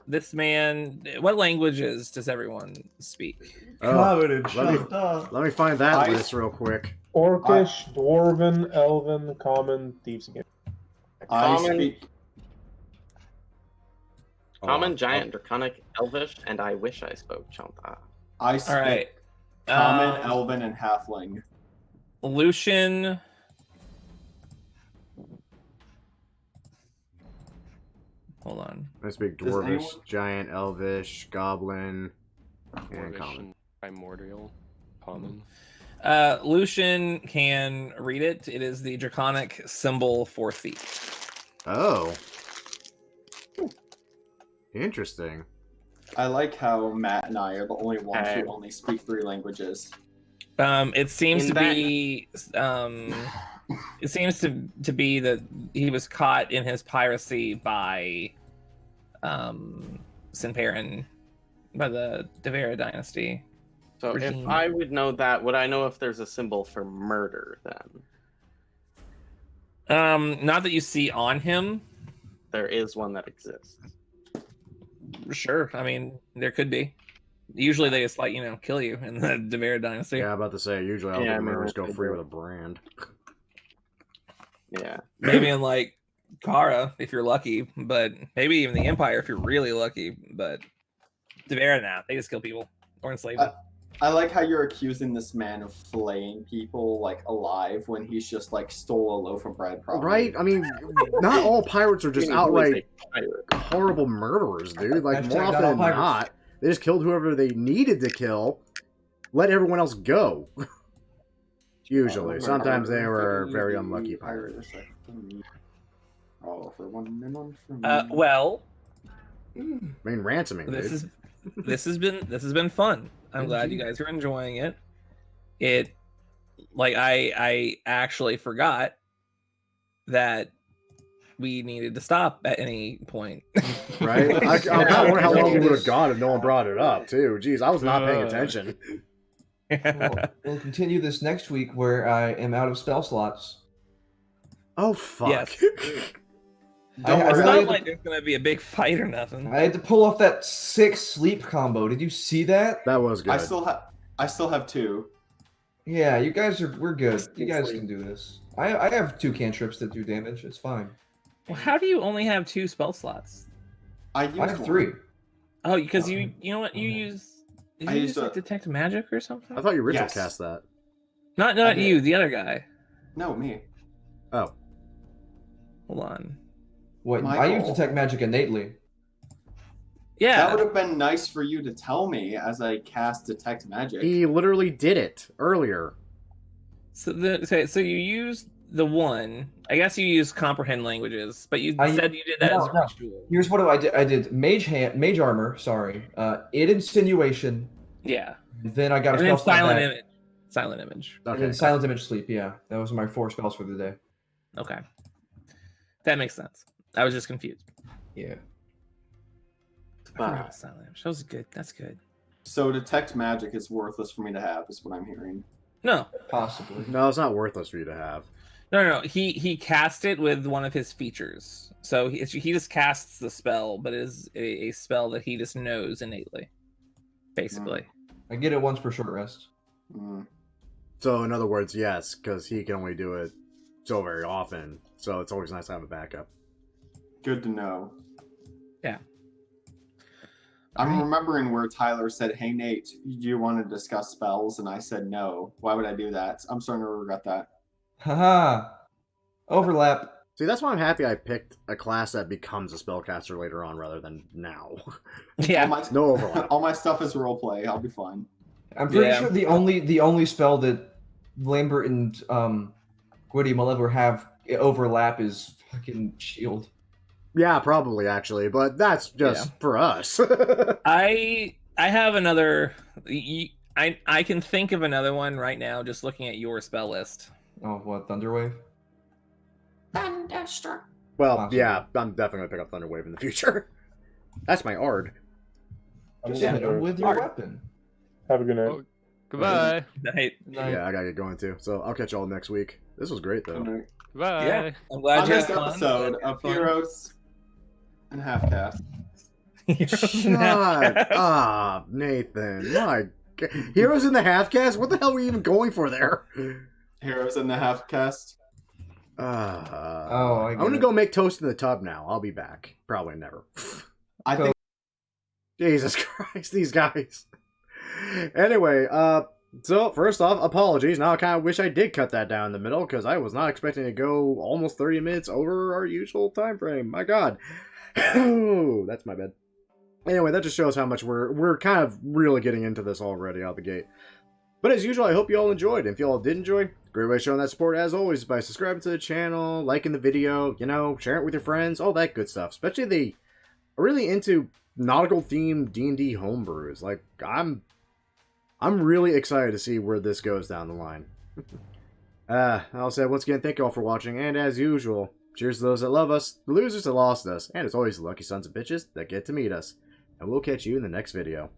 This man, what languages does everyone speak? Let me find that list real quick. Orcish, Dwarven, Elven, Common, Thieves again. Common, Giant, Draconic, Elvish, and I wish I spoke Chanta. I speak All right. Common, Elven, and Halfling. Lucian. Hold on. I speak Does Dwarvish, anyone- Giant, Elvish, Goblin, and Dwarvish Common. and Primordial. Common. Lucian can read it. It is the draconic symbol for thief. Oh. Interesting. I like how Matt and I are the only ones who only speak 3 languages. It seems In to that- be it seems to be that he was caught in his piracy by Sinperin, by the Devera dynasty. So regime. if I would know that, would I know if there's a symbol for murder then? Not that you see on him. There is one that exists. Sure, I mean there could be. Usually they just kill you in the Devera dynasty. Yeah, I'm about to say, usually all Yeah, I the mean, murderers go that's free good. with a brand. Yeah. Maybe in like Kara if you're lucky, but maybe even the Empire if you're really lucky. But Devera, nah, they just kill people or enslave them. I like how you're accusing this man of flaying people like alive when he's just like stole a loaf of bread. Probably. Right? I mean, not all pirates are just You know, who is outright a pirate? horrible murderers, dude. Like, Hashtag more not often all than pirates. not, they just killed whoever they needed to kill, let everyone else go. Usually. Sometimes they were very unlucky pirates. Oh, for one and one for me. Well, I mean, ransoming, this dude. this has been fun. I'm glad you guys are enjoying it. It like I actually forgot that we needed to stop at any point. Right? I kind of wonder how long we would have gone if no one brought it up, too. Jeez, I was not paying attention. We'll continue this next week where I am out of spell slots. Oh, fuck. Yes. Don't It's worry. not like there's gonna be a big fight or nothing. I had to pull off that 6 sleep combo. Did you see that? That was good. I still have 2. Yeah, we're good. You guys can do this. I have 2 cantrips that do damage. It's fine. Well, how do you only have 2 spell slots? I I have 3. Oh, because you know what you Okay. use? Did I you used use like a- detect magic or something? I thought you ritual Yes. cast that. Not I did. you, the other guy. No, me. Oh. Hold on. What? I use Michael. detect magic innately. Yeah. That would have been nice for you to tell me as I cast detect magic. He literally did it earlier. So you use the one. I guess you use comprehend languages, but you I- said you did that no, as a no. ritual. Here's what I did. I did mage armor. Sorry. Id insinuation. Yeah. Then I got a And then spell slot silent back, image. Silent image. and Okay. then silent image sleep. Yeah, that was my 4 spells for the day. Okay. That makes sense. I was just confused. Yeah. I forgot about silent image. That was good. That's good. So detect magic is worthless for me to have, is what I'm hearing. No. Possibly. No, it's not worthless for you to have. No. He cast it with one of his features. So he just casts the spell, but it is a spell that he just knows innately. Basically. I get it once per short rest. Mm. So, in other words, yes, because he can only do it so very often. So, it's always nice to have a backup. Good to know. Yeah. I'm Alright. remembering where Tyler said, "Hey Nate, do you want to discuss spells?" And I said no. Why would I do that? I'm starting to regret that. Haha. Overlap. See, that's why I'm happy I picked a class that becomes a spellcaster later on rather than now. Yeah. No overlap. All my stuff is roleplay. I'll be fine. I'm pretty Yeah. sure the only spell that Lambert and Gwyddy will ever have overlap is fucking shield. Yeah, probably, actually. But that's just for us. I have another. I can think of another one right now. Just looking at your spell list. Oh, what Thunderwave? Well, Possibly. yeah, I'm definitely going to pick up Thunderwave in the future. That's my Ard. Just Yeah. hit him with your weapon. Have a good night. Oh, goodbye. Night. Yeah, I got to get going too. So, I'll catch y'all next week. This was great, though. Goodbye. Yeah. I'm glad On you this had fun. episode Glad you of had fun. Heroes and Half Cast. Shut up, Nathan. My God. Heroes in the Half-Cast? What the hell were you even going for there? Heroes in the Half Cast. Oh, I I'm going to get go make toast in the tub now. I'll be back. Probably never. I Go. think Jesus Christ, these guys. Anyway, so first off, apologies. Now I kind of wish I did cut that down in the middle because I was not expecting to go almost 30 minutes over our usual time frame. My God. That's my bad. Anyway, that just shows how much we're kind of really getting into this already out the gate. But as usual, I hope you all enjoyed. And if you all did enjoy, great way of showing that support as always by subscribing to the channel, liking the video, sharing it with your friends, all that good stuff. Especially the really into nautical themed D&D homebrews. Like, I'm I'm really excited to see where this goes down the line. I'll say once again, thank you all for watching, and as usual, cheers to those that love us, the losers that lost us, and as always, the lucky sons of bitches that get to meet us. And we'll catch you in the next video.